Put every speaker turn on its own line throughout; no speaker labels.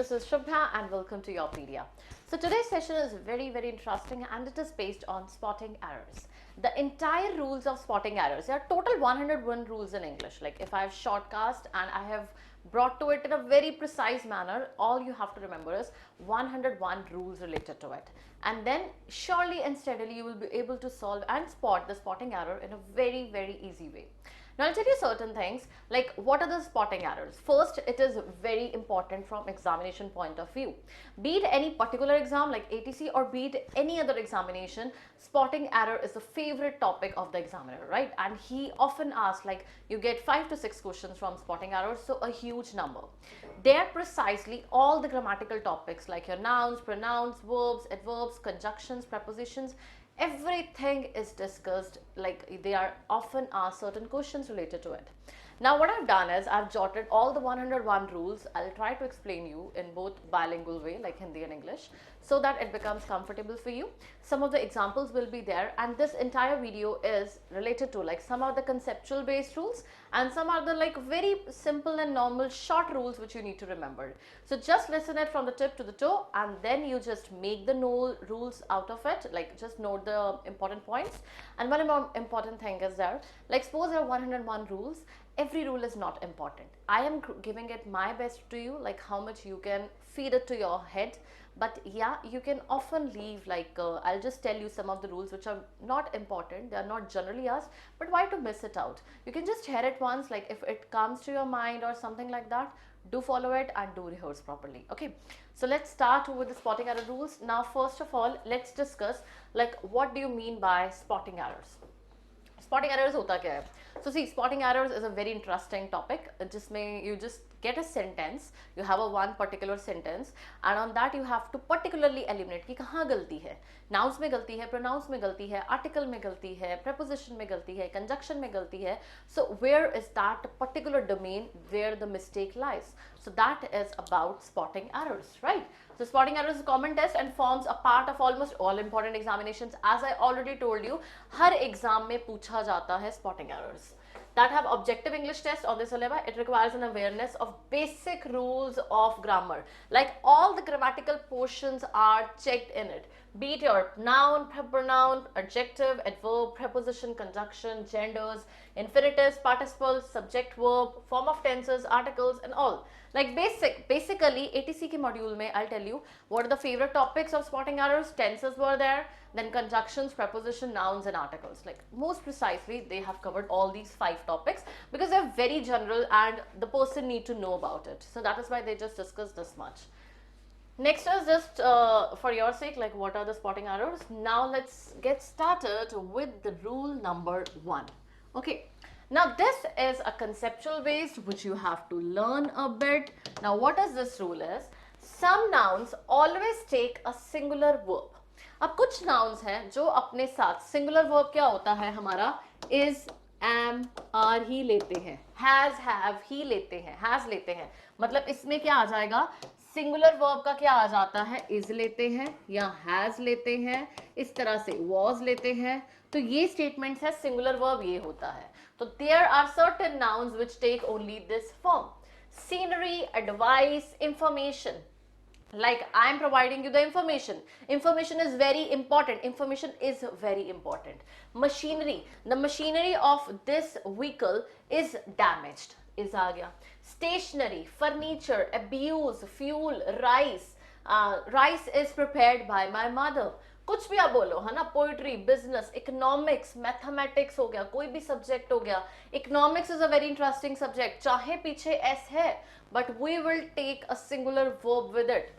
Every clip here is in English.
this is Shubha and welcome to YourPedia. So today's session is very interesting and it is based on spotting errors. The entire rules of spotting errors, there are total 101 rules in English. Like if I have shortcast and I have brought to it in a very precise manner, all you have to remember is 101 rules related to it. And then surely and steadily you will be able to solve and spot the spotting error in a very easy way. Now I'll tell you certain things like what are the spotting errors. First, it is very important from examination point of view. Be it any particular exam like ATC or be it any other examination, spotting error is the favorite topic of the examiner, right? And he often asks like you get 5 to 6 questions from spotting errors, so a huge number. There precisely all the grammatical topics like your nouns, pronouns, verbs, adverbs, conjunctions, prepositions, everything is discussed, like they are often asked certain questions related to it. Now what I've done is I've jotted all the 101 rules. I'll try to explain you in both bilingual way like Hindi and English so that it becomes comfortable for you. Some of the examples will be there and this entire video is related to like some of the conceptual based rules and some are the like very simple and normal short rules which you need to remember. So just listen it from the tip to the toe and then you just make the rules out of it, like just note the important points. And one more important thing is there, like suppose there are 101 rules. Every rule is not important. I am giving it my best to you, like how much you can feed it to your head. But yeah, you can often leave like, I'll just tell you some of the rules which are not important. They are not generally asked, but why to miss it out? You can just hear it once, like if it comes to your mind or something like that, do follow it and do rehearse properly. Okay, so let's start with the spotting error rules. Now, first of all, let's discuss like what do you mean by spotting errors? Spotting errors hota kya hai? So see, spotting errors is a very interesting topic. Jisme you just get a sentence, you have a one particular sentence and on that you have to particularly eliminate कि कहाँ गलती है. Nouns में गलती है, pronouns में गलती है, article में गलती है, preposition में गलती है, conjunction में गलती है. So where is that particular domain where the mistake lies? So that is about spotting errors, right? So spotting errors is a common test and forms a part of almost all important examinations. As I already told you, her exam में पूछा जाता है spotting errors. That have objective English test on the syllabus, it requires an awareness of basic rules of grammar. Like all the grammatical portions are checked in it. Be it your noun, pronoun, adjective, adverb, preposition, conjunction, genders, infinitives, participles, subject, verb, form of tenses, articles and all. Like basically ATC ke module mein I'll tell you what are the favorite topics of spotting errors. Tenses were there, then conjunctions, preposition, nouns and articles. Like most precisely they have covered all these 5 topics because they're very general and the person need to know about it. So that is why they just discussed this much. Next is just for your sake, like what are the spotting errors? Now let's get started with the rule number 1. Okay. Now this is a conceptual based which you have to learn a bit. Now what is this rule is? Some nouns always take a singular verb. अब कुछ nouns हैं जो अपने साथ singular verb क्या होता है हमारा is, am, are ही लेते हैं, has, have ही लेते हैं, has लेते हैं. मतलब इसमें क्या आ जाएगा? सिंगुलर वर्ब का क्या आ जाता है? इज लेते हैं या हैज लेते हैं, इस तरह से वॉज लेते हैं. तो ये स्टेटमेंट्स है सिंगुलर वर्ब ये होता है. तो there are certain nouns which take only this form. Scenery, advice, information. Like I am providing you the information. Information is very important. Information is very important. Machinery. The machinery of this vehicle is damaged. Is आ गया. Stationery, furniture, abuse, fuel, rice. Rice is prepared by my mother. कुछ भी आप बोलो है ना. Poetry, business, economics, mathematics हो गया, कोई भी सब्जेक्ट हो गया. Economics is a very interesting subject. चाहे पीछे एस है but we will take a singular verb with it.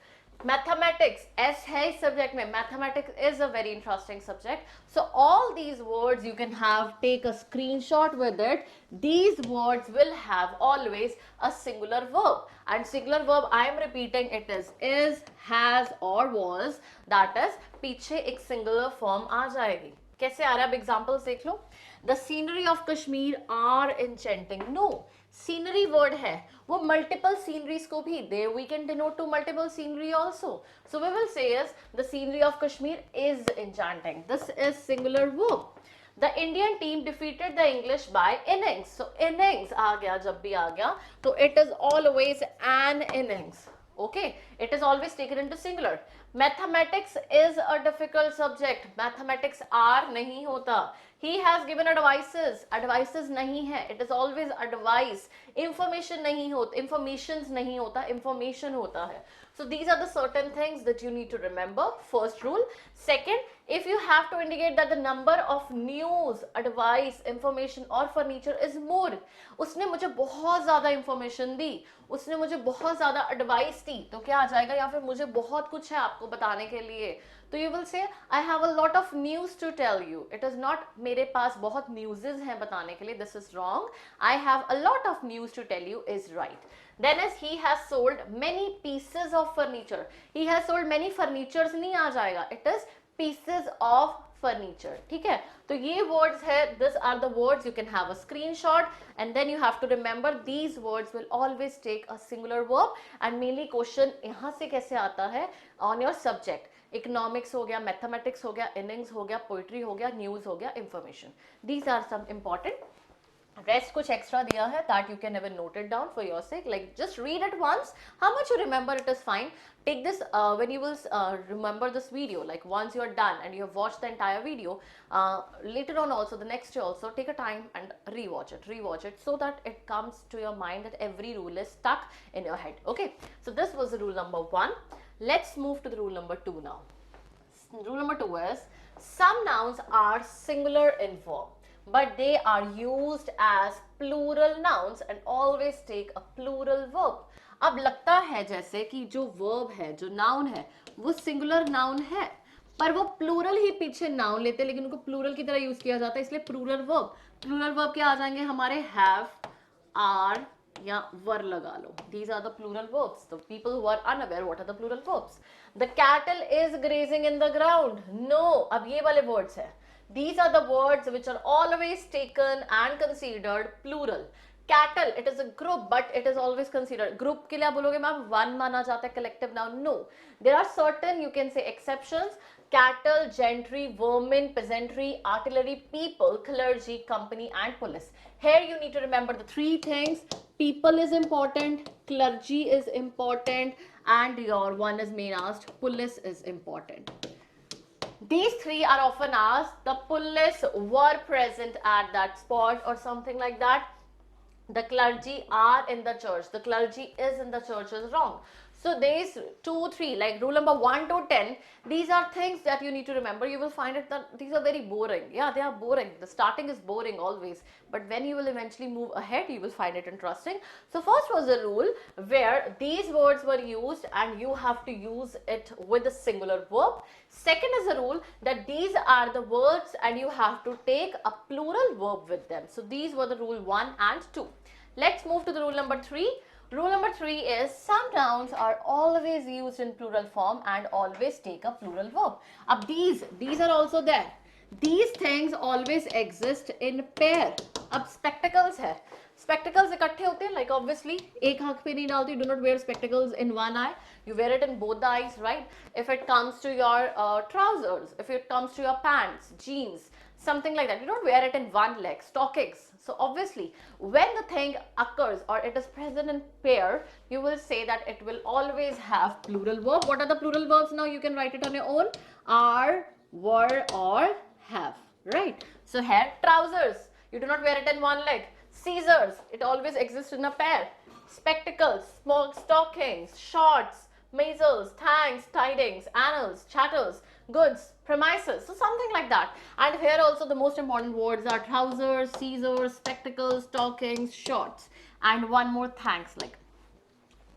Mathematics, S है इस subject में. Mathematics is a very interesting subject. So all these words you can have, take a screenshot with it. These words will have always a singular verb. And singular verb I am repeating it is, has or was. That is पीछे एक singular form आ जाएगी. कैसे आ रहा है? अब examples देख लो. The scenery of Kashmir are enchanting. No. Scenery word है वो मल्टीपल सीनरीज को भी दे we can denote to multiple scenery also. So we will say is the scenery of Kashmir is enchanting. This is singular verb. The Indian team defeated the English by innings. So innings आ गया, जब भी आ गया तो it is always an innings. Okay, it is always taken into singular. Mathematics is a difficult subject. Mathematics are nahi hota. He has given advices. Advices nahi hai. It is always advice. Information nahi hota. Informations nahi hota. Information hota hai. So these are the certain things that you need to remember. First rule. Second, if you have to indicate that the number of news, advice, information or furniture is more, उसने मुझे बहुत ज़्यादा information दी, उसने मुझे बहुत ज़्यादा advice दी, तो क्या आ जाएगा? या फिर मुझे बहुत कुछ है आपको बताने के लिए, तो you will say I have a lot of news to tell you. It is not मेरे पास बहुत newses हैं बताने के लिए. This is wrong. I have a lot of news to tell you is right. Then as he has sold many pieces of furniture. He has sold many furnitures नहीं आ जाएगा. It is pieces of furniture. ठीक है, तो ये words है. These are the words. You can have a screenshot and then you have to remember these words will always take a singular verb. And mainly question यहाँ से कैसे आता है on your subject. इकोनॉमिक्स हो गया, mathematics हो गया, innings हो गया, पोइट्री हो गया, न्यूज हो गया, information. These are some important. Rest कुछ एक्स्ट्रा दिया है that you can ever note it down for your sake. Like just read it once. How much you remember it is fine. Take this when you will remember this video, like once you are done and you have watched the entire video, later on also the next day also take a time and rewatch it so that it comes to your mind that every rule is stuck in your head. Okay, so this was the rule number 1. Let's move to the rule number 2 now. Rule number 2 is some nouns are singular in form but they are used as plural nouns and always take a plural verb. अब लगता है जैसे कि जो verb है, जो noun है, वो सिंगुलर नाउन है पर वो प्लूरल ही पीछे नाउन लेते हैं, लेकिन उनको प्लूरल की तरह यूज किया जाता है, इसलिए प्लूरल वर्ब. प्लूरल वर्ब क्या आ जाएंगे हमारे? हैव, आर या वर लगा लो. These are the plural verbs. The people who are unaware, what are the plural verbs? The cattle is grazing in the ground. No, अब ये वाले words है. These are the words which are always taken and considered plural. Cattle, it is a group but it is always considered. Group के लिए आप बोलोगे ma'am one माना जाता है collective noun. No, there are certain you can say exceptions. Cattle, gentry, vermin, peasantry, artillery, people, clergy, company and police. Here you need to remember the 3 things. People is important, clergy is important and your one is main asked, police is important. These 3 are often asked. The police were present at that spot or something like that. The clergy are in the church. The clergy is in the church is wrong. So these 2, 3, like rule number 1 to 10, these are things that you need to remember. You will find it that these are very boring. Yeah, they are boring. The starting is boring always. But when you will eventually move ahead, you will find it interesting. So first was a rule where these words were used and you have to use it with a singular verb. Second is a rule that these are the words and you have to take a plural verb with them. So these were the rule 1 and 2. Let's move to the rule number 3. Rule number 3 is some nouns are always used in plural form and always take a plural verb. Ab these are also there. These things always exist in pair. अब spectacles है. Spectacles इकट्ठे होते हैं, like obviously एक आँख पे नहीं डालते. You do not wear spectacles in one eye. You wear it in both the eyes, right? If it comes to your trousers, if it comes to your pants, jeans, something like that, you don't wear it in one leg. Stockings. So obviously when the thing occurs or it is present in pair, you will say that it will always have plural verb. What are the plural verbs now? You can write it on your own. Are, were or have, right? So here trousers, you do not wear it in one leg. Scissors, it always exists in a pair. Spectacles, small stockings, shorts, measles, thanks, tidings, annals, chattels, goods, premises, so something like that. And here also the most important words are trousers, scissors, spectacles, stockings, shorts, and one more thanks. Like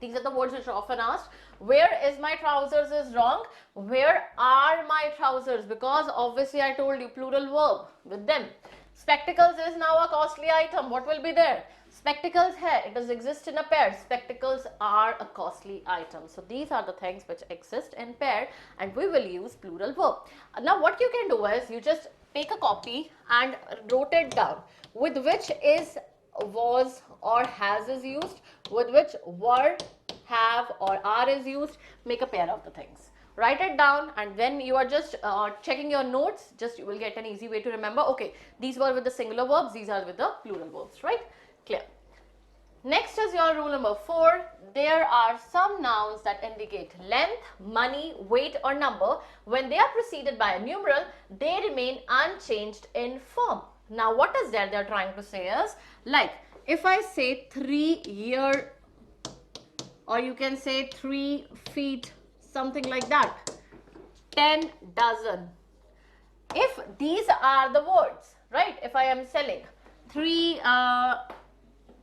these are the words which are often asked. Where is my trousers is wrong. Where are my trousers? Because obviously I told you plural verb with them. Spectacles is now a costly item. What will be there? Spectacles here, it does exist in a pair. Spectacles are a costly item. So these are the things which exist in pair and we will use plural verb. Now what you can do is you just take a copy and wrote it down with which is, was or has is used, with which were, have or are is used. Make a pair of the things. Write it down and when you are just checking your notes, just you will get an easy way to remember. Okay, these were with the singular verbs, these are with the plural verbs, right? Clear. Next is your rule number 4. There are some nouns that indicate length, money, weight or number. When they are preceded by a numeral, they remain unchanged in form. Now what is that they are trying to say is, like if I say 3 year, or you can say 3 feet, something like that, 10 dozen. If these are the words, right? If I am selling 3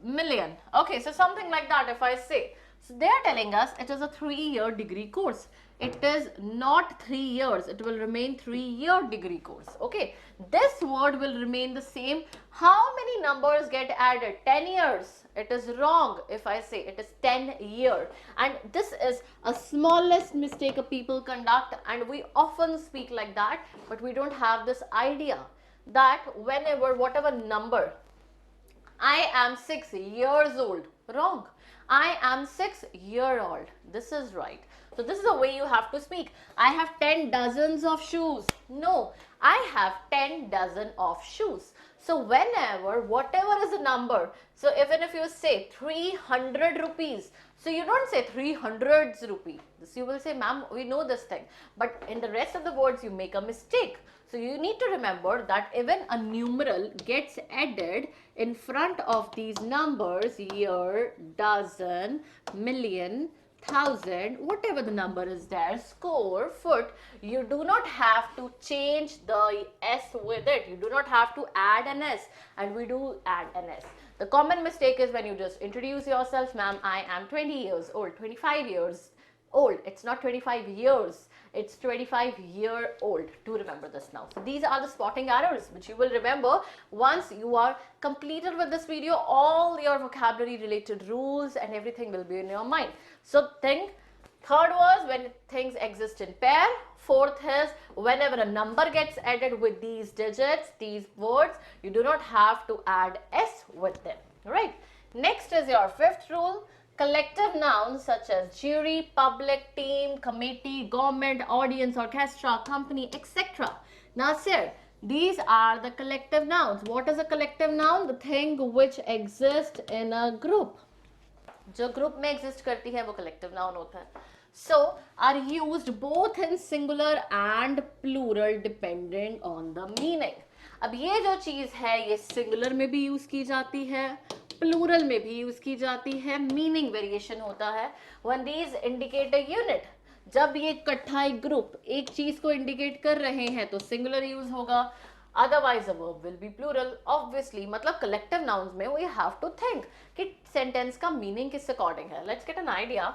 million, okay, so something like that if I say. So they are telling us it is a 3-year degree course. It is not 3 years, it will remain 3-year degree course. Okay, this word will remain the same. How many numbers get added? 10 years. It is wrong if I say it is 10 year. And this is a smallest mistake a people conduct, and we often speak like that, but we don't have this idea that whenever whatever number, I am 6 years old. Wrong. I am 6-year-old. This is right. So this is the way you have to speak. I have 10 dozens of shoes. No, I have 10 dozen of shoes. So whenever, whatever is a number, so even if you say 300 rupees, so you don't say 300 rupee. This you will say, ma'am, we know this thing. But in the rest of the words, you make a mistake. So you need to remember that even a numeral gets added in front of these numbers, year, dozen, million, thousand, whatever the number is there, score, foot, you do not have to change the S with it. You do not have to add an S, and we do add an S. The common mistake is when you just introduce yourself, ma'am, I am 20 years old, 25 years old. It's not 25 years. It's 25-year-old. Do remember this now. So these are the spotting errors which you will remember once you are completed with this video. All your vocabulary related rules and everything will be in your mind. So think. Third was when things exist in pair. Fourth is whenever a number gets added with these digits, these words, you do not have to add S with them. Right. Next is your fifth rule. Collective nouns such as jury, public, team, committee, government, audience, orchestra, company, etc. Now, sir, these are the collective nouns. What is a collective noun? The thing which exists in a group. जो group में exist करती है वो collective noun होता है. So, are used both in singular and plural depending on the meaning. अब ये जो चीज़ है ये singular में भी use की जाती है, प्लूरल में भी यूज की जाती है, मीनिंग वेरिएशन होता है. When these indicate a unit, जब ये इकट्ठा एक ग्रुप एक चीज को इंडिकेट कर रहे हैं तो सिंगुलर यूज होगा, otherwise a verb will be plural. Obviously मतलब कलेक्टिव नाउन्स में वी हैव टू थिंक कि सेंटेंस का मीनिंग किस अकॉर्डिंग है. Let's get an idea.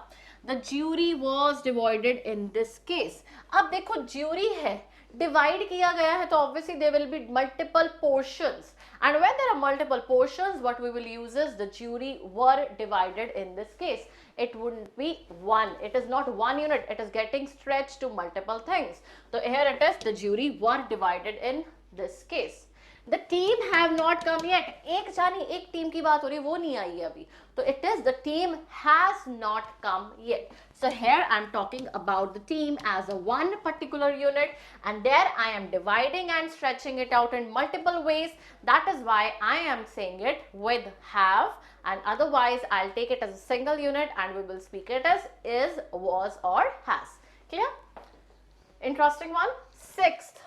The jury was divided in this case. अब देखो ज्यूरी है, डिवाइड किया गया है तो obviously there will be multiple portions. And when there are multiple portions, what we will use is the jury were divided in this case. It wouldn't be one. It is not one unit. It is getting stretched to multiple things. So here it is, the jury were divided in this case. The team have not come yet. एक जानी एक team की बात हो रही है, वो नहीं आई है अभी. तो it is the team has not come yet. So here I am talking about the team as a one particular unit, and there I am dividing and stretching it out in multiple ways. That is why I am saying it with have, and otherwise I'll take it as a single unit and we will speak it as is, was or has. Clear? Interesting one. Sixth,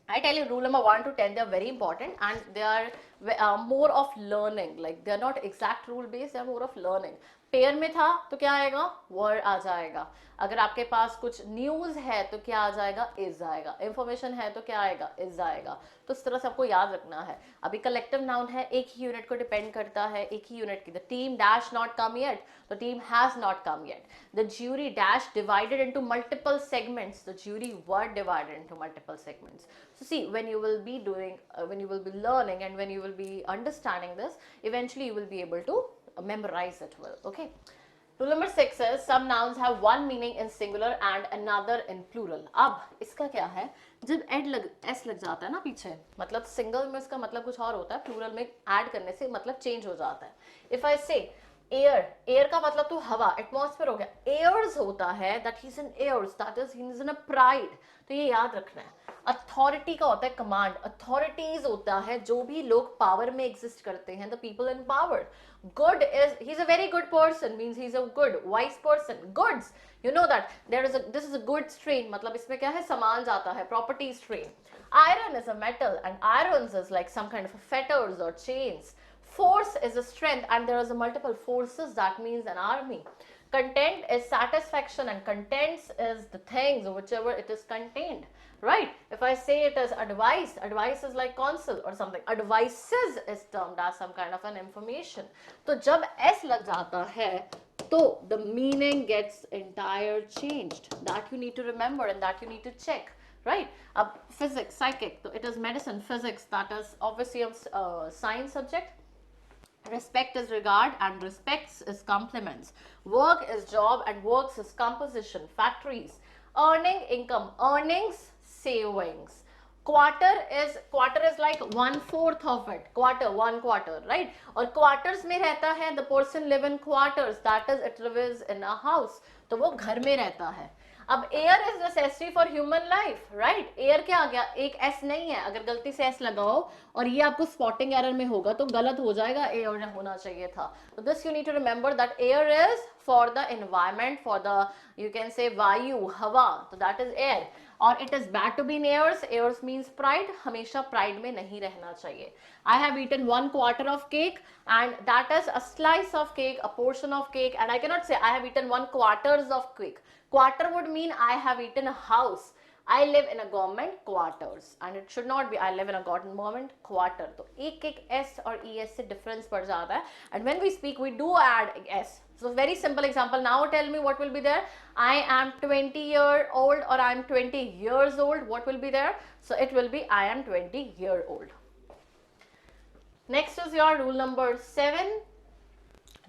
I tell you, rule number 1 to 10, they are very important and they are more of learning. Like they are not exact rule based, they are more of learning. Pair में था तो क्या आएगा, word आ जाएगा. अगर आपके पास कुछ news है तो क्या आ जाएगा, इज आएगा. इंफॉर्मेशन है तो क्या आएगा, इज आएगा. तो इस तरह से आपको याद रखना है. अभी कलेक्टिव नाउन है, एक ही यूनिट को डिपेंड करता है, एक ही यूनिट की. The team dash not come yet, the team has not come yet. The jury dash divided into multiple segments, the jury were divided into multiple segments. So see, when you will be doing, when you will be learning and when you will be understanding this, eventually you will be able to memorize it well. Okay. Rule number 6 is some nouns have one meaning in singular and another in plural. अब इसका क्या है, जब s लग जाता है ना पीछे, मतलब सिंगल में इसका मतलब कुछ और होता है, प्लूरल में ऐड करने से मतलब चेंज हो जाता है. If I say एयर का मतलब तो हवा, एटमॉस्फेयर हो गया. एयर्स होता है that he is in years, that is he is in a pride. तो ये याद रखना है. अथॉरिटी का होता है कमांड. अथॉरिटीज होता है जो भी लोग पावर में एग्जिस्ट करते हैं, the people in power. Good is he is a very good person, means he is a good wise person. Goods, you know that there is this is a goods train, मतलब इसमें क्या है, सामान जाता है, properties train. Iron is a metal and irons is like some kind of fetters or chains. Force is a strength and there is a multiple forces, that means an army. Content is satisfaction and contents is the things whichever it is contained, right? If I say it as advice, advice is like counsel or something. Advices is termed as some kind of an information. तो जब S लग जाता है तो the meaning gets entire changed. That you need to remember and that you need to check. Right? Physics, psychic, so it is medicine, physics, that is obviously a science subject. Respect is regard and respects is compliments. Work is job and works is composition. Factories, earning, income, earnings, savings. Quarter is like 1/4 of it. Quarter, 1/4, right? और quarters में रहता है, the person live in quarters, that is it lives in a house. तो वो घर में रहता है. अब air is necessary for human life, right? Air क्या आ गया, एक एस नहीं है, अगर गलती से एस लगाओ और ये आपको स्पॉटिंग एरर में होगा तो गलत हो जाएगा, एयर होना चाहिए था. तो this you need to remember that air is for the environment, for the you can say वायु, हवा, तो दैट इज एयर. और it is bad to be in airs. Airs means pride, हमेशा प्राइड में नहीं रहना चाहिए. I have eaten 1/4 of cake and that is a slice of cake, a portion of cake, and I cannot say I have eaten 1/4 of cake. Quarter would mean I have eaten a house. I live in a government quarters and it should not be I live in a government quarter. तो एक S और ES से difference पड़ जाता है. And when we speak we do add S. So very simple example. Now tell me what will be there. I am 20-year-old or I am 20 years old. What will be there? So it will be I am 20-year-old. Next is your rule number 7.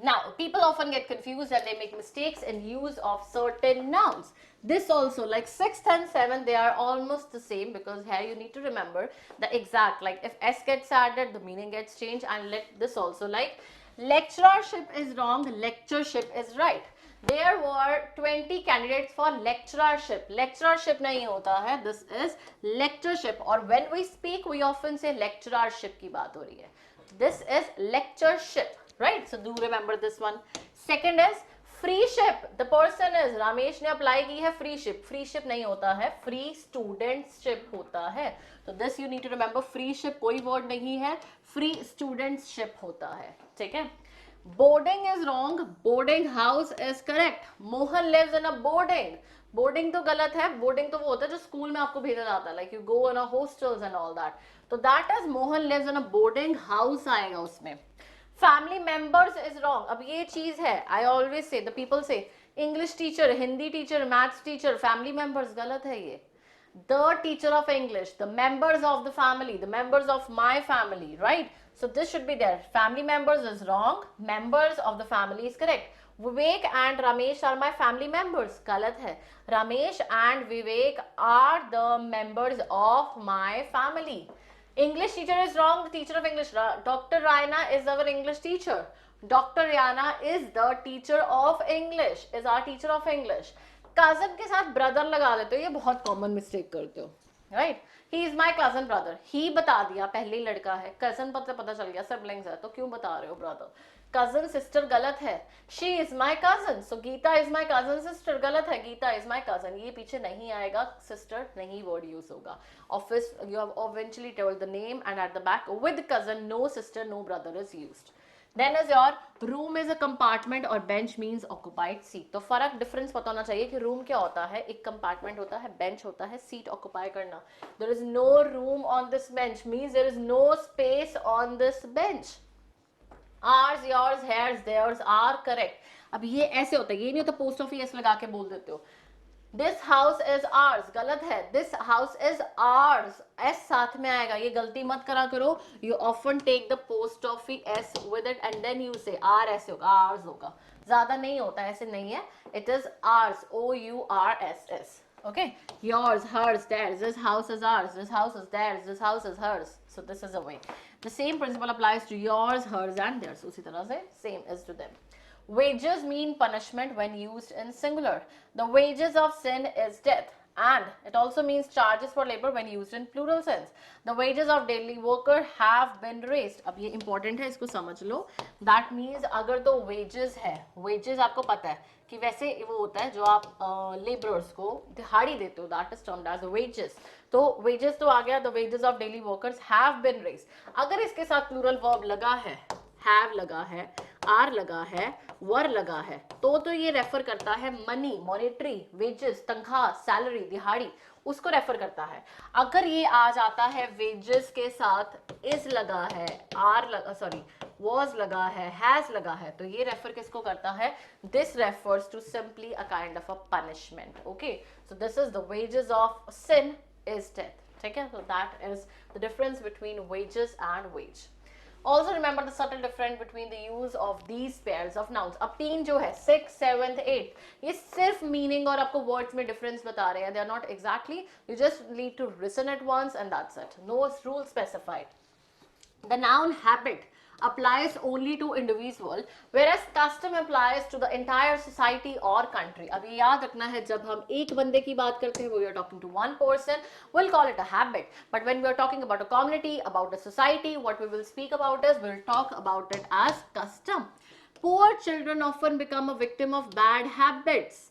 Now, people often get confused and they make mistakes in use of certain nouns. This also, like 6th and 7th, they are almost the same because here you need to remember the exact, like if S gets added, the meaning gets changed. And let this also, like lecturership is wrong, lectureship is right. There were 20 candidates for lecturership. Lecturership नहीं होता है, this is lectureship. और when we speak, we often say lecturership की बात हो रही है. This is lectureship, right? So do remember this one. Second is free ship. The person is Ramesh ने अप्लाई की है free ship. Free ship नहीं होता है, free studentship होता है. तो this you need to remember. Free ship कोई word नहीं है, free studentship होता है. ठीक है? Boarding is wrong. Boarding house is correct. Mohan lives in a boarding. Boarding तो गलत है. बोर्डिंग तो वो होता है जो स्कूल में आपको भेजा जाता है, like you go in a hostels and all that. तो that is Mohan lives in a boarding house आएगा उसमें. Family members is wrong. अब ये चीज है, I always say the people say English teacher, Hindi teacher, maths teacher, family members, गलत है ये. The teacher of English, the members of the family, the members of my family, right? So this should be there. Family members is wrong. Members of the family is correct. Vivek and Ramesh are my family members. गलत है. Ramesh and Vivek are the members of my family. English teacher is wrong. The teacher of English, Dr. Raina is our English teacher. Dr. Riana is the teacher of English, is our teacher of English. Cousin के साथ brother लगा देते हो, ये बहुत common mistake करते हो, right? He is my cousin brother. ही बता दिया, पहले ही लड़का है. कजन पता चल गया सिबलिंग्स है, तो क्यों बता रहे हो ब्रदर? कजन सिस्टर गलत है. She is my cousin. So Geeta is my cousin sister, गलत है. गीता इज माई कजन, ये पीछे नहीं आएगा, सिस्टर नहीं वर्ड यूज होगा. Office you have eventually told the name and at the back with cousin, no sister no brother is used. Then is your room is a compartment और bench means occupied seat. तो फर्क difference पता होना चाहिए कि room क्या होता है. एक कंपार्टमेंट होता है, बेंच होता है, सीट ऑक्यूपाई करना. There is no room on this bench means there is no space on this bench. Ours, yours, hers, theirs are correct. अब ये ऐसे होता है, ये नहीं होता पोस्ट ऑफिस लगा के बोल देते हो. This house is ours, गलत है. This house is ours, S साथ में आएगा, ये गलती मत करा करो. You often take the post office S with it and then you say R, ऐसे होगा, ours होगा. ज़्यादा नहीं होता, ऐसे नहीं है. It is ours, O-U-R-S-S. Okay, yours, hers, theirs. This house is ours, this house is theirs, this house is hers. So this is a way. The same principle applies to yours, hers and theirs. उसी तरह से same is to them. Wages mean punishment when used in singular. The wages of sin is death. And it also means charges for labor when used in plural sense. The wages of daily worker have been raised. अब ये important है, इसको समझ लो. That means अगर तो wages है, wages आपको पता है कि वैसे वो होता है जो आप laborers को दिहाड़ी देते हो, that is termed as wages. तो wages तो आ गया, the wages of daily workers have been raised. अगर इसके साथ plural verb लगा है, have लगा है, आर लगा है, वर लगा है, तो ये रेफर करता है मनी, मॉनेटरी, वेजेस, तनख्वाह, सैलरी, दिहाड़ी, उसको रेफर करता है. अगर ये आ जाता है वेजेस के साथ इज लगा है, आर लगा, सॉरी वॉज लगा है, हैज लगा है, तो ये रेफर किसको करता है? This refers to simply a kind of a punishment. Okay, so this is the wages of sin is death. ठीक है, so that is the difference between wages and wage. Also remember the subtle difference between the use of these pairs of nouns. अब तीन जो है 6, 7, 8 ये सिर्फ meaning और आपको वर्ड्स में डिफरेंस बता रहे हैं. They are not exactly. You just need to listen at once and that's it. No rule specified. The noun habit applies only to individual whereas custom applies to the entire society or country. अब ये याद रखना है, जब हम एक बंदे की बात करते हैं, we are talking to one person, we'll call it a habit. But when we are talking about a community, about a society, what we will speak about is, we'll talk about it as custom. Poor children often become a victim of bad habits.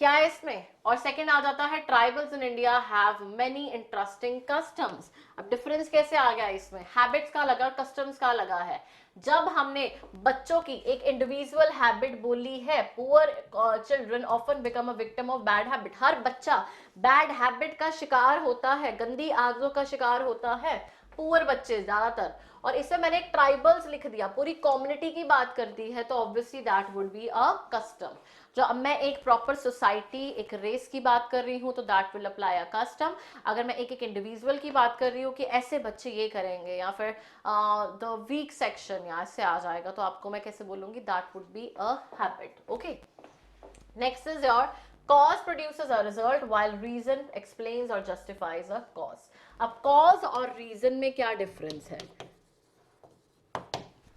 क्या है इसमें? और second आ जाता है tribals in India have many interesting customs. अब difference कैसे आ गया इसमें? हैबिट्स का लगा, कस्टम्स का लगा है. जब हमने बच्चों की एक इंडिविजुअल हैबिट बोली है, poor children often become a victim of bad habit, हर बच्चा बैड हैबिट का शिकार होता है, गंदी आदतों का शिकार होता है, पुअर बच्चे ज्यादातर. और इसमें मैंने एक ट्राइबल्स लिख दिया, पूरी कम्युनिटी की बात करती है, तो obviously that would be a custom. जो अब मैं एक प्रॉपर सोसाइटी, एक रेस की बात कर रही हूँ, तो that will apply a custom. अगर मैं एक इंडिविजुअल की बात कर रही हूँ कि ऐसे बच्चे ये करेंगे, या फिर द वीक सेक्शन यहाँ से आ जाएगा, तो आपको मैं कैसे बोलूंगी? That would be a habit. Okay, next is your cause produces a result while reason explains or justifies a cause. अब cause और reason में क्या डिफरेंस है?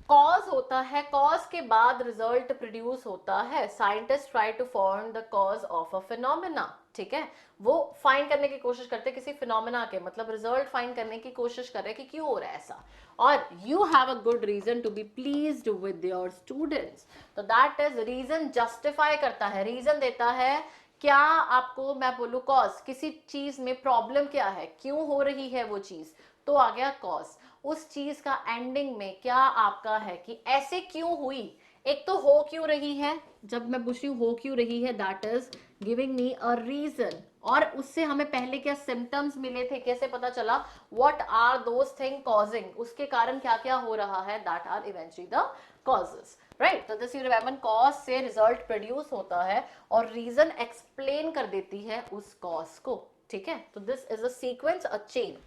कॉज होता है, कॉज के बाद रिजल्ट प्रोड्यूस होता है. Scientist try to find the cause of a phenomena. ठीक है, वो फाइंड करने की कोशिश करते हैं किसी फिनोमेना के, मतलब रिजल्ट फाइंड करने की कोशिश कर रहे हैं कि क्यों हो रहा है ऐसा. और you have a good reason to be pleased with your students. तो दैट इज रीजन. जस्टिफाई करता है, रीजन देता है. क्या आपको मैं बोलूं कॉज, किसी चीज में प्रॉब्लम क्या है, क्यों हो रही है वो चीज, तो आ गया कॉज. उस चीज का एंडिंग में क्या आपका है कि ऐसे क्यों हुई. एक तो हो क्यों रही है, जब मैं पूछ रही हूँ हो क्यों रही है, that is giving me a reason. और उससे हमें पहले क्या सिम्टम्स मिले थे, कैसे पता चला, what are those thing causing, उसके कारण क्या क्या हो रहा है, that are eventually the causes. Right, तो दिस यू रिमेंबर, कॉज से रिजल्ट प्रोड्यूस होता है और रीजन एक्सप्लेन कर देती है उस कॉज को. ठीक है, तो this is a sequence, a chain.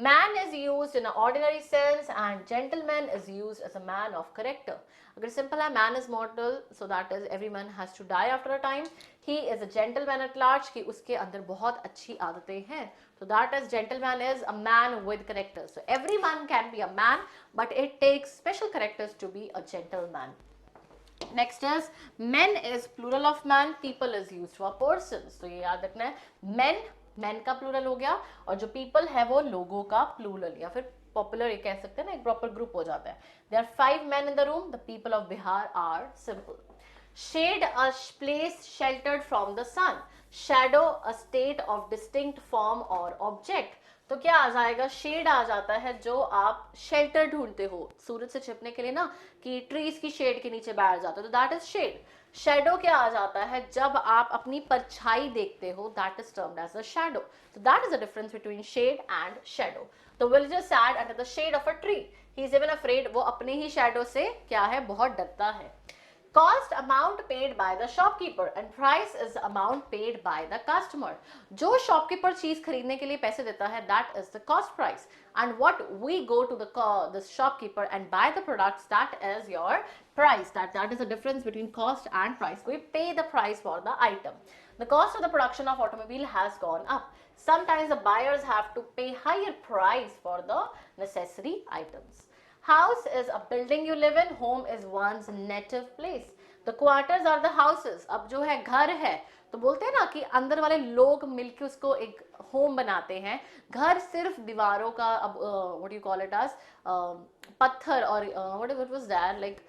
Man is used in an ordinary sense and gentleman is used as a man of character. अगर simple है, man is mortal, so that is every man has to die after a time. He is a gentleman at large, कि उसके अंदर बहुत अच्छी आदतें हैं. So that is gentleman is a man with character. So every man can be a man, but it takes special characters to be a gentleman. Next is men is plural of man, people is used for persons. तो ये याद रखना है, men man का plural हो गया, और जो पीपल है वो लोगों का प्लूरल, या फिर पॉपुलर ये कह सकते हैं ना, एक प्रॉपर ग्रुप हो जाता है. There are 5 men in the room. The people of Bihar are simple. Shade a place sheltered from the sun. Shadow a state of distinct form or object. तो क्या आ जाएगा? शेड आ जाता है, जो आप शेल्टर ढूंढते हो सूरज से छिपने के लिए ना, कि ट्रीज की शेड के नीचे बैठ जाते हो, तो दैट इज शेड. शेडो क्या आ जाता है? जब आप अपनी परछाई देखते हो, that is termed as a shadow. So that is the difference between shade and shadow. The villager sat under the shade of a tree. He is even afraid, वो अपने ही शेडो से क्या है, बहुत डरता है. Cost amount paid by the shopkeeper and price is amount paid by the customer. जो shopkeeper चीज खरीदने के लिए पैसे देता है, that is the cost price. And what we go to the shopkeeper and buy the products, that is your price. That is the difference between cost and price. We pay the price for the item. The cost of the production of automobile has gone up. Sometimes the buyers have to pay higher price for the necessary items. House is a building you live in. Home is one's native place. The quarters are the houses. अब जो है घर है तो बोलते हैं ना कि अंदर वाले लोग मिलके उसको एक होम बनाते हैं। घर सिर्फ दीवारों का, अब what you call it as, पत्थर और what was that, like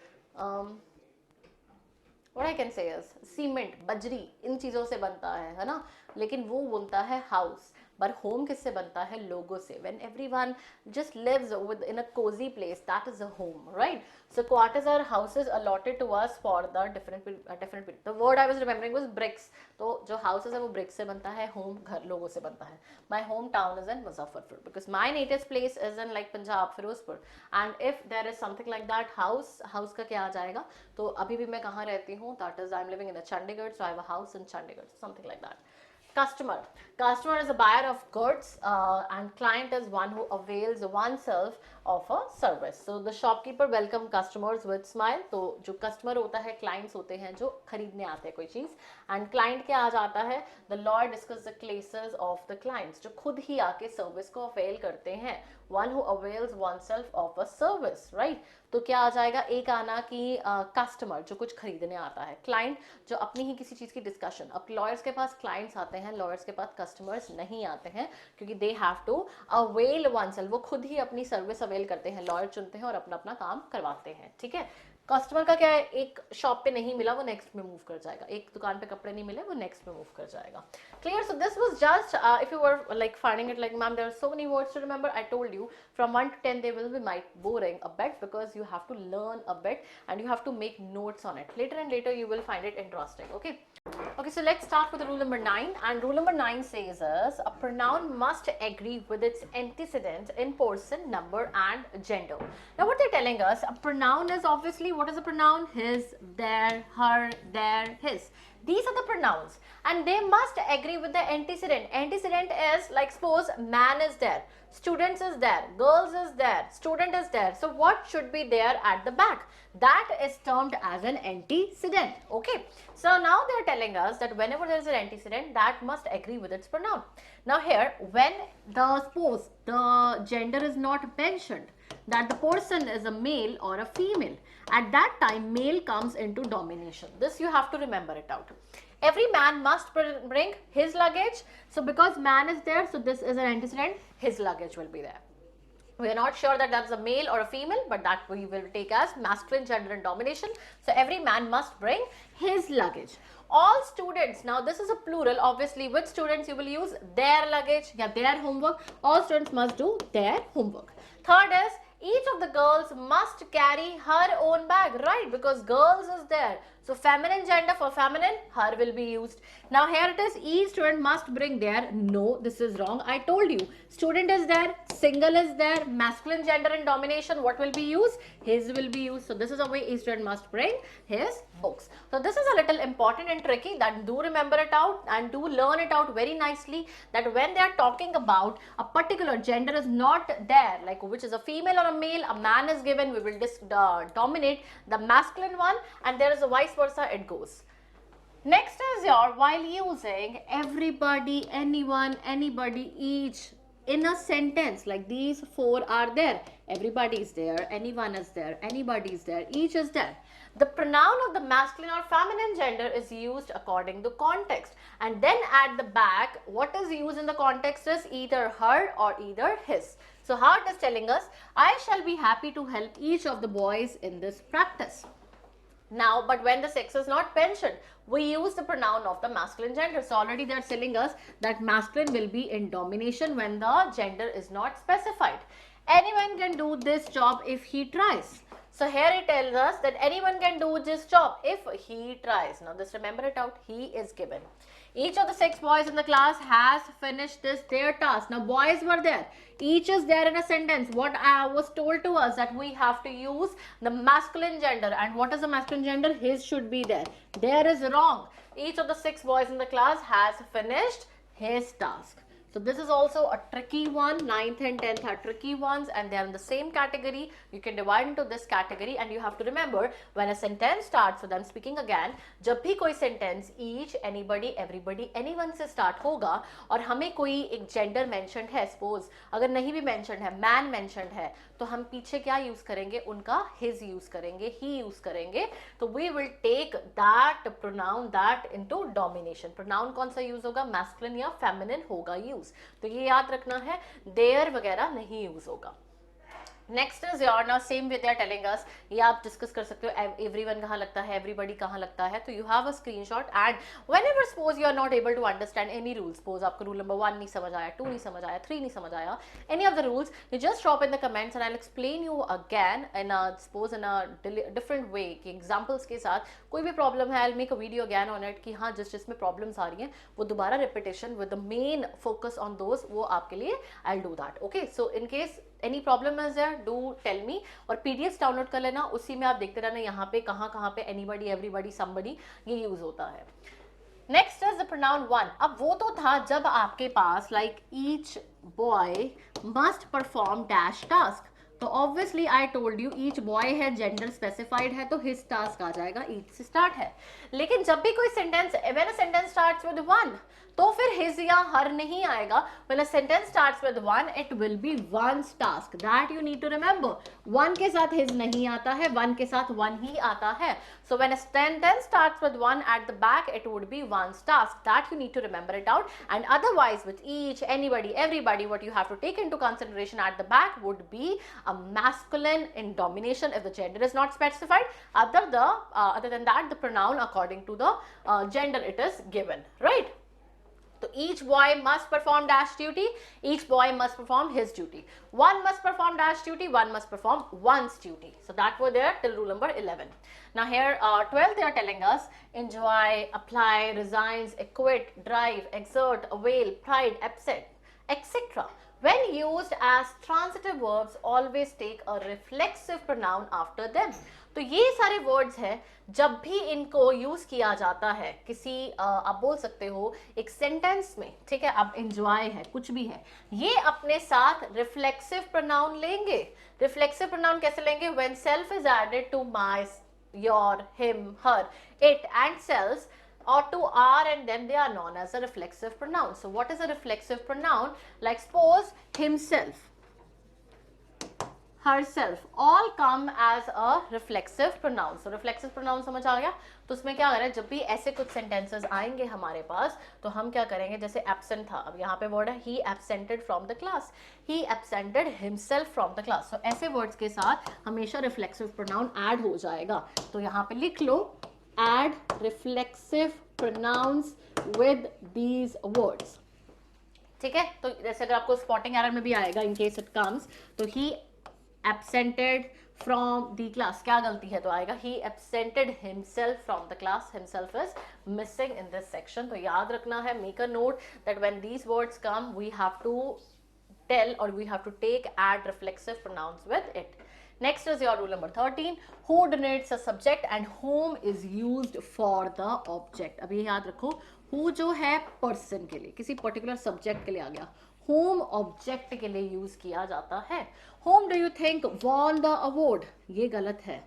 what I can say is cement, बजरी, इन चीजों से बनता है ना। लेकिन वो बनता है हाउस। पर होम किससे बनता है? लोगों से। When everyone just lives within a cozy place, that is a home, right? So quarters are houses allotted to us for the different period. The word I was remembering was bricks. तो जो houses है वो BRICS से बनता है, home घर लोगों से बनता है। My home town is in Muzaffarpur because my native place is in like Punjab, Firozpur. And if there is something like that, house का क्या आ जाएगा? तो अभी भी मैं कहाँ रहती हूँ? That is I am living in Chandigarh, so I have a house in Chandigarh, something like that. Customer is a buyer of goods, and client is one who avails oneself of a service. So the shopkeeper welcome customers with smile. तो जो customer होता है, clients होते हैं जो खरीदने आते हैं कोई चीज, and client क्या आ जाता है? The lawyer discuss the cases of the clients, जो खुद ही आके service को avail करते हैं. One who avails oneself of a service, right? तो क्या आ जाएगा? एक आना कि कस्टमर जो कुछ खरीदने आता है, क्लाइंट जो अपनी ही किसी चीज की डिस्कशन। अब लॉयर्स के पास क्लाइंट्स आते हैं, लॉयर्स के पास कस्टमर्स नहीं आते हैं क्योंकि they have to avail oneself, वो खुद ही अपनी सर्विस अवेल करते हैं, लॉयर चुनते हैं और अपना अपना काम करवाते हैं, ठीक है? कस्टमर का क्या है? एक शॉप पे नहीं मिला वो नेक्स्ट में मूव कर जाएगा, एक दुकान पे कपड़े नहीं मिले वो नेक्स्ट में मूव कर जाएगा. Clear? So this was just if you were like finding it like ma'am there are so many words to remember, I told you from 1 to 10 they will be might boring a bit because you have to learn a bit and you have to make notes on it. Later and later you will find it interesting. Okay, so let's start with rule number 9, and rule number 9 says us a pronoun must agree with its antecedent in person, number and gender. Now what they're telling us, a pronoun is obviously, what is a pronoun? His, their, her, their, his. These are the pronouns and they must agree with the antecedent. Antecedent is like suppose man is there, students is there, girls is there, student is there. So what should be there at the back? That is termed as an antecedent. Okay, so now they are telling us that whenever there is an antecedent, that must agree with its pronoun. Now here, when the suppose the gender is not mentioned, that the person is a male or a female, at that time male comes into domination. This you have to remember it out. Every man must bring his luggage. So because man is there, so this is an antecedent, his luggage will be there. We are not sure that that's a male or a female, but that we will take as masculine gender and domination. So every man must bring his luggage. All students, now this is a plural, obviously with students you will use their luggage, yeah, their homework. All students must do their homework. Third is each of the girls must carry her own bag, right? Because girls is there. So feminine gender for feminine, her will be used. Now here it is, each student must bring their. No, this is wrong. I told you, student is there, single is there, masculine gender and domination, what will be used? His will be used. So this is the way each student must bring his books. So this is a little important and tricky, that do remember it out and do learn it out very nicely, that when they are talking about a particular gender is not there, like which is a female or a male, a man is given, we will dominate the masculine one, and there is a vice versa, it goes. Next is your, while using everybody, anyone, anybody, each in a sentence, like these four are there, everybody is there, anyone is there, anybody is there, each is there. The pronoun of the masculine or feminine gender is used according to context, and then at the back what is used in the context is either her or either his. So how it is telling us, I shall be happy to help each of the boys in this practice. Now, but when the sex is not mentioned, we use the pronoun of the masculine gender. So already they are telling us that masculine will be in domination when the gender is not specified. Anyone can do this job if he tries. So here it tells us that anyone can do this job if he tries. Now this, remember it out, he is given. Each of the 6 boys in the class has finished their task. Now boys were there. Each is there in a sentence. What was told to us that we have to use the masculine gender. And what is the masculine gender? His should be there. There is wrong. Each of the 6 boys in the class has finished his task. So this is also a tricky one. 9th and 10th are tricky ones and they are in the same category. You can divide into this category and you have to remember when a sentence starts, so then speaking again, जब भी कोई sentence each, anybody, everybody, anyone से start होगा और हमें कोई एक gender mentioned है, suppose अगर नहीं भी mentioned है, man mentioned है, तो हम पीछे क्या यूज करेंगे, उनका his यूज करेंगे, he यूज करेंगे. तो we will take that pronoun that into domination. pronoun कौन सा यूज होगा, masculine या feminine होगा यूज. तो ये याद रखना है, their वगैरह नहीं यूज होगा. Next is your, now same way they are telling us, ये आप डिस्कस कर सकते हो एवरीवन कहाँ लगता है, एवरीबडी कहाँ लगता है. तो you have a screenshot and whenever suppose you are not able to understand any rule, suppose आपको रूल नंबर 1 नहीं समझ आया, 2 नहीं समझ आया, 3 नहीं समझ आया, any of the rules, you just drop in the comments and I will explain you again in suppose in a different way, कि एग्जाम्पल्स के साथ. कोई भी प्रॉब्लम है, I will make a video again on it, कि हाँ जिसमें problems आ रही हैं वो दोबारा repetition with the main focus on those, वो आपके लिए I will do that. Okay, so in case any problem is there, do tell me. और पीडीएफ डाउनलोड कर लेना, उसी में आप देखते रहना यहाँ पे कहाँ पे anybody, everybody, somebody ये यूज होता है. Next is the pronoun one. अब वो तो था जब आपके पास like each boy must perform dash task. तो obviously I told you each boy है, जेंडर स्पेसिफाइड है, तो हिज टास्क आ जाएगा, ईच से स्टार्ट है. लेकिन जब भी कोई sentence, when a sentence starts with one, तो फिर हिज या हर नहीं आएगा. When a sentence starts with one, it will be one's task. That you need to remember. One के साथ हिज नहीं आता है, वन के साथ वन ही आता है. So when a sentence starts with one at the back, it would be one's task. That you need to remember it out. And otherwise with each, anybody, everybody, what you have to take into consideration at the back would be a masculine in domination if the gender is not specified. Other than that, the pronoun according to the gender it is given, right? So each boy must perform dash duty, each boy must perform his duty. One must perform dash duty, one must perform one's duty. So that were there till rule number 11. Now here 12 they are telling us enjoy, apply, resigns, acquit, drive, exert, avail, pride, upset, etc. When used as transitive verbs, always take a reflexive pronoun after them. तो ये सारे words हैं, जब भी इनको use किया जाता है किसी आप बोल सकते हो एक सेंटेंस में, ठीक है, अब एंजॉय है, कुछ भी है, ये अपने साथ रिफ्लेक्सिव प्रोनाउन लेंगे. रिफ्लेक्सिव प्रोनाउन कैसे लेंगे? When self is added to my, your, him, her, it and selves, or to are and them, they are known as a reflexive pronoun. So what is a reflexive pronoun? Like suppose himself, herself, all come as a reflexive pronoun. So reflexive pronoun समझ आ गया? तो उसमें क्या करें, जब भी ऐसे कुछ sentences आएंगे हमारे पास, तो हम क्या करेंगे, जैसे absent था, अब यहाँ पे word है he absented from the class, he absented himself from the class. So ऐसे words के साथ हमेशा reflexive pronoun add हो जाएगा. तो यहाँ पे लिख लो add reflexive pronouns with these words. ठीक है, तो जैसे अगर आपको स्पॉटिंग एरर में भी आएगा in case it comes, तो he absented from the class, क्या गलती है, तो आएगा he absented himself from the class. Himself is missing in this section. तो याद रखना है, make a note that when these words come, we have to tell or we have to take add reflexive pronouns with it. Next is your rule number 13. Who denotes a subject and whom is used for the object. अभी याद रखो, who जो है person के लिए, किसी particular subject के लिए आ गया, whom object के लिए use किया जाता है. Whom do you think won the award? ये गलत है.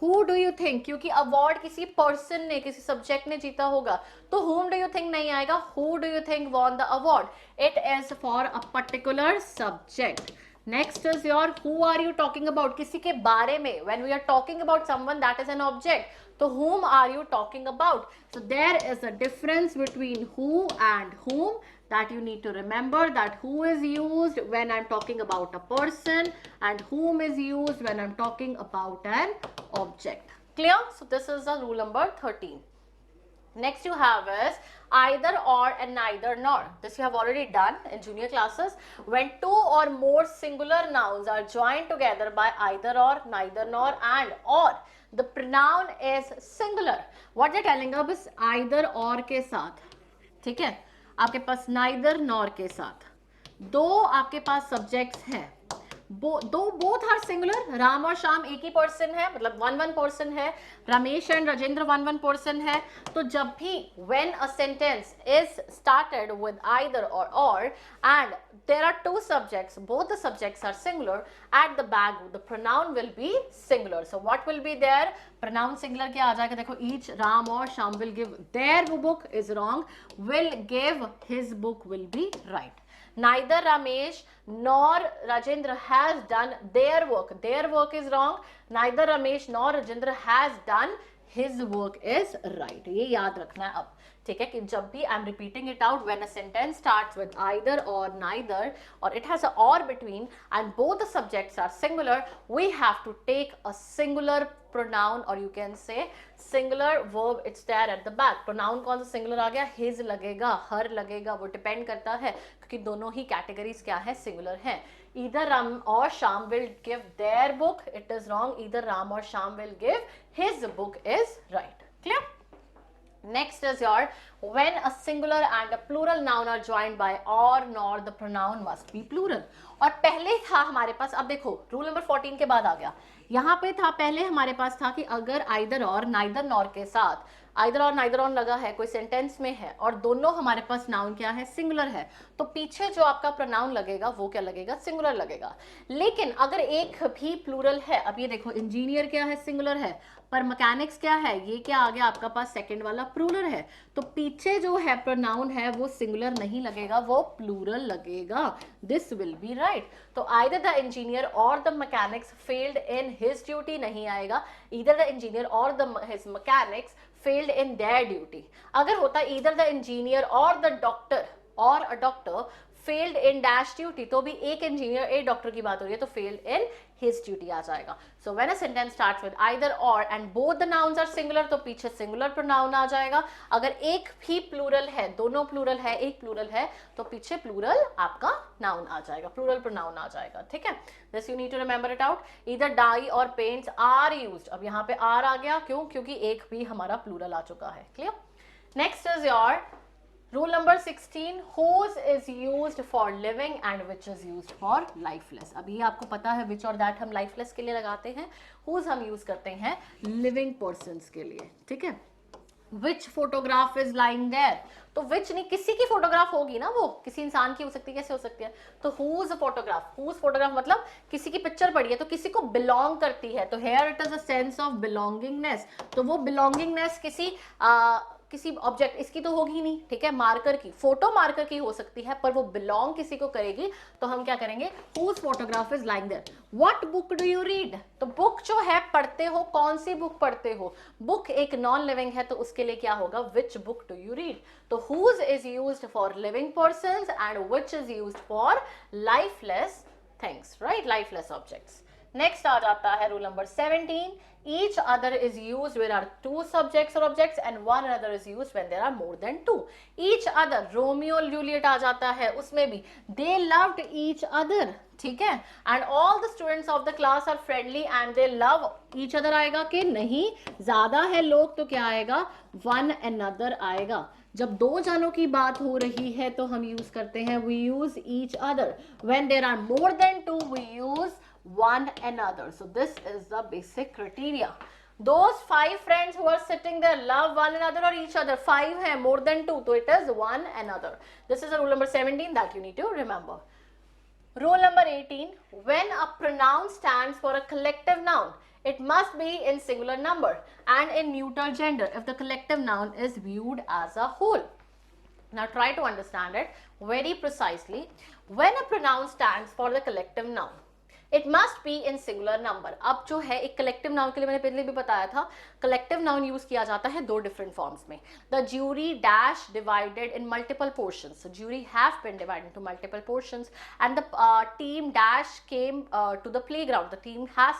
Who do you think, क्योंकि award किसी person ने, किसी subject ने जीता होगा, तो whom do you think नहीं आएगा. Who do you think won the award? It is for a particular subject. Next is your who are you talking about, किसी के बारे में. When we are talking about someone, that is an object. So whom are you talking about? So there is a difference between who and whom that you need to remember, that who is used when I'm talking about a person and whom is used when I'm talking about an object. Clear? So this is the rule number 13. Next you have is either or and neither nor. This you have already done in junior classes. When two or more singular nouns are joined together by either or, neither nor and or, the pronoun is singular. What they're telling us is either or के साथ, ठीक है, आपके पास neither nor के साथ दो आपके पास subjects हैं, both are singular. राम और श्याम एक ही पर्सन है, मतलब one person है. Ramesh and Rajendra one person है. तो जब भी when a sentence is started with either or and there are two subjects, both the subjects are singular, at the back the pronoun will be singular. So what will be there? Pronoun singular क्या आ जाएगा, देखो, each Ram और Shyam will give their book is wrong, will give his book will be right. neither Ramesh nor Rajendra has done their work is wrong, neither Ramesh nor Rajendra has done his work is right. ये याद रखना है अब, ठीक है, कि जब भी I'm repeating it out, when a sentence starts with either or neither, or it has a or between and both the subjects are singular, we have to take a singular pronoun, or you can say singular verb. It's there at the back. pronoun कौन सा singular आ गया? his लगेगा, her लगेगा, वो depend करता है क्योंकि दोनों ही categories क्या है? singular है. Either Ram or Sham will give their book, it is wrong. Either Ram or Sham will give his book is right. Clear? Next is your, when a singular and a plural noun are joined by or nor, the pronoun must be plural. और पहले था हमारे पास, अब देखो rule number 14 के बाद आ गया, यहाँ पे था पहले हमारे पास था कि अगर either और neither nor के साथ either और neither on लगा है, कोई सेंटेंस में है और दोनों हमारे पास नाउन क्या है? सिंगुलर है, तो पीछे जो आपका प्रोनाउन लगेगा वो क्या लगेगा? सिंगुलर लगेगा. लेकिन अगर एक भी प्लूरल है, अब ये देखो इंजीनियर क्या है? सिंगुलर है, पर मैकेनिक्स क्या है? ये क्या आ गया आपका पास? सेकंड वाला प्लूरल है, तो पीछे जो है प्रोनाउन है वो सिंगुलर नहीं लगेगा, वो प्लूरल लगेगा. This will be right. तो आइदर द इंजीनियर और the mechanics failed in his duty नहीं आएगा, ईदर द इंजीनियर और the his mechanics failed in their duty. अगर होता either the engineer or the doctor or a doctor failed in dash duty, तो भी एक engineer एक डॉक्टर की बात हो रही है तो failed in his duty आ जाएगा. So when a sentence starts with either or and both the nouns are singular, तो पीछे singular pronoun आ जाएगा. अगर एक भी plural है, दोनों plural है, एक plural है, तो पीछे plural आपका noun आ जाएगा, plural pronoun आ जाएगा. ठीक है, this you need to remember it out. Either dye or paints are used. अब यहाँ पे are आ गया, क्यों? क्योंकि एक भी हमारा plural आ चुका है. Clear? Next is your rule number 16, whose is used for living and which is used for lifeless. अब ये आपको पता है which और that हम lifeless के लिए लगाते हैं, whose हम यूज करते हैं living persons के लिए. ठीक है, which photograph is lying there, तो which नहीं, किसी की फोटोग्राफ होगी ना, वो किसी इंसान की हो सकती है, कैसे हो सकती है? तो whose photograph मतलब किसी की पिक्चर पड़ी है तो किसी को belong करती है, तो here it is a sense of belongingness. तो वो belongingness किसी ऑब्जेक्ट, इसकी तो होगी नहीं, ठीक है, मार्कर की, फोटो मार्कर की हो सकती है, पर वो बिलोंग किसी को करेगी, तो हम क्या करेंगे? whose photograph is lying there. what book do you read, तो बुक जो है पढ़ते हो, कौन सी बुक पढ़ते हो? बुक एक नॉन लिविंग है, तो उसके लिए क्या होगा? which book do you read. तो whose is used for living persons and which is used for lifeless things, right? lifeless objects. Next आ जाता है rule number 17, each other is used where are two subjects or objects and one another is used when there are more than two. each other, Romeo Juliet आ जाता है, उसमें भी they loved each other. ठीक है, and all the students of the class are friendly and they love each other आएगा कि नहीं? ज्यादा है लोग तो क्या आएगा? one another आएगा. जब दो जानों की बात हो रही है तो हम यूज करते हैं we use each other. when there are more than two we use one another. So this is the basic criteria. Those 5 friends who are sitting there love one another or each other. 5 है, more than 2, so it is one another. This is a rule number 17 that you need to remember. Rule number 18, when a pronoun stands for a collective noun, it must be in singular number and in neuter gender if the collective noun is viewed as a whole. Now try to understand it very precisely. When a pronoun stands for the collective noun, it must be in singular number. अब जो है एक collective noun के लिए मैंने पहले भी बताया था, collective noun यूज किया जाता है दो different forms में. The jury dash divided in multiple portions. So jury have been divided into multiple portions and the team dash came to the playground. The team has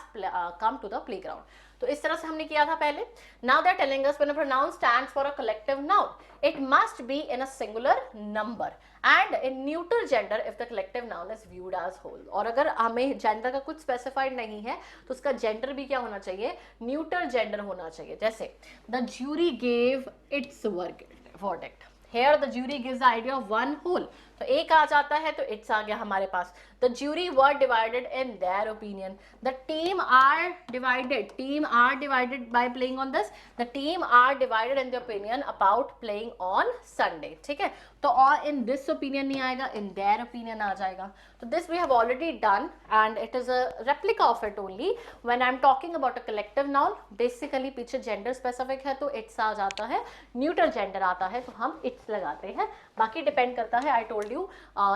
come to the playground. तो इस तरह से हमने किया था पहले. Now they are telling us when a pronoun stands for a collective noun, it must be in a singular number and in neuter gender if the collective noun is viewed as whole. और अगर हमें gender का कुछ specified नहीं है तो उसका gender भी क्या होना चाहिए? neuter gender होना चाहिए. जैसे the jury gave its verdict. Here the jury gives the idea of one whole. तो एक आ जाता है तो इट्स आ गया हमारे पास. The jury were divided in their opinion. The team are divided by playing on this. The team are divided in the opinion about playing on Sunday. ठीक है, तो और in this opinion नहीं आएगा, in their opinion आ जाएगा. तो this we have already done and it is a replica of it only. When I'm talking about a collective noun, basically पीछे gender specific है तो it's आ जाता है, neuter gender आता है तो हम it's लगाते हैं. बाकी डिपेंड करता है, I told you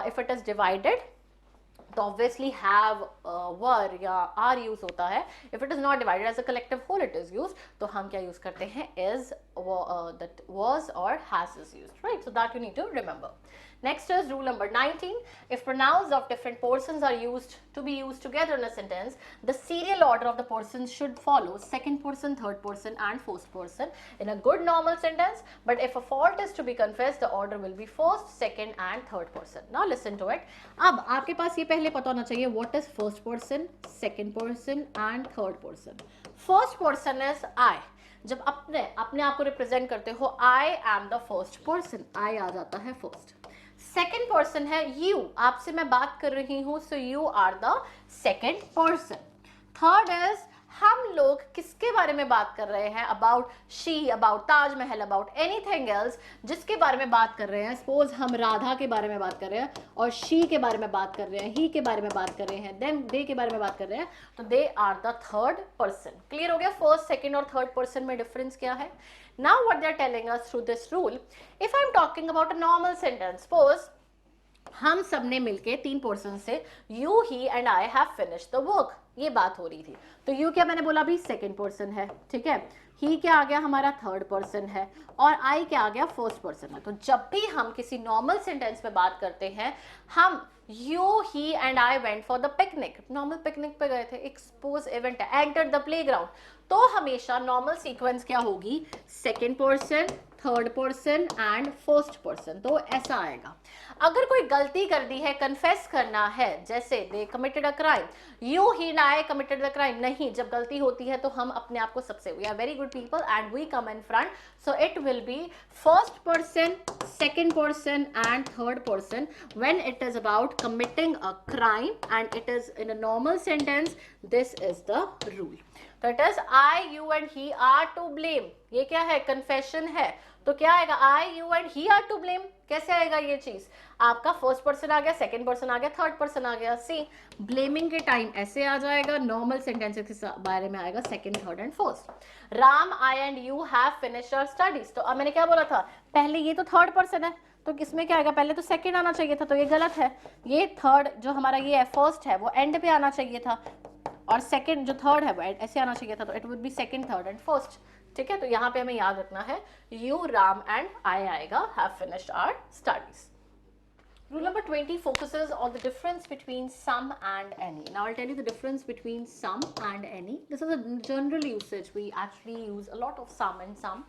if it is divided तो ऑब्वियसली हैव वर या आर यूज होता है. If it is not divided as a collective whole it is use, तो हम क्या यूज करते हैं, इज, दैट वाज और has is used, right. So that you need to remember. Next is rule number 19. If pronouns of different persons are used to be used together in a sentence, the serial order of the persons should follow second person, third person and fourth person in a good normal sentence. But if a fault is to be confessed, the order will be first, second and third person. Now listen to it. अब आपके पास ये पहले पता होना चाहिए what is first person, second person and third person. First person is I. जब अपने आप को रिप्रेजेंट करते हो, I am the first person. I आ जाता है first. सेकेंड पर्सन है यू, आपसे मैं बात कर रही हूं, so you are the second person. Third is हम लोग किसके बारे में बात कर रहे हैं, about she, about Taj Mahal, about anything else जिसके बारे में बात कर रहे हैं. सपोज हम राधा के बारे में बात कर रहे हैं और शी के बारे में बात कर रहे हैं, ही के बारे में बात कर रहे हैं, देम दे के बारे में बात कर रहे हैं, तो they are the third person. Clear हो गया फर्स्ट, सेकेंड और थर्ड पर्सन में डिफरेंस क्या है. Now what they are telling us through this rule, if I am talking about a normal sentence, suppose हम सब ने मिलके तीन पर्सन से you, he and I have finished the work, ये बात हो रही थी. तो you क्या मैंने बोला अभी सेकेंड पर्सन है, ठीक है. he क्या आ गया हमारा थर्ड पर्सन है और I क्या आ गया फर्स्ट पर्सन है. तो जब भी हम किसी नॉर्मल सेंटेंस में बात करते हैं, हम you, he and I went for the picnic, normal picnic पे गए थे, एक सपोज इवेंट है, entered the playground, तो हमेशा नॉर्मल सीक्वेंस क्या होगी, second person, third person and first person. तो ऐसा आएगा. अगर कोई गलती कर दी है, कन्फेस करना है, जैसे दे committed a crime, you, he and I committed the crime, नहीं, जब गलती होती है तो हम अपने आप को सबसे, we are very good people and we come in front, so it will be first person, second person and third person when it is about committing a crime and it is in a normal sentence. This is the rule. So it is I, you and he are to blame. ये क्या है, confession है, तो क्या आएगा, I, you and he are to blame. कैसे आएगा ये चीज, आपका फर्स्ट पर्सन आ गया, सेकंड पर्सन आ गया, थर्ड पर्सन आ गया. सी, ब्लेमिंग के टाइम ऐसे आ जाएगा, नॉर्मल सेंटेंसेस के बारे में आएगा second, third and first. Ram, I and you have finished our studies, तो अब मैंने क्या बोला था, पहले ये तो थर्ड पर्सन है, तो किसमें क्या आएगा, पहले तो सेकंड आना चाहिए था, तो ये गलत है. ये थर्ड जो हमारा ये है फर्स्ट है, वो एंड पे आना चाहिए था, और सेकंड जो थर्ड है वो ऐसे आना चाहिए था, तो it would B second, third and first. ठीक है, तो यहाँ पे हमें याद रखना है यू, राम एंड आई आएगा, have finished our studies. Rule number 20 focuses on the difference between some and any. Now I'll tell you the difference between some and any. This is a general usage. We actually use a lot of some and some,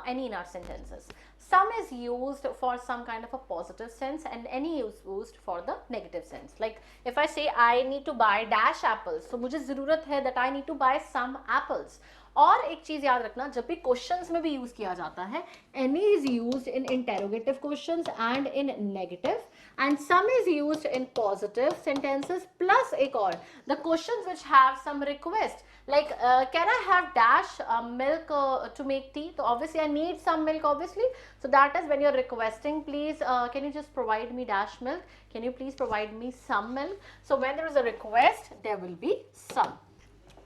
any in our sentences. Some is used for some kind of a positive sense and any is used for the negative sense. Like if I say I need to buy dash apples, so मुझे ज़रूरत है that I need to buy some apples. और एक चीज याद रखना, जब भी क्वेश्चंस में भी यूज किया जाता है, any is used in interrogative questions and in negative, and some is used in positive sentences plus एक और, the questions which have some request, like can I have dash milk to make tea, so obviously I need some milk obviously, so that is when you're requesting, please can you just provide me dash milk, can you please provide me some milk. So when there is a request, there will be some.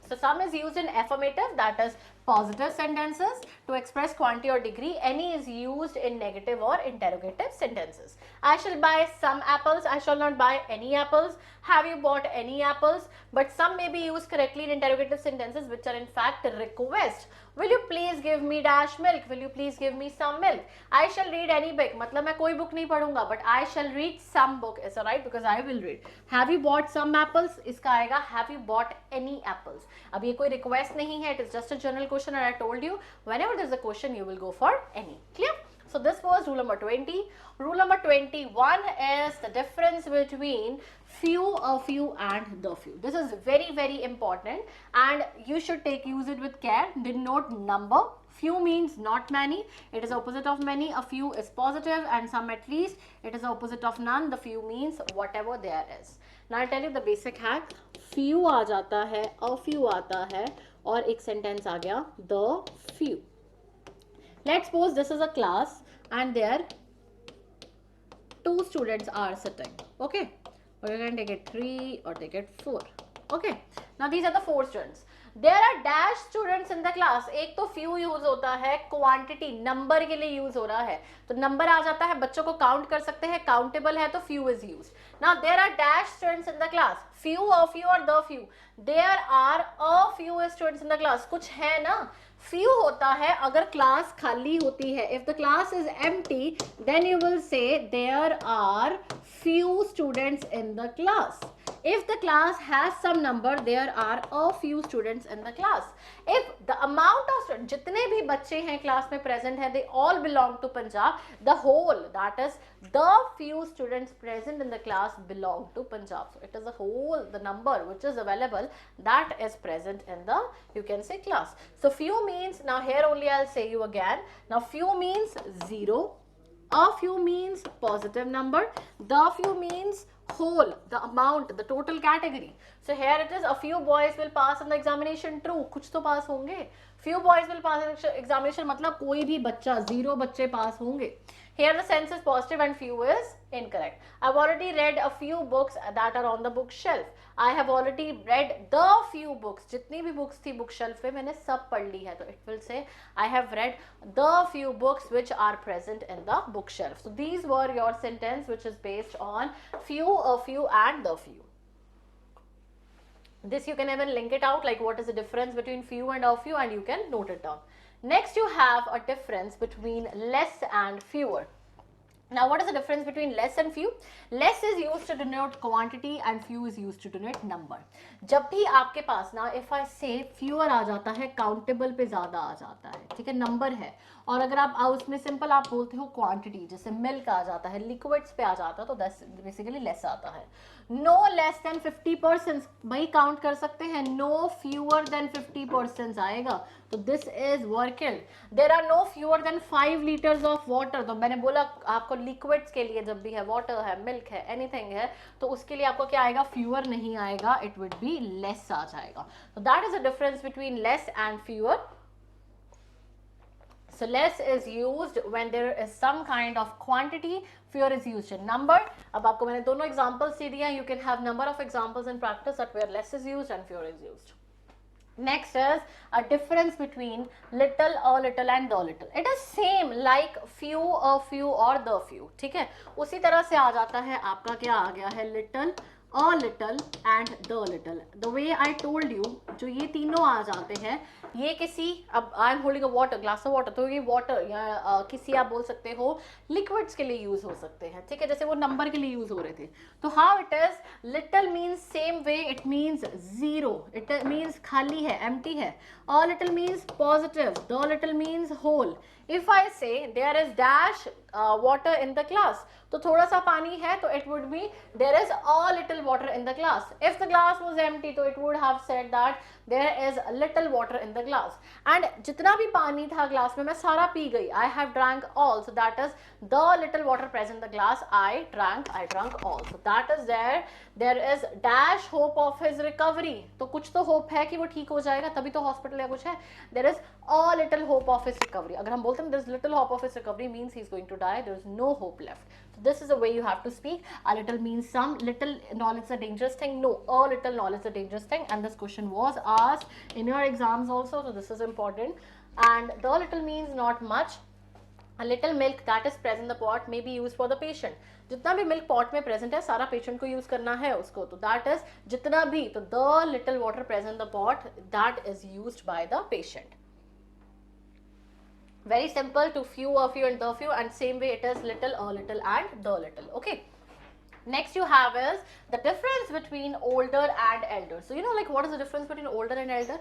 So some is used in affirmative, that is positive sentences to express quantity or degree. Any is used in negative or interrogative sentences. I shall buy some apples, I shall not buy any apples. Have you bought any apples? But some may be used correctly in interrogative sentences which are in fact a request. Will you please give me dash milk? Will you please give me some milk? I shall read any book, मतलब मैं कोई book नहीं पढ़ूंगा, but I shall read some book. Is alright because I will read. Have you bought some apples? इसका आएगा have you bought any apples? अब ये कोई request नहीं है, it is just a general question and I told you whenever there is a question you will go for any. Clear? So this was rule number 20. Rule number 21 is the difference between few, a few and the few. This is very, very important and you should use it with care. Denote number. Few means not many. It is opposite of many. A few is positive and some at least. It is opposite of none. The few means whatever there is. Now I'll tell you the basic hack. Few आ जाता है, a few आता है और एक sentence आ गया the few. Let's suppose this is a class and there 2 students are sitting, okay, or you can take it 3 or take it 4, okay. Now these are the 4 students. There are dash students in the class. एक तो few use होता है, quantity number के लिए use हो रहा है, तो नंबर आ जाता है, बच्चों को काउंट कर सकते हैं, काउंटेबल है तो few is used. Now there are dash students in the class. Few, a few और the few. There are a few students in the class. कुछ है ना, few होता है अगर क्लास खाली होती है. If the class is empty, then you will say there are few students in the class. If the class has some number, there are a few students in the class. If the amount of students, जितने भी बच्चे हैं class में present हैं, they all belong to Punjab. The whole, that is the few students present in the class belong to Punjab. So it is the whole, the number which is available, that is present in the, you can say, class. So few means, now here only I'll say you again. Now few means 0. A few means positive number. The few means whole, the amount, the total category. So here it is, a few boys will pass in the examination. True, कुछ तो पास होंगे. Few boys will pass in the examination मतलब कोई भी बच्चा, 0 बच्चे पास होंगे. Here the sense is positive and few is incorrect. I've already read a few books that are on the bookshelf. I have already read the few books. जितनी भी books थी bookshelf पे मैंने सब पढ़ ली है, तो it will say I have read the few books which are present in the bookshelf. So these were your sentence which is based on few, a few and the few. This you can even link it out, like what is the difference between few and a few, and you can note it down. Next you have a difference between less and fewer. Now what is the difference between less and few? Less is used to denote quantity and few is used to denote number. जब भी आपके पास ना if I say fewer आ जाता है, countable पे ज़्यादा आ जाता है, ठीक है, नंबर है, और अगर आप उसमें सिंपल आप बोलते हो क्वांटिटी, जैसे मिल्क आ जाता है, लिक्विड्स पे आ जाता है, तो दैट्स बेसिकली लेस आता है. नो लेस देन 50%, भाई काउंट कर सकते हैं, नो फ्यूअर देन 50% आएगा, तो दिस इज वर्किल. There are no fewer than 5 litres of water, तो मैंने बोला आपको लिक्विड्स के लिए जब भी है, वाटर है, मिल्क है, एनीथिंग है, तो उसके लिए आपको क्या आएगा, फ्यूअर नहीं आएगा, इट वुड बी लेस आ जाएगा. तो that is the difference between less and fewer. So less is used when there is some kind of quantity, fewer is used in number. अब आपको मैंने दोनों examples दे दिया, you can have number of examples in practice that where less is used and fewer is used. Next is a difference between little, a little and the little. It is same like few, a few और the few, ठीक है, उसी तरह से आ जाता है आपका, क्या आ गया है, little, a little and the little. The way I told you, जो ये तीनों आ जाते हैं, ये किसी, अब I am holding a water, glass of water, तो ये वाटर या किसी आप बोल सकते हो लिक्विड्स के लिए यूज हो सकते हैं, ठीक है, जैसे वो नंबर के लिए यूज हो रहे थे. तो how it is, little means same way, it means 0, it means खाली है, एम्प्टी है. A little means positive, the little means whole. If I say there is dash water in the class, तो थोड़ा सा पानी है, तो it would be there is a little water in the glass. If the glass was empty, तो it would have said that there is a little water in the glass. And जितना भी पानी था ग्लास में मैं सारा P गई, I have drank all, so that is the little water present in the glass, I drank all. So that is there is dash hope of his recovery. तो कुछ तो hope है कि वो ठीक हो जाएगा, तभी तो हॉस्पिटल या कुछ है. There is a little hope of his recovery. अगर हम बोलते हैं there is little hope of his recovery, means he is going to die, there is no hope left. So this is the way you have to speak. A little means some, little knowledge is a dangerous thing. No, a little knowledge is a dangerous thing, and this question was asked in your exams also, so this is important. And the little means not much. A little milk that is present in the pot may be used for the patient. जितना भी milk pot में present है सारा patient को use करना है उसको, तो दैट इज जितना भी, तो the little water present in the pot that is used by the patient. Very simple, to few, a few and the few, and same way it is little, a little and the little. Okay. Next you have is the difference between older and elder. So you know, like what is the difference between older and elder?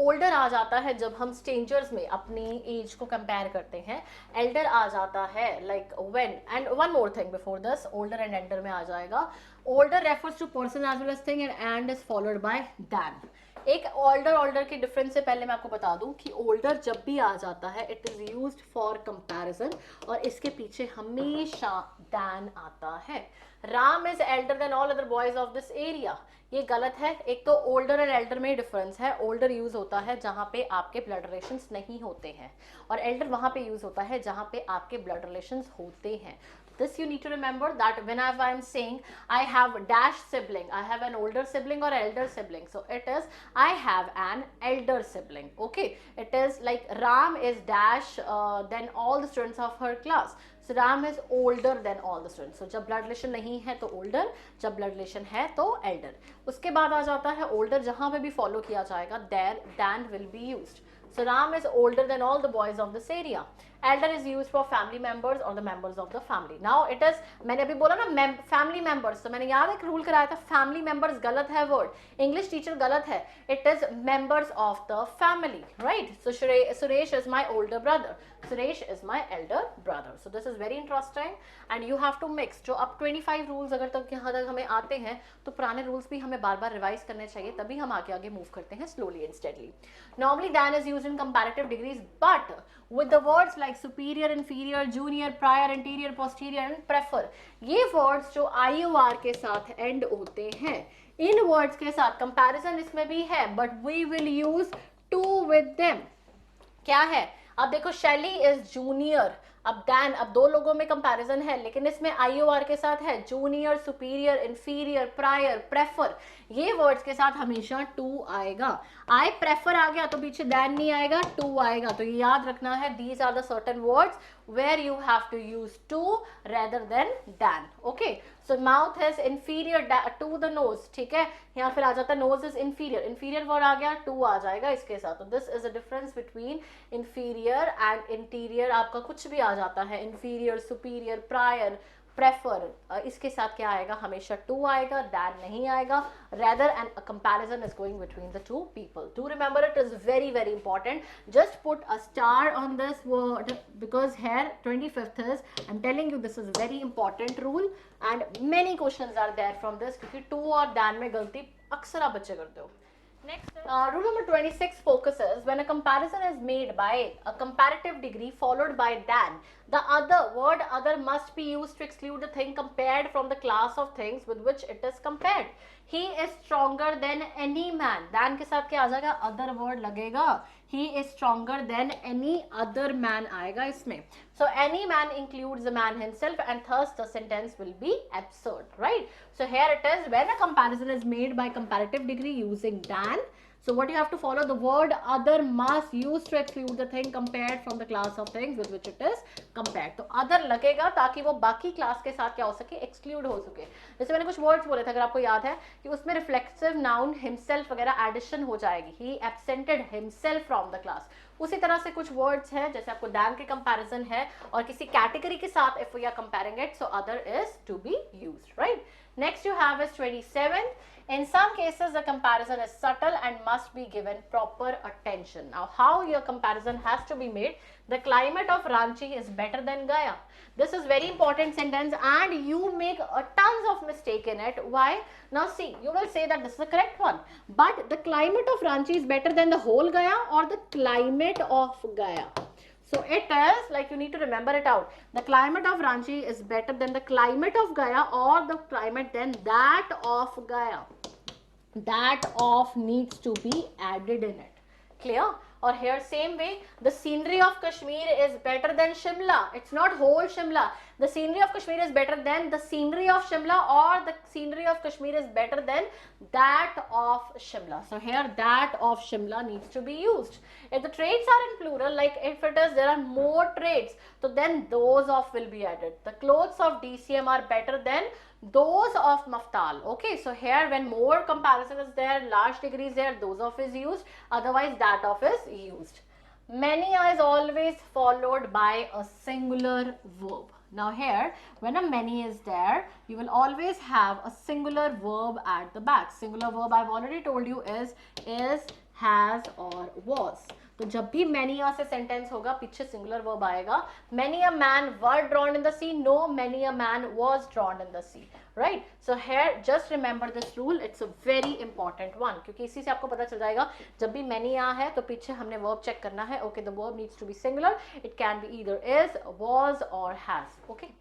Older आ जाता है जब हम strangers में अपनी age को compare करते हैं. Elder आ जाता है like when. And one more thing before this, older and elder में आ जाएगा. Older refers to person as well as thing, and is followed by than. एक older के डिफरेंस से पहले मैं आपको बता दूं कि older जब भी आ जाता है it is used for comparison, और इसके पीछे हमेशा than आता है. Ram is elder than all other boys of this area. ये गलत है. एक तो older और elder में डिफरेंस है. older यूज होता है जहाँ पे आपके ब्लड रिलेशंस नहीं होते हैं, और elder वहाँ पे यूज होता है जहाँ पे आपके ब्लड रिलेशंस होते हैं. This you need to remember, that whenever I am saying I have dash sibling, I have an older sibling or elder sibling, so it is I have an elder sibling. Okay, it is like Ram is dash than all the students of her class. So Ram is older than all the students. So जब blood relation नहीं है तो older, जब blood relation है तो elder. उसके बाद आ जाता है older, जहाँ पे भी follow किया जाएगा there than will be used. So Ram is older than all the boys of this area. Elder is used for family members or the members of the family. Now it is, मैंने अभी बोला ना family members, तो मैंने याद एक rule कराया था, family members गलत है word, English teacher गलत है, it is members of the family, right? So Suresh is my older brother, Suresh is my elder brother. So this is very interesting and you have to mix. जो अब 25 rules अगर तक यहाँ तक हमें आते हैं तो पुराने rules भी हमें बार बार रिवाइज करने चाहिए, तभी हम आगे आगे मूव करते हैं slowly and steadily. Normally than is used in comparative degrees, but with the words like superior, inferior, junior, prior, anterior, posterior and prefer, ये words जो IOR के साथ end होते हैं, इन words के साथ comparison इसमें भी है, but we will use to with them. क्या है? अब देखो Shelly is junior, अब Dan, अब दो लोगों में कंपैरिजन है, लेकिन इसमें IOR के साथ है junior, superior, inferior, prior, prefer, ये वर्ड्स के साथ हमेशा टू आएगा. आई प्रेफर आ गया तो पीछे दैन नहीं आएगा, टू आएगा. तो ये याद रखना है, these are the certain words where you have to use to rather than than. Okay, so mouth is inferior to the nose, ठीक है, यहाँ फिर आ जाता है nose is inferior, inferior word आ गया, to आ जाएगा इसके साथ. तो this is a difference between inferior and interior. आपका कुछ भी आ जाता है, inferior, superior, prior, prefer, इसके साथ क्या आएगा, हमेशा to आएगा, than नहीं आएगा, rather, and a comparison is going between the two people. Do remember, it is very very important. Just put a star on this word because here 25th is, I'm telling you, this is a very important rule and many questions are there from this, क्योंकि to और than में गलती अक्सर आप बच्चे करते हो. Next, rule number 26 focuses when a comparison is made by a comparative degree followed by than, the word other must be used to exclude the thing compared from the class of things with which it is compared. He is stronger than any man. Than के साथ क्या आ जाएगा, other word लगेगा. He is stronger than any other man आएगा इसमें. So any man includes the man himself and thus the sentence will be absurd, right? So here it is, when a comparison is made by comparative degree using than, so what you have to follow, the word other must use to exclude the thing compared from the class of things with which it is compared. तो other लगेगा ताकि वो बाकी class के साथ क्या हो सके, exclude हो सके. जैसे मैंने कुछ words बोले थे, अगर आपको याद है कि उसमें reflexive noun himself वगैरह addition हो जाएगी, he absented himself from the class. उसी तरह से कुछ words हैं, जैसे आपको than के comparison है और किसी category के साथ if we are comparing it, so other is to be used, right? Next you have is 27. In some cases, the comparison is subtle and must be given proper attention. Now, how your comparison has to be made? The climate of Ranchi is better than Gaya. This is very important sentence and you make tons of mistake in it. Why? Now see, you will say that this is the correct one. But the climate of Ranchi is better than the whole Gaya or the climate of Gaya. So it is, like, you need to remember it out. The climate of Ranchi is better than the climate of Gaya or the climate than that of Gaya. That of needs to be added in it. Clear? Or here same way, the scenery of Kashmir is better than Shimla. It's not whole Shimla. The scenery of Kashmir is better than the scenery of Shimla, or the scenery of Kashmir is better than that of Shimla. So here that of Shimla needs to be used. If the traits are in plural, like if it is there are more traits, so then those of will be added. The clothes of DCM are better than those of Maftal. Okay, so here when more comparison is there, large degree is there, those of is used, otherwise that of is used. Many is always followed by a singular verb. Now here, when a many is there, you will always have a singular verb at the back. Singular verb I've already told you is, has or was. तो जब भी many से sentence होगा, पीछे singular verb आएगा. Many a man were drowned in the sea. No, many a man was drowned in the sea. Right? So here, just remember this rule. It's a very important one. क्योंकि इसी से आपको पता चल जाएगा, जब भी many है तो पीछे हमने verb check करना है. Okay, the verb needs to be singular. It can be either is, was or has. Okay.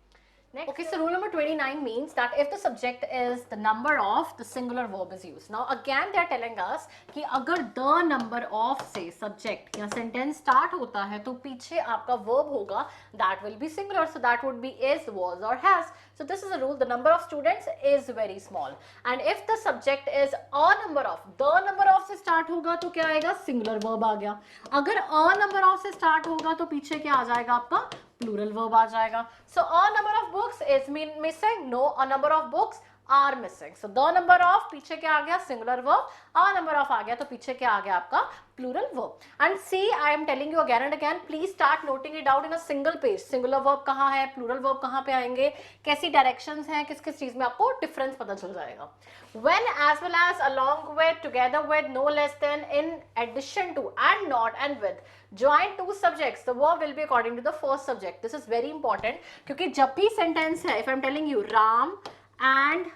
Next. Okay, so rule number 29 means that if the subject is the number of, the singular verb is used. Now again they are telling us कि अगर the number of से subject या sentence start होता है तो पीछे आपका verb होगा, that will be singular, so that would be is, was or has. So this is a rule. The number of students is very small, and if the subject is a number of, the number of से start होगा तो क्या आएगा, singular verb आ गया. अगर a number of से start होगा तो पीछे क्या आ जाएगा आपका, plural verb आ जाएगा. So a number of books is missing, no, a number of books are missing. So the number of पीछे क्या आ गया, singular verb, a number of आ गया तो पीछे क्या आ गया आपका, plural verb. And see, I am telling you again and again, please start noting it down in a single page. Singular verb कहाँ है, plural verb कहाँ पे आएंगे, कैसी directions हैं, किस किस चीज में आपको difference पता चल जाएगा. When, as well as, along with, together with, no less than, in addition to, and not, and with, join two subjects, the verb will be according to the first subject. This is very important क्योंकि जब भी sentence है, if I am telling you Ram and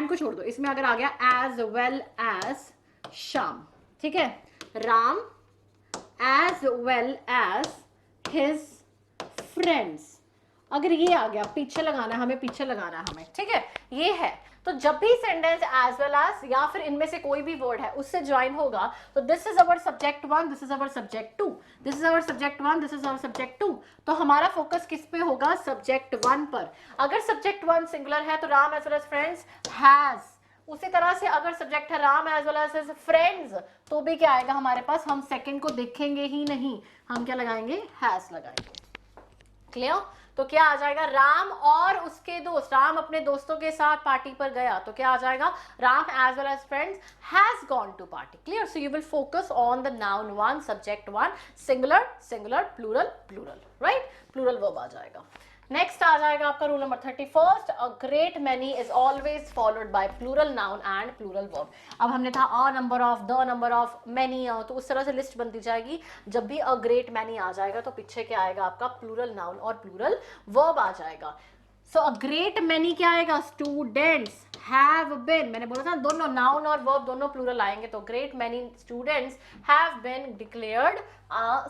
को छोड़ दो, इसमें अगर आ गया as well as Sham, ठीक है, Ram as well as his friends, अगर ये आ गया, पीछे लगाना है हमें, पीछे लगाना है हमें, ठीक है, ये है. तो जब भी सेंटेंस एज वेल एज या फिर इनमें से कोई भी वर्ड है उससे ज्वाइन होगा तो this is our subject 1, this is our subject 2, this is our subject 1, this is our subject 2. तो हमारा फोकस किस पे होगा, सब्जेक्ट 1 पर. अगर सब्जेक्ट 1 सिंगुलर है तो Ram as well as friends has. उसी तरह से अगर सब्जेक्ट है Ram as well as his friends तो भी क्या आएगा हमारे पास, हम सेकंड को देखेंगे ही नहीं, हम क्या लगाएंगे, हैज लगाएंगे. क्लियर. तो क्या आ जाएगा, राम और उसके दोस्त, राम अपने दोस्तों के साथ पार्टी पर गया तो क्या आ जाएगा, Ram as well as friends has gone to party. Clear. So you will focus on the noun 1, subject 1, singular singular, plural plural, right, plural verb आ जाएगा. नेक्स्ट आ जाएगा आपका rule number 31, a great many is always followed by plural noun and plural verb. अब हमने था a number of, the number of, many, तो उस तरह से लिस्ट बनती जाएगी. जब भी अ ग्रेट मैनी आ जाएगा तो पीछे क्या आएगा आपका, प्लूरल नाउन और प्लूरल वर्ब आ जाएगा. सो अ ग्रेट मैनी क्या आएगा, स्टूडेंट्स हैव बीन, मैंने बोला था दोनों नाउन और वर्ब दोनों प्लूरल आएंगे, तो great many students have been declared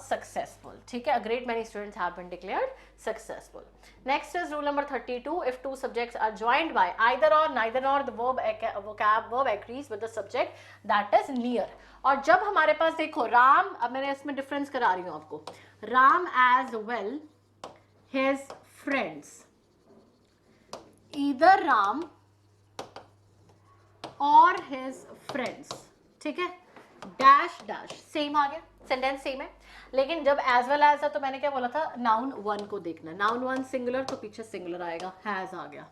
successful. ठीक है, a great many students have been declared successful. Next is rule number 32. If two subjects are joined by either or, neither nor, the verb agrees with the subject that is near. और जब हमारे पास देखो राम, अब मैंने इसमें difference करा रही हूँ आपको, Ram as well his friends, either Ram और his friends, ठीक है, डैश डैश सेम आ गया, सेंटेंस सेम है. लेकिन जब एज वेल एज है तो मैंने क्या बोला था, नाउन 1 को देखना, नाउन 1 सिंगुलर तो पीछे सिंगुलर आएगा, हैज आ गया.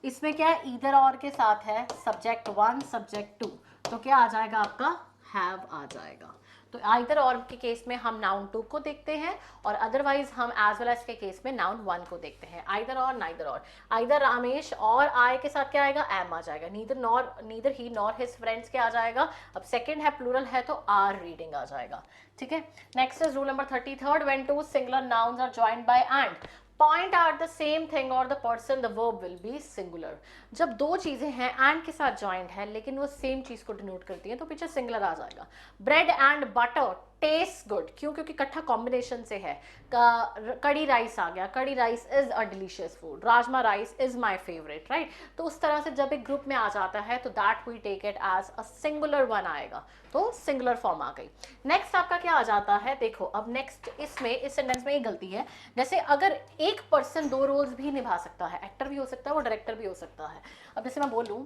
इसमें क्या है, ईदर और के साथ है सब्जेक्ट 1 सब्जेक्ट 2, तो क्या आ जाएगा आपका, हैव आ जाएगा. तो आइदर और के केस में हम नाउन 2 को देखते हैं और अदरवाइज हम एज वेल एज के केस में नाउन 1 को देखते हैं. आइदर और, नाइदर और, आइदर रामेश और आय के साथ क्या आएगा, एम आ जाएगा. नीदर ही नॉर हिज फ्रेंड्स क्या आ जाएगा, अब सेकंड है प्लूरल है तो आर रीडिंग आ जाएगा. ठीक है. Next is rule number 33. When two singular nouns are joined by and point at the same thing or the person, the verb will be singular. जब दो चीजें हैं and के साथ joined है लेकिन वो सेम चीज को डिनोट करती हैं तो पीछे singular आ जाएगा. bread and butter tastes good, क्यों, क्योंकि इकट्ठा कॉम्बिनेशन से है. कड़ी राइस आ गया, कड़ी rice is a delicious food, rajma rice is my favourite, right. तो उस तरह से जब एक ग्रुप में आ जाता है तो that we take it as a singular one आएगा, तो सिंगुलर फॉर्म आ गई. नेक्स्ट आपका क्या आ जाता है, देखो अब नेक्स्ट इसमें इस सेंटेंस में एक गलती है. जैसे अगर एक पर्सन दो रोल्स भी निभा सकता है, एक्टर भी हो सकता है वो डायरेक्टर भी हो सकता है. अब जैसे मैं बोलूं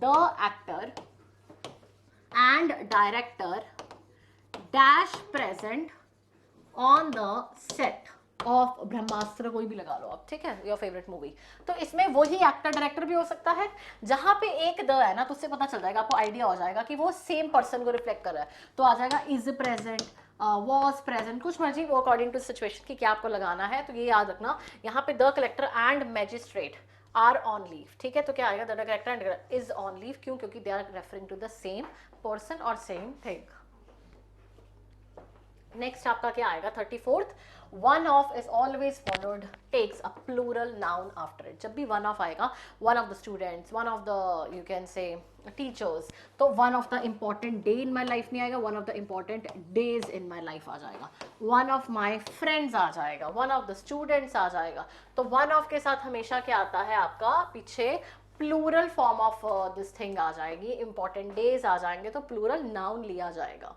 the actor and director dash present on the set of Brahmastra, कोई भी लगा लो आप, ठीक है, योर फेवरेट मूवी. तो इसमें वही एक्टर डायरेक्टर भी हो सकता है. जहां पे एक द है ना तो उससे पता चल जाएगा, आपको आइडिया हो जाएगा कि वो सेम पर्सन को रिफ्लेक्ट कर रहा है. तो आ जाएगा इज प्रेजेंट, वॉज प्रेजेंट, कुछ मर्जी, वो अकॉर्डिंग टू सिचुएशन की क्या आपको लगाना है. तो ये याद रखना, यहाँ पे the collector and magistrate are on leave, ठीक है. तो क्या आएगा, the collector and is on leave, क्यों, क्योंकि they are referring to the same person और सेम थिंग. नेक्स्ट आपका क्या आएगा 34th, one of is always followed takes a plural noun after it. जब भी वन ऑफ आएगा, one of the students, one of the you can say teachers, तो one of the important day in my life नहीं आएगा, one of the important days in my life आ जाएगा, one of my friends आ जाएगा, one of the students आ जाएगा. तो वन ऑफ के साथ हमेशा क्या आता है आपका पीछे plural form of this thing आ जाएगी, इंपॉर्टेंट डेज आ जाएंगे, तो प्लूरल नाउन लिया जाएगा.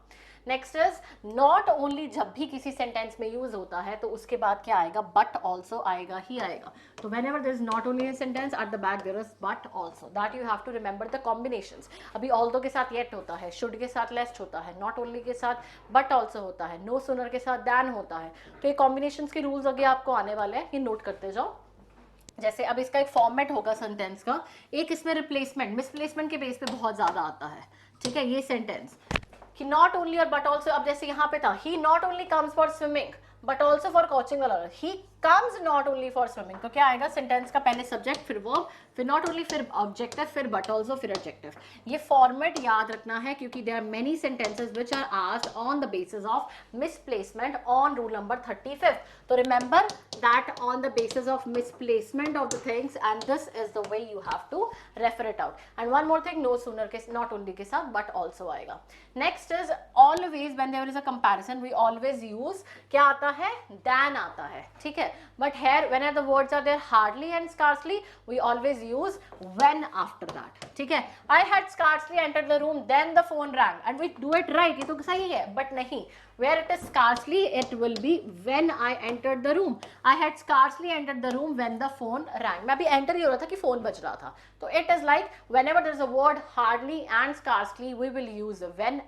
नेक्स्ट इज नॉट ओनली, जब भी किसी सेंटेंस में यूज होता है तो उसके बाद क्या आएगा, बट ऑल्सो आएगा ही आएगा. तो whenever there is not only in sentence, at the back there is but also. That you have to remember the combinations. अभी ऑल्दो के साथ येट होता है, शुड के साथ लेस्ट होता है, नॉट ओनली के साथ बट ऑल्सो होता है, नो सूनर के साथ दैन होता है. तो ये कॉम्बिनेशंस के रूल्स आगे आपको आने वाले हैं, ये नोट करते जाओ. जैसे अब इसका एक फॉर्मेट होगा सेंटेंस का, एक इसमें रिप्लेसमेंट मिसप्लेसमेंट के बेस पे बहुत ज्यादा आता है. ठीक है, ये सेंटेंस कि नॉट ओनली और बट ऑल्सो. अब जैसे यहाँ पे था, he not only comes for swimming but also for coaching वाला, he comes not only for swimming. तो क्या आएगा, सेंटेंस का पहले सब्जेक्ट, फिर वर्ब, फिर नॉट ओनली, फिर ऑब्जेक्टिव, फिर बट ऑल्सो, फिर एडजेक्टिव. ये फॉर्मेट याद रखना है क्योंकि there are many sentences which are asked on the basis of misplacement on rule number 35. तो remember that on the basis of misplacement of the things, and this is the way you have to refer it out. And one more thing, no sooner के not only के साथ but also आएगा. Next is always when there is a comparison we always use क्या आता है, then आता है. ठीक है, but here whenever the words are there hardly and scarcely, we always use when after that. ठीक है, I had scarcely entered the room then the phone rang, and we do it right, ये तो सही है, but नहीं, where it is scarcely it will be when I entered the room. I had scarcely entered the room when the phone rang. मैं अभी enter ही हो रहा था कि phone बज रहा था. तो it is like whenever there is a word hardly and scarcely we will use when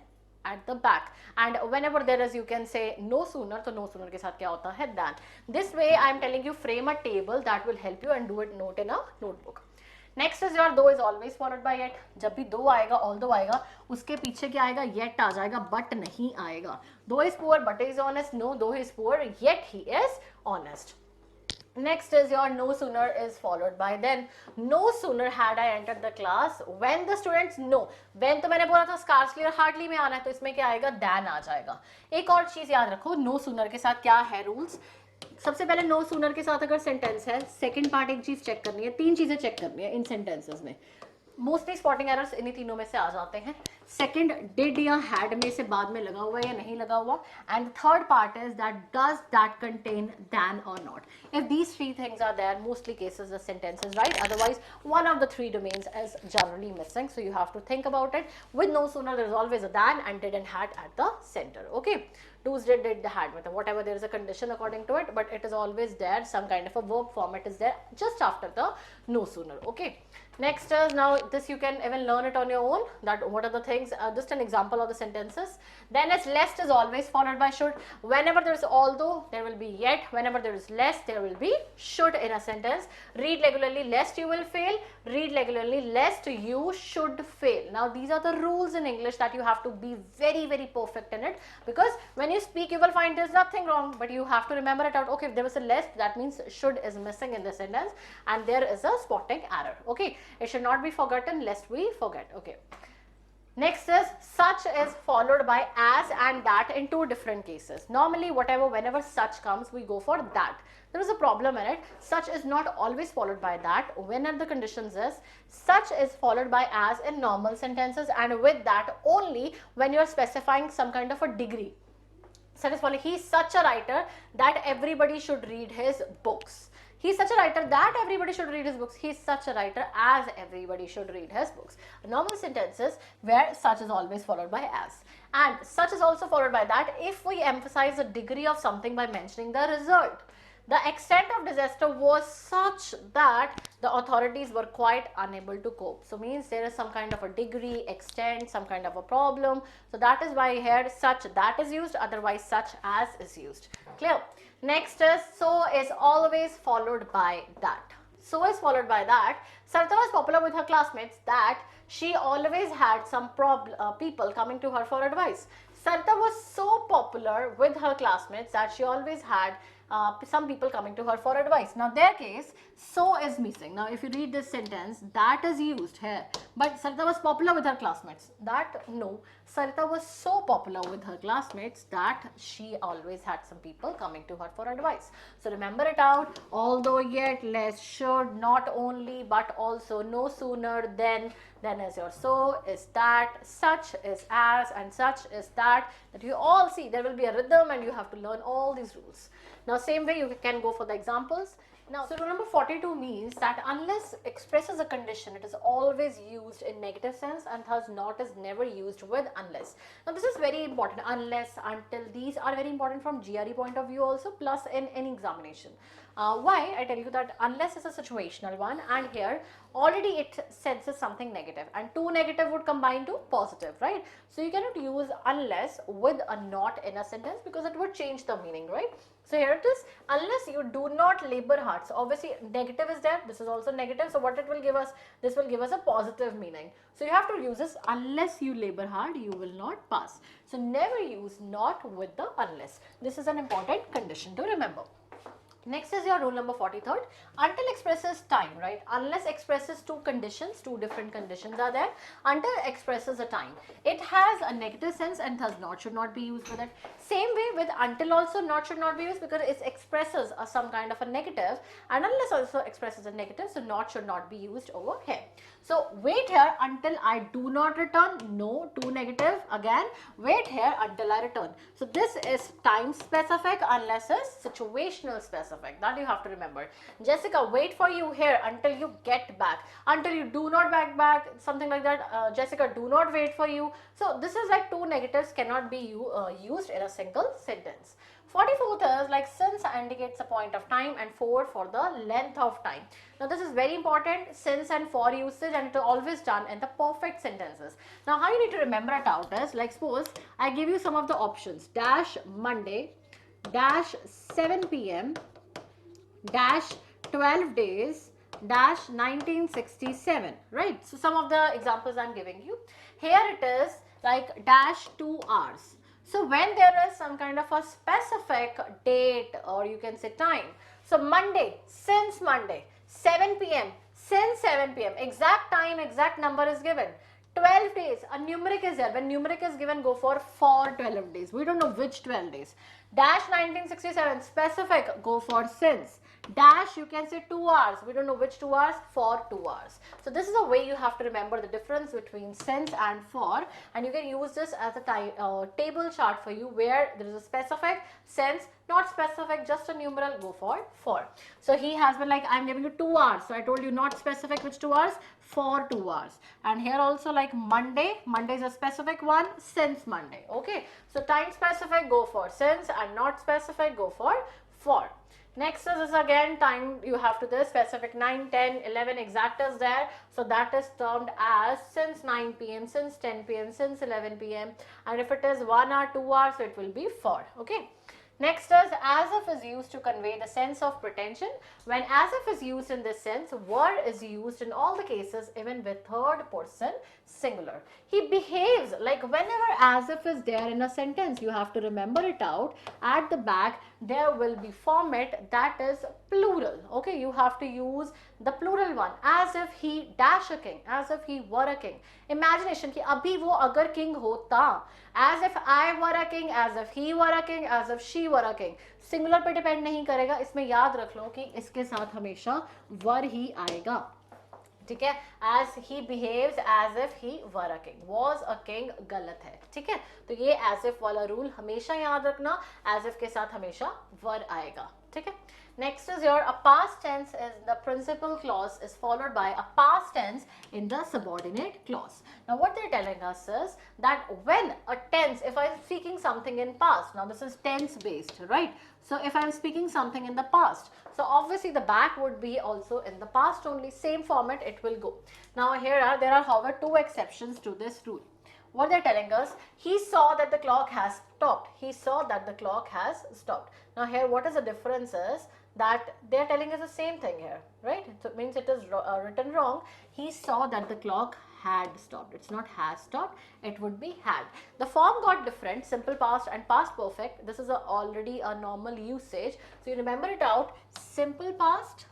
at the back, and whenever there is you can say no sooner, तो no sooner के साथ क्या होता है than. This way I am telling you frame a table that will help you and do it note in a notebook. Next is your though is always followed by yet. जब भी though आएगा, although आएगा, उसके पीछे क्या आएगा, yet आ जाएगा, but नहीं आएगा. Though is poor but is honest, no, though he is poor yet he is honest. Next is your no sooner is followed by then. No sooner had I entered the class when the students know. When तो मैंने बोला था scarcely और hardly में आना है, तो इसमें क्या आएगा, than आ जाएगा. एक और चीज याद रखो, no sooner के साथ क्या है रूल्स. सबसे पहले no sooner के साथ अगर सेंटेंस है, सेकंड पार्ट एक चीज चेक करनी है, तीन चीजें चेक करनी है इन सेंटेंसेस में. मोस्टली स्पॉटिंग एरर्स इन्हीं तीनों में से आ जाते हैं. सेकंड, डिड या हैड में से बाद में लगा हुआ है या नहीं लगा हुआ. And third part is that does that contain than or not. If these three things are there, mostly cases the sentence is right, otherwise one of the three domains is generally missing. So you have to think about it. With no sooner there is always a than and did and had at the center. Okay, do's, did, had, whatever, there is a condition according to it, but it is always there, some kind of a verb format is there just after the no sooner. Okay, next is, now this you can even learn it on your own, that what are the things, just an example of the sentences. Then is lest is always followed by should. Whenever there is although, there will be yet. Whenever there is less, there will be should in a sentence. Read regularly lest you will fail. Read regularly lest you should fail. Now these are the rules in English that you have to be very, very perfect in it, because when you speak you will find there's nothing wrong, but you have to remember it out. Okay, if there was a less, that means should is missing in the sentence and there is a spotting error. Okay, it should not be forgotten lest we forget. Okay, next is such is followed by as and that in two different cases. Normally whenever such comes we go for that. There is a problem in it. Such is not always followed by that. Whenever the conditions is such is followed by as in normal sentences, and with that only when you are specifying some kind of a degree. Such is followed, he is such a writer that everybody should read his books. He is such a writer that everybody should read his books. He is such a writer as everybody should read his books. Normal sentences where such is always followed by as. And such is also followed by that if we emphasize the degree of something by mentioning the result. The extent of disaster was such that the authorities were quite unable to cope. So means there is some kind of a degree, extent, some kind of a problem. So that is why here such that is used, otherwise such as is used. Clear? Next is so is always followed by that. So is followed by that. Sarita was popular with her classmates that she always had some people coming to her for advice. Sarita was so popular with her classmates that she always had some people coming to her for advice. Now their case, so is missing. Now if you read this sentence, that is used here. But Sarita was popular with her classmates. That, no. Sarita was so popular with her classmates that she always had some people coming to her for advice. So remember it out. Although, yet, less, should, not only, but also, no sooner, then is your so, is that, such is as, and such is that. That you all see there will be a rhythm and you have to learn all these rules. Now same way you can go for the examples. Now, so rule number 42 means that unless expresses a condition, it is always used in negative sense, and thus not is never used with unless. Now this is very important. Unless, until, these are very important from GRE point of view also, plus in any examination. Why? I tell you that unless is a situational one, and here already it senses something negative, and two negative would combine to positive, right? So you cannot use unless with a not in a sentence because it would change the meaning, right? So here it is, unless you do not labor hard. So obviously negative is there, this is also negative. So what it will give us? This will give us a positive meaning. So you have to use this, unless you labor hard, you will not pass. So never use not with the unless. This is an important condition to remember. Next is your rule number 43rd. Until expresses time, right? Unless expresses two conditions, two different conditions are there. Until expresses a time. It has a negative sense and thus not should not be used with it. Same way with until also not should not be used because it expresses some kind of a negative, and unless also expresses a negative, so not should not be used over here. So wait here until I do not return. No, two negative. Again, wait here until I return. So this is time specific, unless is situational specific. That you have to remember. Jessica, wait for you here until you get back. Until you do not back, something like that. Jessica, do not wait for you. So this is like two negatives cannot be used in a single sentence. 44th is like since indicates a point of time, and for the length of time. Now this is very important, since and for usage, and it is always done in the perfect sentences. Now how you need to remember it out is, like suppose I give you some of the options. Dash Monday, dash 7 p.m, dash 12 days, dash 1967, right? So some of the examples I am giving you. Here it is like dash 2 hours. So when there is some kind of a specific date, or you can say time. So Monday, since Monday, 7 p.m, since 7 p.m, exact time, exact number is given. 12 days, a numeric is there. When numeric is given, go for 12 days. We don't know which 12 days. Dash 1967, specific, go for since. Dash, you can say 2 hours. We don't know which 2 hours, for 2 hours. So this is a way you have to remember the difference between since and for, and you can use this as a table chart for you where there is a specific, since, not specific, just a numeral, go for. So he has been like, I'm giving you 2 hours. So I told you not specific which 2 hours, for 2 hours. And here also like Monday is a specific one, since Monday. Okay. So time specific, go for since, and not specific, go for. Next is again time, you have to this specific 9, 10, 11 exact is there. So that is termed as since 9 p.m, since 10 p.m, since 11 p.m. And if it is 1 hour, 2 hours, so it will be for. Okay. Next is as if is used to convey the sense of pretension. When as if is used in this sense, were is used in all the cases even with third person singular. He behaves like, whenever as if is there in a sentence, you have to remember it out. At the back there will be format that is plural. Okay, you have to use the plural one. As if he dash a king, as if he were a king. Imagination ki abhi wo agar king hota. As if I were a king, as if he were a king, as if she were a king. Singular पे depend नहीं करेगा, इसमें याद रख लो कि इसके साथ हमेशा वर ही आएगा. ठीक है, as he behaves as if he were a king, was a king गलत है. ठीक है, तो ये as if वाला रूल हमेशा याद रखना, as if के साथ हमेशा वर आएगा. ठीक है. Next is your a past tense is the principal clause is followed by a past tense in the subordinate clause. Now what they're telling us is that when a tense, if I'm speaking something in past, now this is tense based, right? So if I'm speaking something in the past, so obviously the back would be also in the past only, same format it will go. Now there are however two exceptions to this rule. What they're telling us, he saw that the clock has stopped. He saw that the clock has stopped. Now here what is the difference is that they're telling us the same thing here, right? So it means it is written wrong. He saw that the clock had stopped. It's not has stopped, it would be had. The form got different, simple past and past perfect. This is already a normal usage. So you remember it out, simple past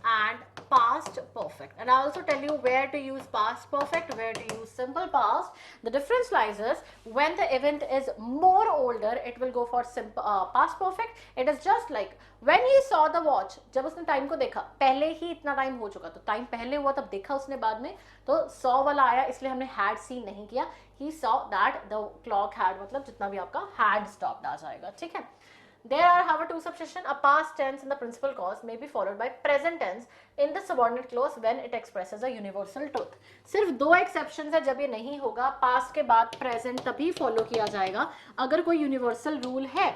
and past perfect. And I also tell you where to use past perfect, where to use simple past. The difference lies is when the event is more older, it will go for simple past perfect. It is just like when he saw the watch, जब उसने time को देखा, पहले ही इतना time हो चुका, तो time पहले हुआ तब देखा उसने बाद में, तो 100 वाला आया, इसलिए हमने had seen नहीं किया. He saw that the clock had, मतलब जितना भी आपका had stopped आ जाएगा. ठीक है. There are, however, two substitution. A past tense in the principal clause may be followed by present tense in the subordinate clause when it expresses a universal truth. सिर्फ दो exceptions है जब ये नहीं होगा. past के बाद present तभी follow किया जाएगा अगर कोई universal rule है.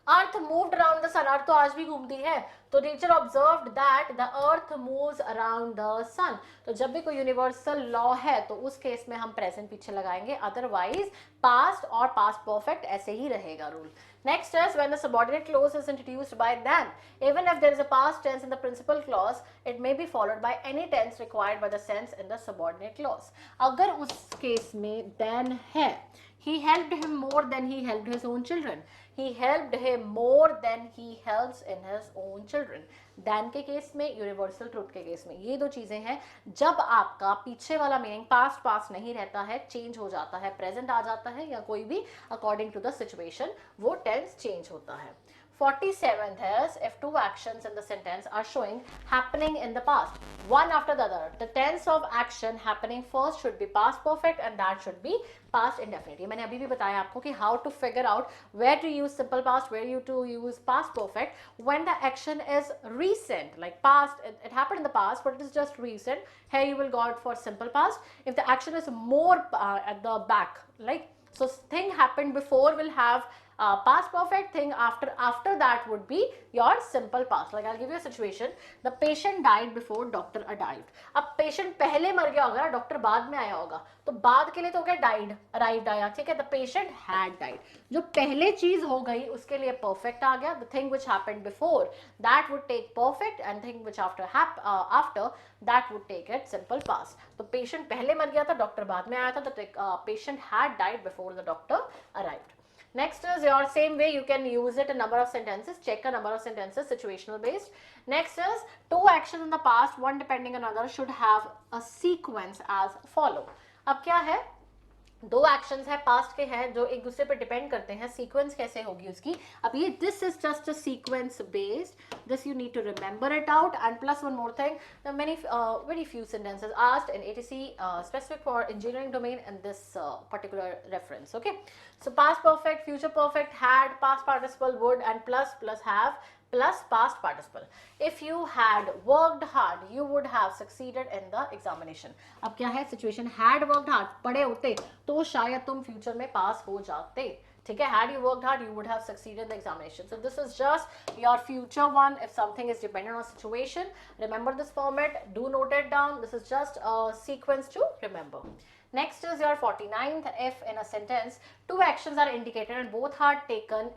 Earth moved around the sun, earth तो आज भी घूमती है, तो nature observed that the earth moves around the sun. तो जब भी कोई यूनिवर्सल लॉ है तो उस केस में हम प्रेजेंट पीछे लगाएंगे, अदरवाइज पास्ट और पास्ट परफेक्ट ऐसे ही रहेगा rule. Next is when the subordinate clause is introduced by then. Even if there is a past tense in the principal clause, it may be followed by any tense required by the sense in the subordinate clause. अगर उस case में then है, he helped him more than he helped his own children. He helped him more than he helps in his own children. Then के case में, universal truth के case में, ये दो चीजें हैं. जब आपका पीछे वाला मीनिंग पास्ट पास्ट नहीं रहता है, चेंज हो जाता है, प्रेजेंट आ जाता है, या कोई भी अकॉर्डिंग टू द सिचुएशन वो टेंस चेंज होता है. 47th is if two actions in the sentence are showing happening in the past, one after the other. The tense of action happening first should be past perfect and that should be past indefinite. ये मैंने अभी भी बताया आपको कि how to figure out where to use simple past, where you to use past perfect when the action is recent, like past, it happened in the past but it is just recent. Here you will go out for simple past. If the action is more at the back, like so thing happened before will have past perfect, thing after that would be your simple past. Like I'll give you a situation. The patient died before doctor arrived. अब patient पहले मर गया होगा, doctor बाद में आया होगा, तो बाद के लिए तो क्या died, arrived आया, ठीक है. The patient had died. जो पहले चीज हो गई उसके लिए perfect आ गया. The thing which happened before that would take perfect and thing which after that would take it simple past. तो patient पहले मर गया था, डॉक्टर बाद में आया था, तो patient had died before the doctor arrived. Next is your same way you can use it in number of sentences. Check a number of sentences, situational based. Next is two actions in the past, one depending on another, should have a sequence as follow. अब क्या है, दो actions है past के हैं जो एक दूसरे पे डिपेंड करते हैं, सीक्वेंस कैसे होगी उसकी. अब ये this is just a sequence based, this you need to remember it out. And plus one more thing, there are many very few sentences asked in ATC specific for engineering domain in this particular reference. Okay, so past perfect, future perfect, had, past participle, would, and plus have plus past participle. If you had worked hard, you would have succeeded in the examination. अब क्या है situation, had worked hard, पढ़े होते तो शायद तुम future में पास हो जाते, ठीक है. Had you worked hard, you would have succeeded in the examination. So this is just your future one. If something is dependent on situation, remember this format, do note it down. This is just a sequence to remember. Next is your 49th. If in a sentence two actions are indicated and both are taken,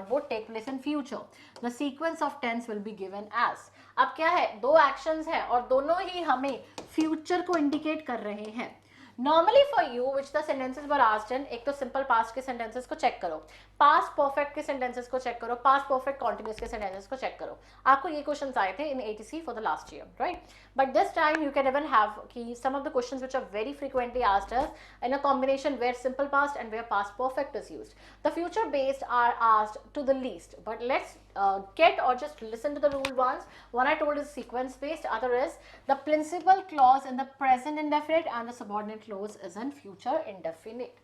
both take place in future, the sequence of tense will be given as. अब क्या है, दो actions है और दोनों ही हमें future को indicate कर रहे हैं. Normally for you which the sentences were asked in, एक तो simple past के sentences को check करो, past perfect के sentences को check करो, past perfect continuous के sentences को check करो. आपको ये questions आए थे in ATC for the last year, right? But this time you can even have कि some of the questions which are very frequently asked is in a combination where simple past and where past perfect is used. The future based are asked to the least, but let's get or just listen to the rule once. One I told is sequence based, other is the principal clause in the present indefinite and the subordinate clause is in future indefinite.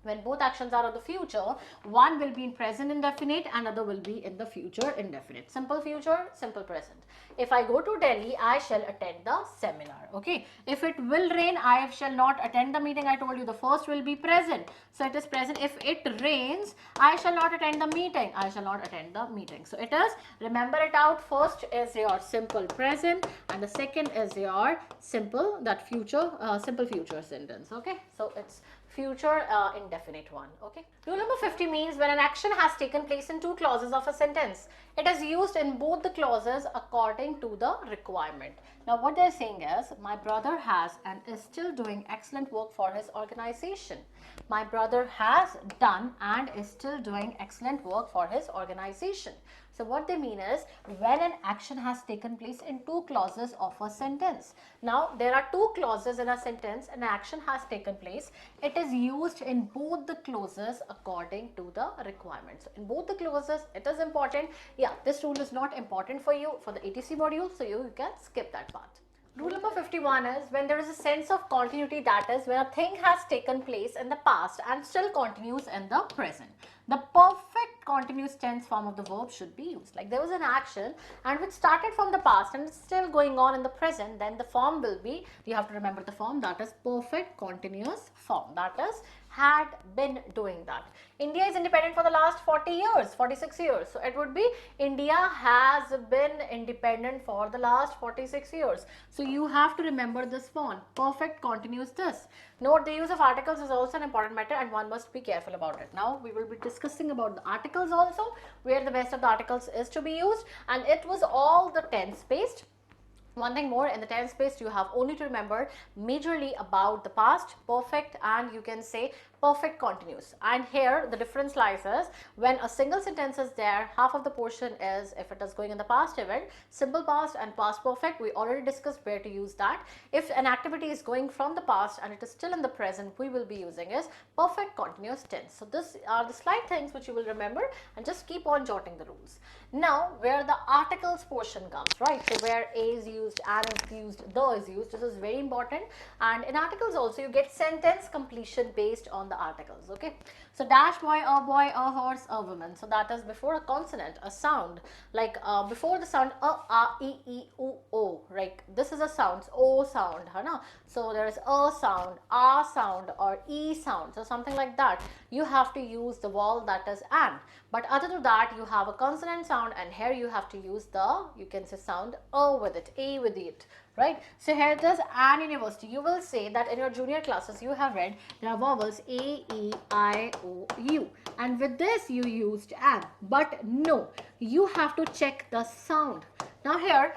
When both actions are of the future, one will be in present indefinite and other will be in the future indefinite. Simple future, simple present. If I go to Delhi, I shall attend the seminar. Okay. If it will rain, I shall not attend the meeting. I told you the first will be present. So it is present. If it rains, I shall not attend the meeting. I shall not attend the meeting. So it is, remember it out. First is your simple present and the second is your simple, that future, simple future sentence. Okay. So it's future indefinite one. Okay. Rule number 50 means when an action has taken place in two clauses of a sentence, it is used in both the clauses according to the requirement. Now what they're saying is, my brother has and is still doing excellent work for his organization. My brother has done and is still doing excellent work for his organization. So what they mean is, when an action has taken place in two clauses of a sentence. Now there are two clauses in a sentence, an action has taken place. It is used in both the clauses according to the requirements. So in both the clauses it is important. Yeah, this rule is not important for you for the ATC module, so you can skip that part. Rule number 51 is when there is a sense of continuity, that is when a thing has taken place in the past and still continues in the present. The perfect continuous tense form of the verb should be used. Like there was an action and which started from the past and it's still going on in the present, then the form will be, you have to remember the form, that is perfect continuous form, that is had been doing that. India is independent for the last 40 years, 46 years. So it would be India has been independent for the last 46 years. So you have to remember this form, perfect continuous this. Note the use of articles is also an important matter and one must be careful about it. Now we will be discussing about the articles also, where the best of the articles is to be used, and it was all the tense based. One thing more, in the tense based you have only to remember majorly about the past, perfect, and you can say perfect continuous. And here the difference lies is when a single sentence is there, half of the portion is if it is going in the past event, simple past and past perfect. We already discussed where to use that. If an activity is going from the past and it is still in the present, we will be using is perfect continuous tense. So these are the slight things which you will remember and just keep on jotting the rules. Now where the articles portion comes, right? So where a is used, an is used, the is used, this is very important. And in articles also you get sentence completion based on the articles. Okay, so dash boy, a horse, a woman. So that is before a consonant, a sound, like before the sound e, o, right? This is a sound, o sound, hai. So there is a sound, sound, or e sound. So something like that. You have to use the vowel, that is an. But other than that, you have a consonant sound, and here you have to use the, you can say sound with it, a with it, right? So here it is an university. You will say that in your junior classes you have read there are vowels a, e, I, o, u, and with this you used an. But no, you have to check the sound. Now here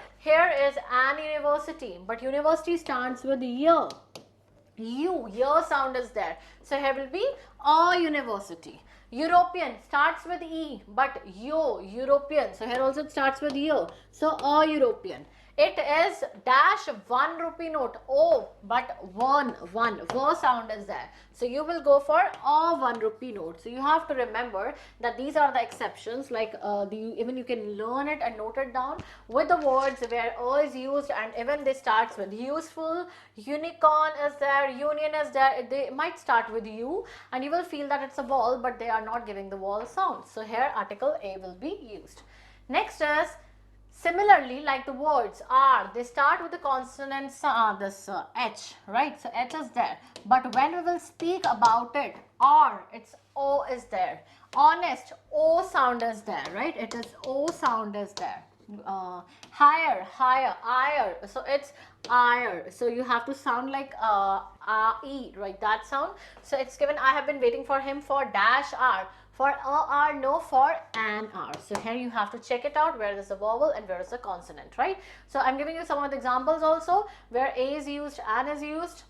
is an university, but university starts with year. Year sound is there. So here will be a university. European starts with E, but European. So here also it starts with yo. So a European. It is dash 1 rupee note. Oh, but one wo sound is there. So you will go for a 1 rupee note. So you have to remember that these are the exceptions. Like even you can learn it and note it down with the words where o is used, and even they starts with useful, unicorn is there, union is there. They might start with u, and you will feel that it's a vowel, but they are not giving the vowel sound. So here article a will be used. Next is similarly, like the words are, they start with the consonant H, right? So H is there. But when we will speak about it, R, it's O is there. Honest, O sound is there, right? It is O sound is there. Higher, ire. So it's ire. So you have to sound like E, right? That sound. So it's given, I have been waiting for him for dash R. For a r, no, for an r. So here you have to check it out where is the vowel and where is the consonant, right? So I'm giving you some of the examples also where a is used, an is used.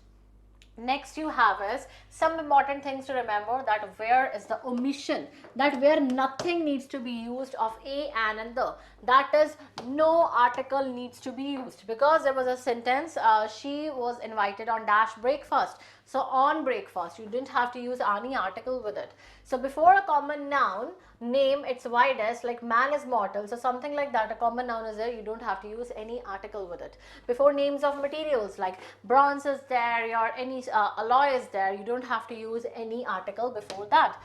Next you have is some important things to remember, that where is the omission, that where nothing needs to be used of a, an, and the, that is no article needs to be used, because there was a sentence she was invited on dash breakfast. So on breakfast you didn't have to use any article with it. So before a common noun name, it's widest, like man is mortal, so something like that, a common noun is there, you don't have to use any article with it. Before names of materials, like bronze is there, or any alloy is there, you don't have to use any article before that.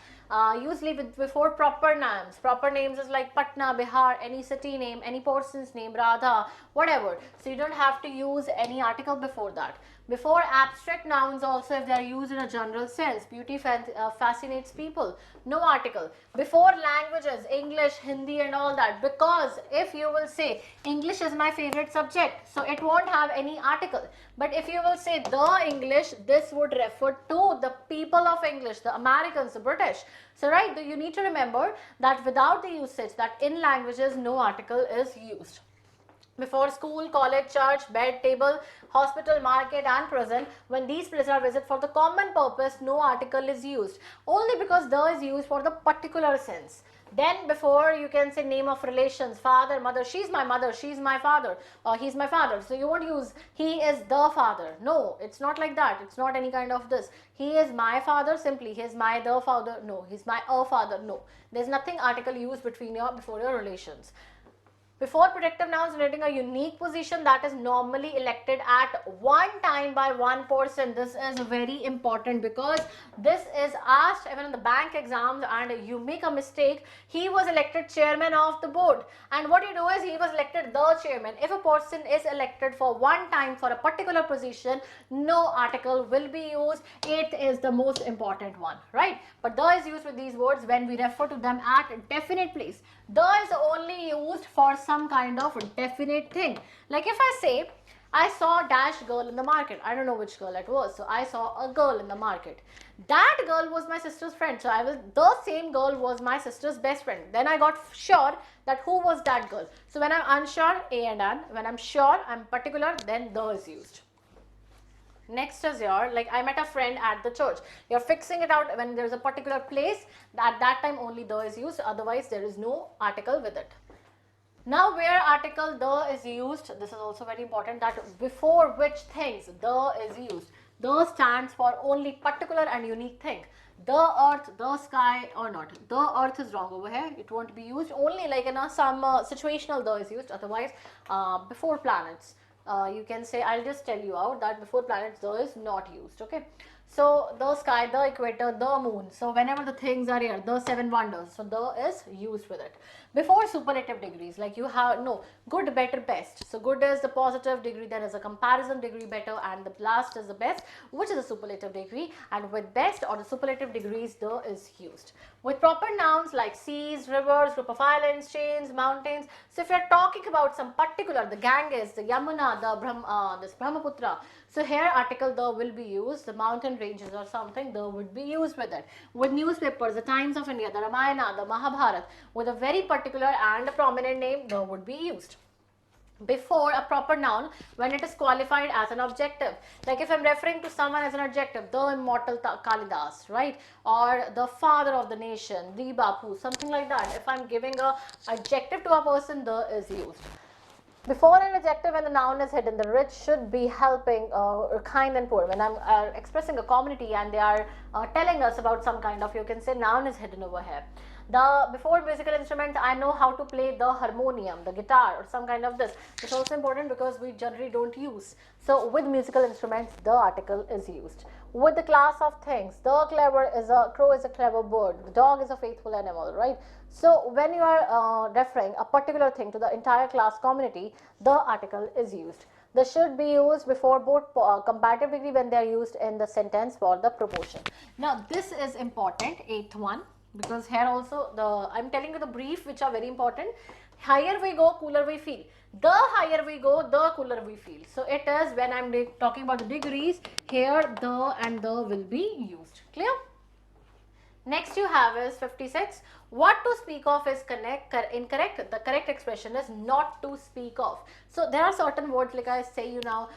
Usually before proper names. Proper names is like Patna, Bihar, any city name, any person's name, Radha, whatever. So you don't have to use any article before that. Before abstract nouns also, if they are used in a general sense, beauty fascinates people, no article. Before languages, English, Hindi and all that, because if you will say English is my favorite subject, so it won't have any article. But if you will say the English, this would refer to the people of English, the Americans, the British. So right, you need to remember that without the usage, that in languages no article is used. Before school, college, church, bed, table, hospital, market and prison, when these places are visited for the common purpose, no article is used. Only because the is used for the particular sense. Then before you can say name of relations, father, mother, she's my mother, she's my father, or he's my father. So you won't use he is the father. No, it's not like that. It's not any kind of this. He is my father, simply he is my the father. No, he's my a father. No, there's nothing article used before your relations. Before predictive nouns denoting a unique position that is normally elected at one time by one person. This is very important because this is asked even in the bank exams, and you make a mistake. He was elected chairman of the board, and what you do is he was elected the chairman. If a person is elected for one time for a particular position, no article will be used. It is the most important one, right? But the is used with these words when we refer to them at definite place. The is only used for some kind of definite thing. Like if I say, I saw dash girl in the market. I don't know which girl it was. So I saw a girl in the market. That girl was my sister's friend. So the same girl was my sister's best friend. Then I got sure that who was that girl. So when I'm unsure, A and N. When I'm sure, I'm particular, then the is used. Next is like I met a friend at the church. You're fixing it out when there's a particular place. At that time only the is used. Otherwise there is no article with it. Now where article the is used, this is also very important, that before which things the is used. The stands for only particular and unique thing. The earth, the sky or not. The earth is wrong over here. It won't be used. Only like in some situational the is used. Otherwise before planets. You can say, I'll just tell you out that before planets the is not used. Okay, so the sky, the equator, the moon. So whenever the things are here, the seven wonders, so the is used with it. Before superlative degrees, like you have no good, better, best. So good is the positive degree, then is a comparison degree, better, and the last is the best, which is a superlative degree. And with best or the superlative degrees, the is used. With proper nouns like seas, rivers, group of islands, chains, mountains. So if you're talking about some particular, the Ganges, the Yamuna, the this Brahmaputra. So here article the will be used. The mountain ranges or something, the would be used with it. With newspapers, the Times of India, the Ramayana, the Mahabharata, with a very particular and a prominent name, the would be used. Before a proper noun when it is qualified as an adjective. Like if I'm referring to someone as an adjective, the immortal Kalidas, right? Or the father of the nation, the Bapu, something like that. If I'm giving a adjective to a person, the is used. Before an adjective when the noun is hidden, the rich should be helping kind and poor. When I'm expressing a community and they are telling us about some kind of, you can say noun is hidden over here. Before musical instruments, I know how to play the harmonium, the guitar or some kind of this. It's also important because we generally don't use. So with musical instruments, the article is used. With the class of things, the crow is a clever bird, the dog is a faithful animal, right? So when you are referring a particular thing to the entire class community, the article is used. This should be used before both comparative degree when they are used in the sentence for the proportion. Now this is important, 8th one, because here also I'm telling you the brief which are very important. Higher we go, cooler we feel. The higher we go, the cooler we feel. So it is when I'm talking about the degrees, here the and the will be used. Clear? Next you have is 56. What to speak of is incorrect. The correct expression is not to speak of. So there are certain words, like I say you now,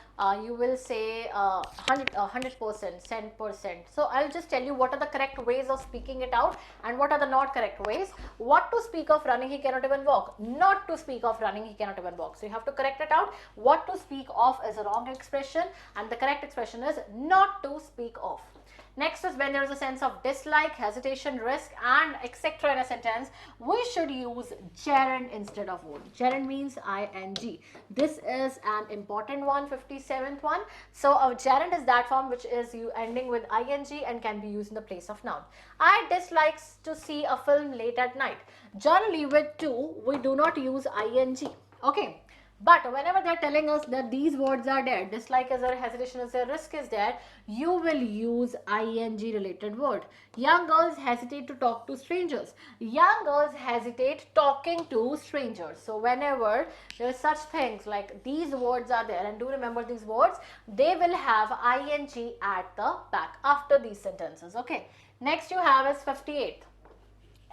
you will say 100%, 10%. So I'll just tell you what are the correct ways of speaking it out and what are the not correct ways. What to speak of running, he cannot even walk. Not to speak of running, he cannot even walk. So you have to correct it out. What to speak of is a wrong expression and the correct expression is not to speak of. Next is when there is a sense of dislike, hesitation, risk, and etc. in a sentence, we should use gerund instead of would. Gerund means ing. This is an important one, 57th one. So a gerund is that form which is you ending with ing and can be used in the place of noun. I dislike to see a film late at night. Generally with to, we do not use ing. Okay. But whenever they're telling us that these words are there, dislike is there, hesitation is there, risk is there, you will use ing related word. Young girls hesitate to talk to strangers. Young girls hesitate talking to strangers. So whenever there's such things like these words are there, and do remember these words, they will have ing at the back after these sentences. Okay. Next you have is 58th.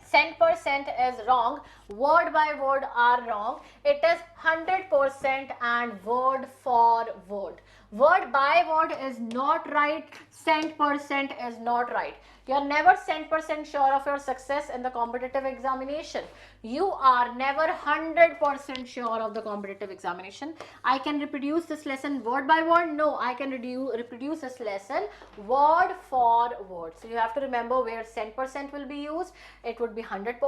Cent percent is wrong, word by word are wrong. It is 100% and word for word. Word by word is not right, cent percent is not right. You are never cent percent sure of your success in the competitive examination. You are never 100% sure of the competitive examination. I can reproduce this lesson word by word. No, I can reproduce this lesson word for word. So you have to remember where cent percent will be used. It would be 100%.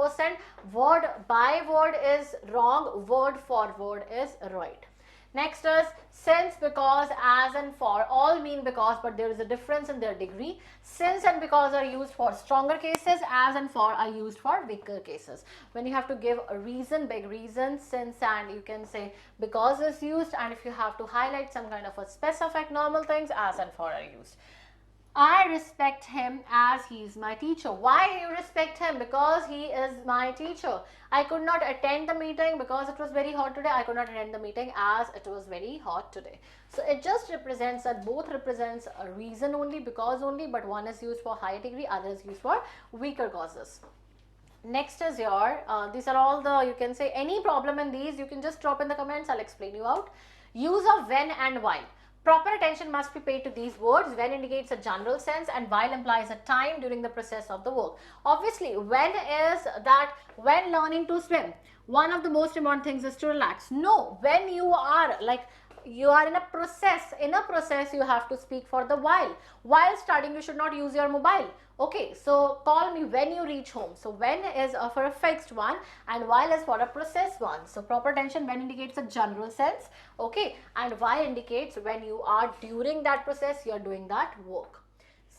Word by word is wrong. Word for word is right. Next is since, because, as and for. All mean because, but there is a difference in their degree. Since and because are used for stronger cases, as and for are used for weaker cases. When you have to give a reason, big reason, since and you can say because is used, and if you have to highlight some kind of a specific normal things, as and for are used. I respect him as he is my teacher. Why you respect him? Because he is my teacher. I could not attend the meeting because it was very hot today. I could not attend the meeting as it was very hot today. So it just represents that both represents a reason only, because only, but one is used for higher degree, other is used for weaker causes. Next is your, these are all the, you can say any problem in these, you can just drop in the comments, I'll explain you out. Use of when and while. Proper attention must be paid to these words. When indicates a general sense and while implies a time during the process of the work. Obviously, when is that when learning to swim. One of the most important things is to relax. No, when you are like you are in a process you have to speak for the while studying you should not use your mobile. Okay, so call me when you reach home. So when is for a fixed one and while is for a process one. So proper attention when indicates a general sense, okay, and while indicates when you are during that process you are doing that work.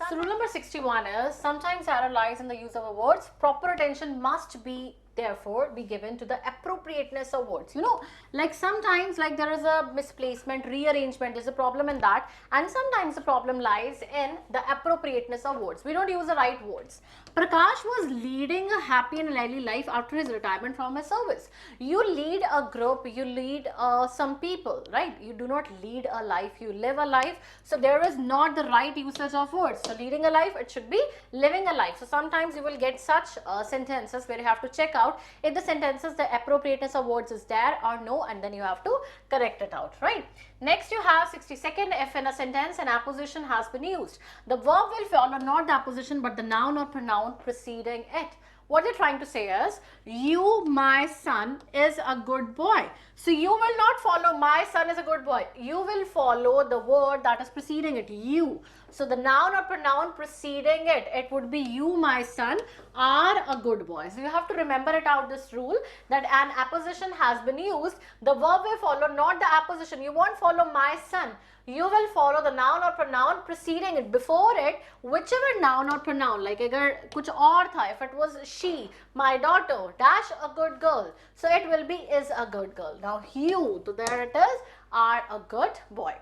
So rule number 61 is sometimes error lies in the use of words. Proper attention must be therefore be given to the appropriateness of words. You know, like sometimes like there is a misplacement, rearrangement, there's a problem in that, and sometimes the problem lies in the appropriateness of words. We don't use the right words. Prakash was leading a happy and lively life after his retirement from his service. You lead a group, you lead some people, right? You do not lead a life, you live a life. So there is not the right usage of words. So leading a life, it should be living a life. So sometimes you will get such sentences where you have to check out if the sentences, the appropriateness of words is there or no, and then you have to correct it out, right? Next you have 62nd, if in a sentence an apposition has been used. The verb will follow not the apposition but the noun or pronoun preceding it. What they're trying to say is, you, my son, is a good boy. So you will not follow my son is a good boy. You will follow the word that is preceding it, you. So the noun or pronoun preceding it, it would be you, my son, are a good boy. So you have to remember it out, this rule, that an apposition has been used. The verb will follow not the apposition. You won't follow my son. You will follow the noun or pronoun preceding it. Before it, whichever noun or pronoun, like agar kuch aur tha, if it was she, my daughter, dash a good girl. So it will be is a good girl. Now you, so there it is, are a good boy.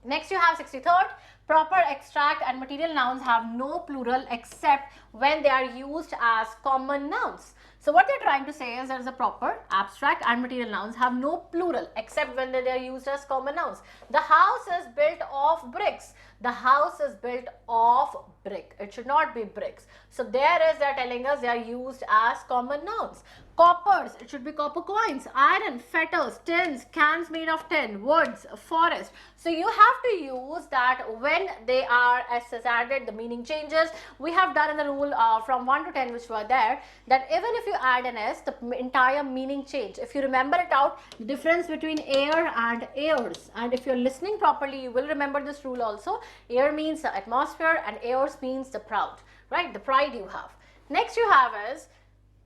Next you have 63rd. Proper extract and material nouns have no plural except when they are used as common nouns. So what they're trying to say is there is a proper abstract and material nouns have no plural except when they are used as common nouns. The house is built of bricks. The house is built of brick. It should not be bricks. So there is, they're telling us they are used as common nouns. Coppers, it should be copper coins. Iron, fetters, tins, cans made of tin, woods, forest. So you have to use that when when they are s is added, the meaning changes. We have done in the rule from 1 to 10 which were there, that even if you add an s, the entire meaning change. If you remember it out, the difference between air and airs, and if you're listening properly, you will remember this rule also. Air means the atmosphere and airs means the proud, right? The pride you have. Next you have is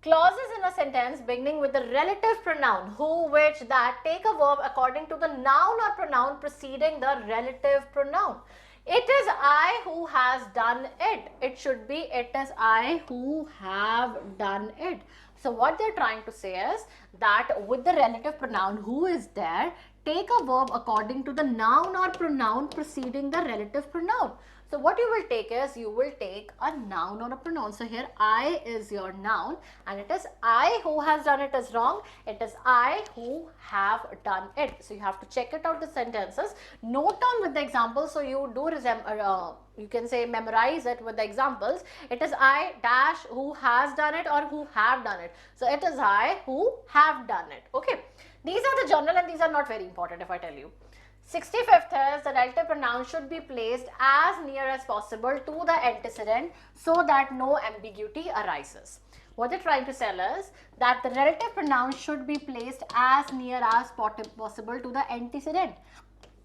clauses in a sentence beginning with the relative pronoun who, which, that take a verb according to the noun or pronoun preceding the relative pronoun. It is I who has done it. It should be it is I who have done it. So what they're trying to say is that with the relative pronoun who is there, take a verb according to the noun or pronoun preceding the relative pronoun. So what you will take is, you will take a noun or a pronoun. So here I is your noun and it is I who has done it is wrong. It is I who have done it. So you have to check it out the sentences. Note down with the examples so you do you can say memorize it with the examples. It is I dash who has done it or who have done it. So it is I who have done it. Okay. These are the general and these are not very important if I tell you. 65th is the relative pronoun should be placed as near as possible to the antecedent so that no ambiguity arises. What they're trying to tell us that the relative pronoun should be placed as near as possible to the antecedent.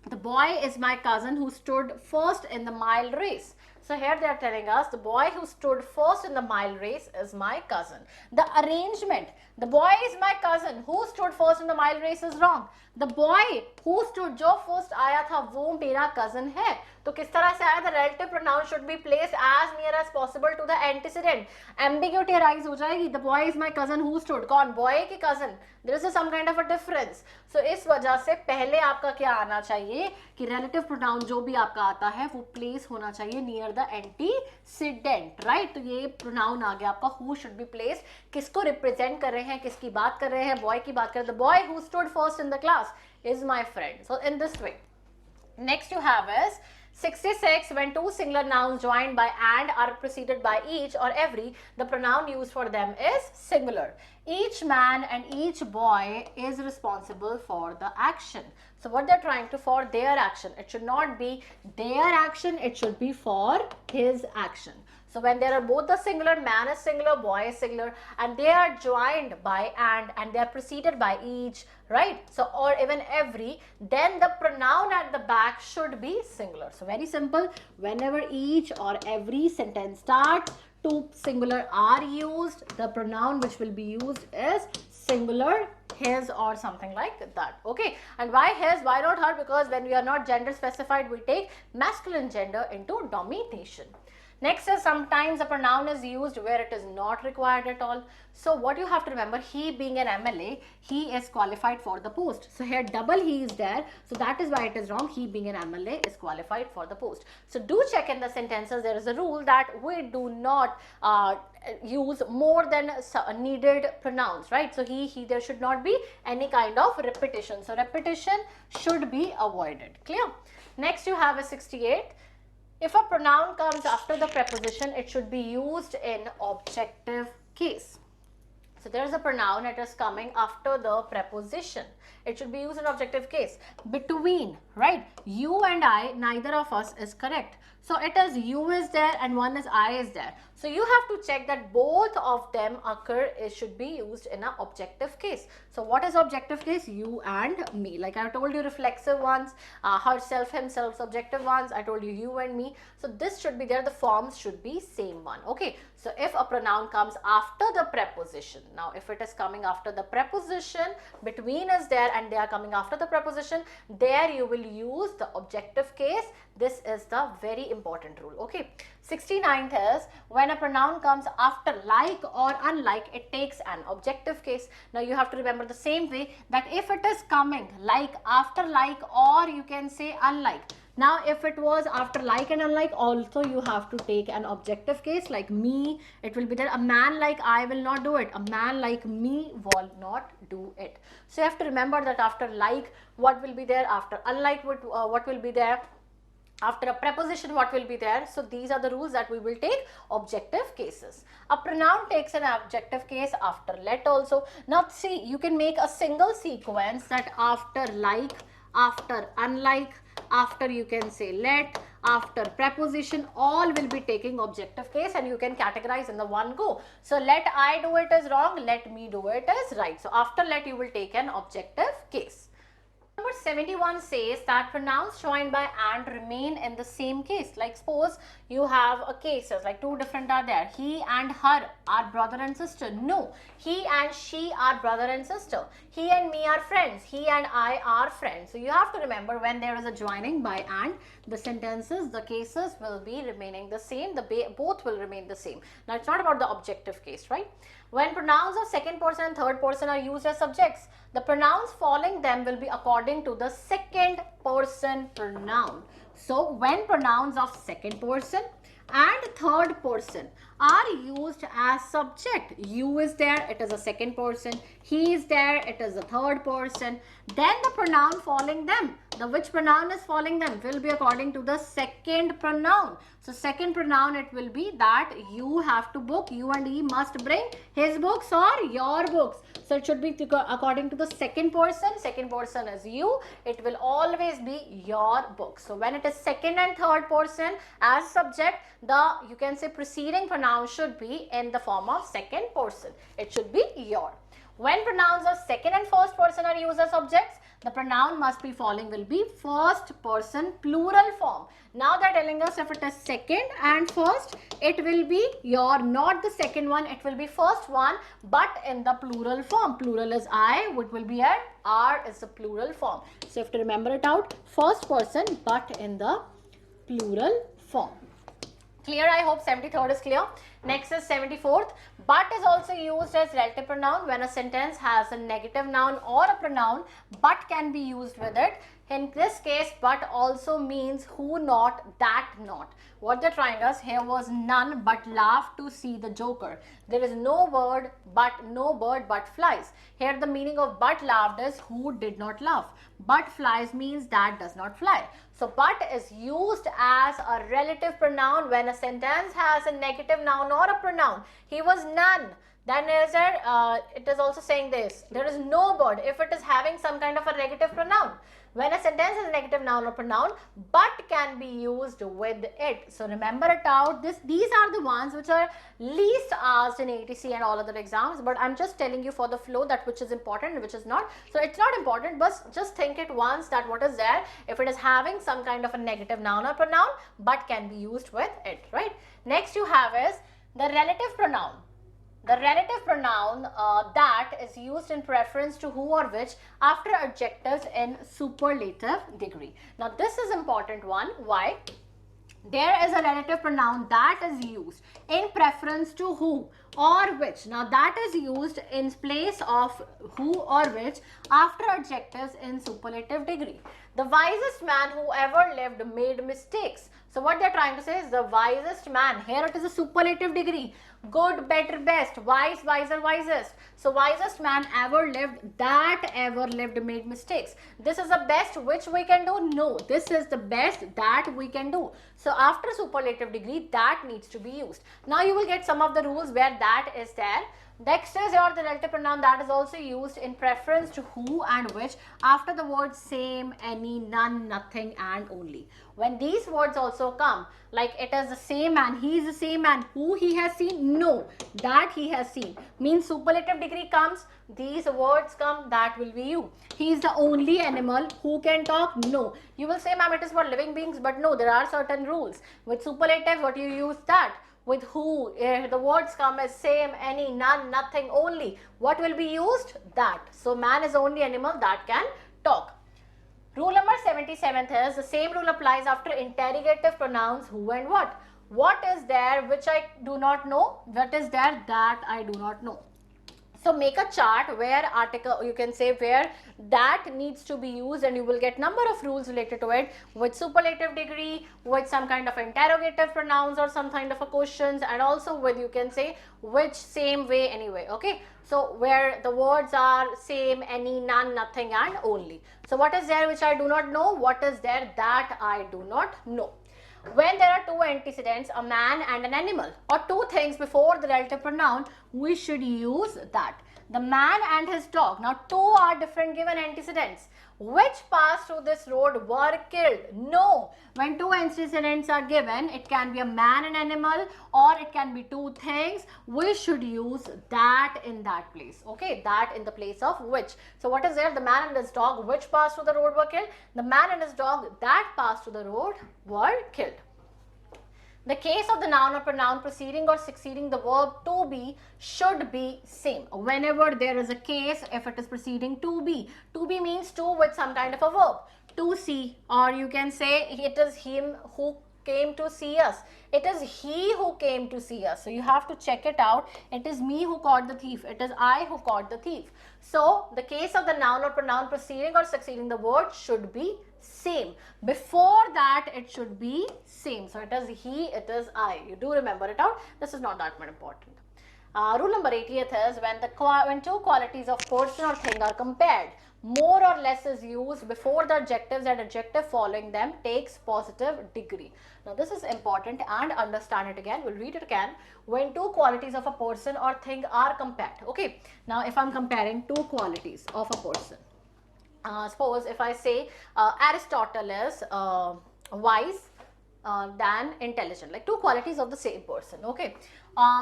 The boy is my cousin who stood first in the mile race. So here they are telling us the boy who stood first in the mile race is my cousin. The arrangement, the boy is my cousin who stood first in the mile race is wrong. The boy who stood, जो first आया था वो मेरा cousin है. तो किस तरह से आया? The relative pronoun should be placed as near as possible to the antecedent. Ambiguity arise हो जाएगी. The boy is my cousin who stood. कौन? Boy की cousin. There is some kind of a difference. So इस वजह से पहले आपका क्या आना चाहिए कि relative pronoun जो भी आपका आता है वो place होना चाहिए near the antecedent, right? तो ये pronoun आ गया आपका who should be placed. किसको represent कर रहे हैं, किसकी बात कर रहे हैं? Boy की बात कर रहे हैं. The boy who stood first in the class is my friend. So in this way. Next you have is 66, when two singular nouns joined by and are preceded by each or every, the pronoun used for them is singular. Each man and each boy is responsible for the action. So what they're trying to, for their action. It should not be their action, it should be for his action. So when there are both the singular, man is singular, boy is singular, and they are joined by and they are preceded by each, right? So or even every, then the pronoun at the back should be singular. So very simple, whenever each or every sentence starts, two singular are used, the pronoun which will be used is singular, his or something like that. Okay, and why his, why not her? Because when we are not gender specified, we take masculine gender into domination. Next is sometimes a pronoun is used where it is not required at all. So what you have to remember, he being an MLA, he is qualified for the post. So here double he is there. So that is why it is wrong. He being an MLA is qualified for the post. So do check in the sentences. There is a rule that we do not use more than needed pronouns, right? So he, there should not be any kind of repetition. So repetition should be avoided. Clear? Next you have a 68. If a pronoun comes after the preposition, it should be used in objective case. So there is a pronoun, it is coming after the preposition. It should be used in objective case. Between, right? You and I, neither of us is correct. So it is you is there and one is I is there. So you have to check that both of them occur, it should be used in an objective case. So what is objective case? You and me. Like I told you, reflexive ones, herself, himself, subjective ones. I told you, you and me. So this should be there. The forms should be same one. Okay. So if a pronoun comes after the preposition, now if it is coming after the preposition, between is there and they are coming after the preposition, there you will use the objective case. This is the very important rule. Okay. 69th is when a pronoun comes after like or unlike, it takes an objective case. Now you have to remember the same way that if it is coming like after like, or you can say unlike. Now if it was after like and unlike, also you have to take an objective case. Like me, it will be there. A man like I will not do it. A man like me will not do it. So you have to remember that after like, what will be there? After unlike, what will be there? After a preposition, what will be there? So these are the rules that we will take objective cases. A pronoun takes an objective case after let also. Now see, you can make a single sequence that after like, after unlike, after you can say let, after preposition, all will be taking objective case and you can categorize in the one go. So let I do it is wrong, let me do it is right. So after let you will take an objective case. Number 71 says that pronouns joined by and remain in the same case. Like suppose you have a cases like two different are there. He and her are brother and sister. No. He and she are brother and sister. He and me are friends. He and I are friends. So you have to remember when there is a joining by and, the sentences, the cases will be remaining the same. Both will remain the same. Now it's not about the objective case, right? When pronouns of second person and third person are used as subjects, the pronouns following them will be according to the second person pronoun. So when pronouns of second person and third person are used as subject, you is there, it is a second person, he is there, it is a third person, then the pronoun following them, which pronoun is following them will be according to the second pronoun. So second pronoun, it will be that you have to book, you and he must bring his books or your books. So it should be according to the second person is you, it will always be your book. So when it is second and third person as subject, you can say preceding pronoun should be in the form of second person. It should be your. When pronouns of second and first person are used as objects, the pronoun must be following will be first person plural form. Now they are telling us if it is second and first, it will be your, not the second one, it will be first one, but in the plural form. Plural is I, which will be at are is the plural form. So you have to remember it out, first person but in the plural form. Clear? I hope 73rd is clear. Next is 74th. But is also used as relative pronoun when a sentence has a negative noun or a pronoun, but can be used with it. In this case, but also means who not, that not. What they're trying us here was none but laughed to see the joker. There is no bird but flies. Here the meaning of but laughed is who did not laugh. But flies means that does not fly. So but is used as a relative pronoun when a sentence has a negative noun or a pronoun. He was none. Then it is also saying this. There is no bird if it is having some kind of a negative pronoun. When a sentence is a negative noun or pronoun, but can be used with it. So remember it out. These are the ones which are least asked in ATC and all other exams. But I'm just telling you for the flow that which is important and which is not. So it's not important, but just think it once that what is there. If it is having some kind of a negative noun or pronoun, but can be used with it, right? Next you have is the relative pronoun. The relative pronoun that is used in preference to who or which after adjectives in superlative degree. Now this is important one. Why? There is a relative pronoun that is used in preference to who or which. Now that is used in place of who or which after adjectives in superlative degree. The wisest man who ever lived made mistakes. So what they are trying to say is the wisest man. Here it is a superlative degree. Good, better, best, wise, wiser, wisest. So wisest man ever lived, that ever lived made mistakes. This is the best which we can do? No, this is the best that we can do. So after superlative degree, that needs to be used. Now you will get some of the rules where that is there. Next is the relative pronoun that is also used in preference to who and which after the words same, any, none, nothing and only. When these words also come, like it is the same man, he is the same man, who he has seen, no, that he has seen, means superlative degree comes, these words come, that will be you. He is the only animal who can talk, no. You will say, ma'am, it is for living beings, but no, there are certain rules. With superlative, what you use that? With who, the words come as same, any, none, nothing, only. What will be used? That. So man is the only animal that can talk. Rule number 77th is the same rule applies after interrogative pronouns who and what. What is there which I do not know? What is there that I do not know? So make a chart where article, you can say where that needs to be used and you will get number of rules related to it with superlative degree, with some kind of interrogative pronouns or some kind of a questions, and also with you can say which, same, way, anyway. Okay. So where the words are same, any, none, nothing and only. So what is there which I do not know? What is there that I do not know? When there are two antecedents, a man and an animal, or two things before the relative pronoun, we should use that. The man and his dog. Now, two are different given antecedents. Which passed through this road were killed? No. When two antecedents are given, it can be a man and animal, or it can be two things. We should use that in that place. Okay, that in the place of which. So what is there? The man and his dog which passed through the road were killed. The man and his dog that passed through the road were killed. The case of the noun or pronoun preceding or succeeding the verb to be should be same. Whenever there is a case, if it is preceding to be means to with some kind of a verb. To see, or you can say it is him who came to see us. It is he who came to see us. So you have to check it out. It is me who caught the thief. It is I who caught the thief. So the case of the noun or pronoun preceding or succeeding the word should be same. Before that, it should be same. So it is he, it is I. You do remember it out. This is not that much important. Rule number 80th is when two qualities of person or thing are compared, more or less is used before the adjectives and adjective following them takes positive degree. Now this is important, and understand it again. We'll read it again. When two qualities of a person or thing are compared. Okay. Now if I'm comparing two qualities of a person. Suppose if I say Aristotle is wise than intelligent, like two qualities of the same person. Okay,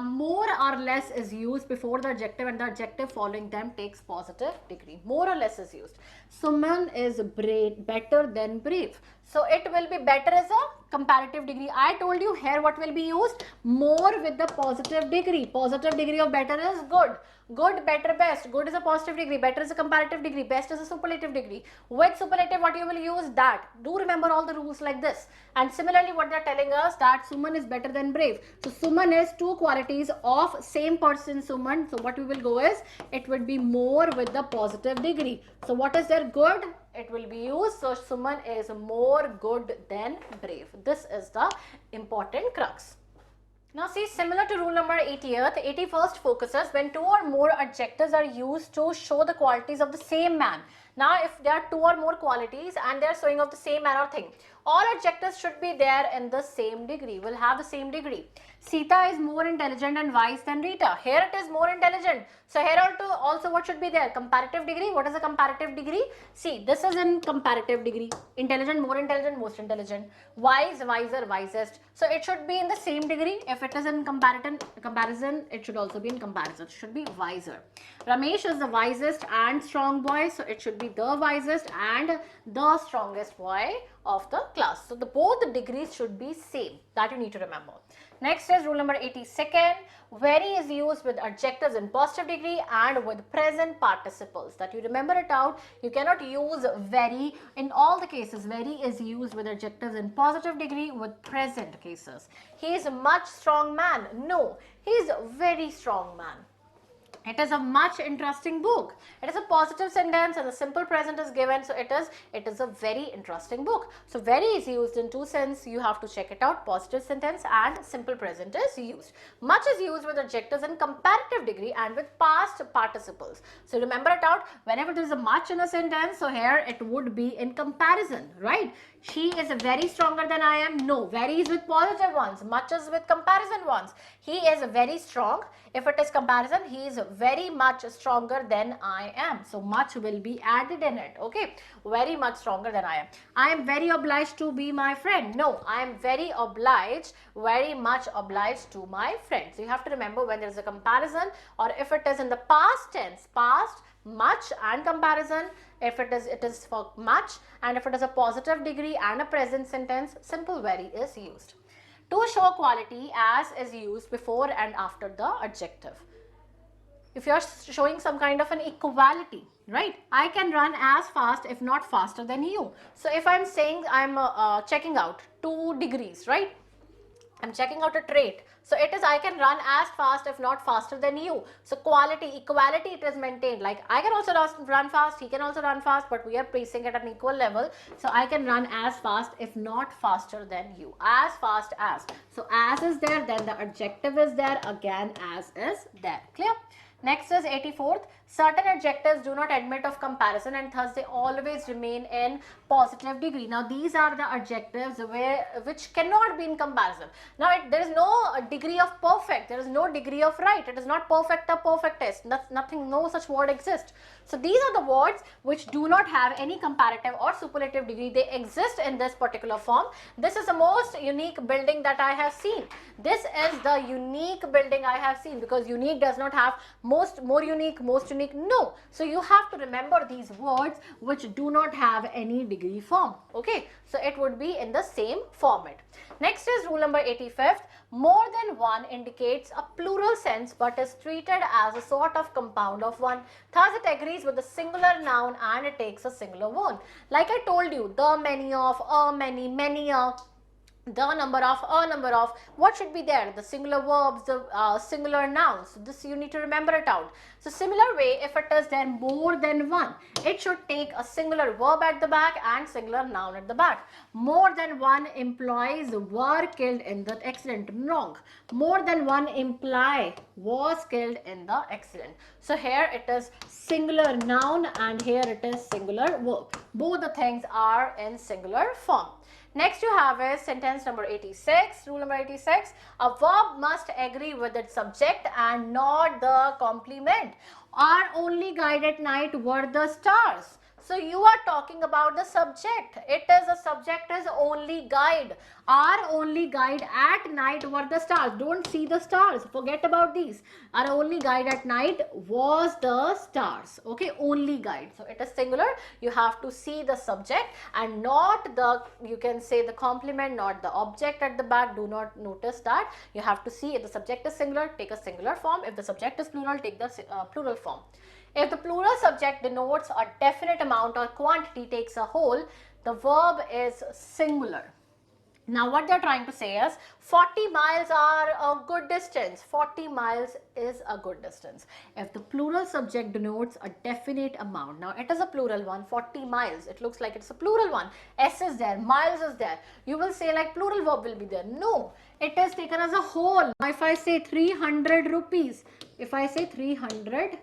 more or less is used before the adjective, and the adjective following them takes positive degree. More or less is used. Suman is brave, better than brave. So it will be better as a comparative degree. I told you here what will be used? More with the positive degree. Positive degree of better is good. Good, better, best. Good is a positive degree. Better is a comparative degree. Best is a superlative degree. With superlative, what you will use? That. Do remember all the rules like this. And similarly, what they are telling us that Suman is better than brave. So Suman is two qualities of same person, Suman. So what we will go is, it would be more with the positive degree. So what is there? Good. It will be used. So Suman is more good than brave. This is the important crux. Now see, similar to rule number 80th, 81st focuses when two or more adjectives are used to show the qualities of the same man. Now if there are two or more qualities and they are showing of the same man or thing, all adjectives should be there in the same degree, will have the same degree. Sita is more intelligent and wise than Rita. Here it is more intelligent. So here also what should be there? Comparative degree. What is a comparative degree? See, this is in comparative degree. Intelligent, more intelligent, most intelligent. Wise, wiser, wisest. So it should be in the same degree. If it is in comparison, it should also be in comparison. It should be wiser. Ramesh is the wisest and strong boy. So it should be the wisest and the strongest boy of the class. So both the degrees should be same. That you need to remember. Next is rule number 82nd. Very is used with adjectives in positive degree and with present participles. That you remember it out. You cannot use very in all the cases. Very is used with adjectives in positive degree with present cases. He is a much strong man. No, he is a very strong man. It is a much interesting book. It is a positive sentence and the simple present is given. So it is a very interesting book. So very is used in two senses. You have to check it out. Positive sentence and simple present is used. Much is used with adjectives in comparative degree and with past participles. So remember it out. Whenever there is a much in a sentence, so here it would be in comparison, right? She is very stronger than I am. No, very is with positive ones. Much is with comparison ones. He is very strong. If it is comparison, he is very much stronger than I am. So much will be added in it. Okay, very much stronger than I am. I am very obliged to be my friend. No, I am very obliged, very much obliged to my friend. So you have to remember when there is a comparison, or if it is in the past tense, past, much and comparison. If it is for much, and if it is a positive degree and a present sentence, simple very is used. To show quality, as is used before and after the adjective. If you are showing some kind of an equality, right? I can run as fast if not faster than you. So if I'm saying I'm checking out 2 degrees, right? I'm checking out a trait. So it is I can run as fast if not faster than you. So quality, equality, it is maintained. Like I can also run fast, he can also run fast, but we are placing at an equal level. So I can run as fast if not faster than you. As fast as. So as is there, then the adjective is there, again as is there. Clear? Next is 84th. Certain adjectives do not admit of comparison and thus they always remain in positive degree. Now these are the adjectives which cannot be in comparison. Now there is no degree of perfect, there is no degree of right, it is not perfect or perfectest, nothing, no such word exists. So these are the words which do not have any comparative or superlative degree, they exist in this particular form. This is the most unique building that I have seen. This is the unique building I have seen, because unique does not have more unique, most unique, no. So you have to remember these words which do not have any degree form. Okay, so it would be in the same format. Next is rule number 85th. More than one indicates a plural sense but is treated as a sort of compound of one. Thus it agrees with the singular noun and it takes a singular one. Like I told you, the, many of, a, many a, the number of, a number of, what should be there? The singular verbs, the singular nouns. So this you need to remember it out. So similar way, if it is there more than one, it should take a singular verb at the back and singular noun at the back. More than one employees were killed in the accident. Wrong. More than one employee was killed in the accident. So here it is singular noun and here it is singular verb. Both the things are in singular form. Next you have is sentence number 86, rule number 86. A verb must agree with its subject and not the complement. Our only guide at night were the stars. So you are talking about the subject. It is a subject is only guide. Our only guide at night were the stars. Don't see the stars. Forget about these. Our only guide at night was the stars. Okay, only guide. So it is singular. You have to see the subject and not the, you can say the complement, not the object at the back. Do not notice that. You have to see if the subject is singular, take a singular form. If the subject is plural, take the plural form. If the plural subject denotes a definite amount or quantity, takes a whole, the verb is singular. Now what they're trying to say is 40 miles are a good distance. 40 miles is a good distance. If the plural subject denotes a definite amount, now it is a plural one, 40 miles. It looks like it's a plural one. S is there, miles is there. You will say like plural verb will be there. No, it is taken as a whole. Now if I say 300 rupees, if I say 300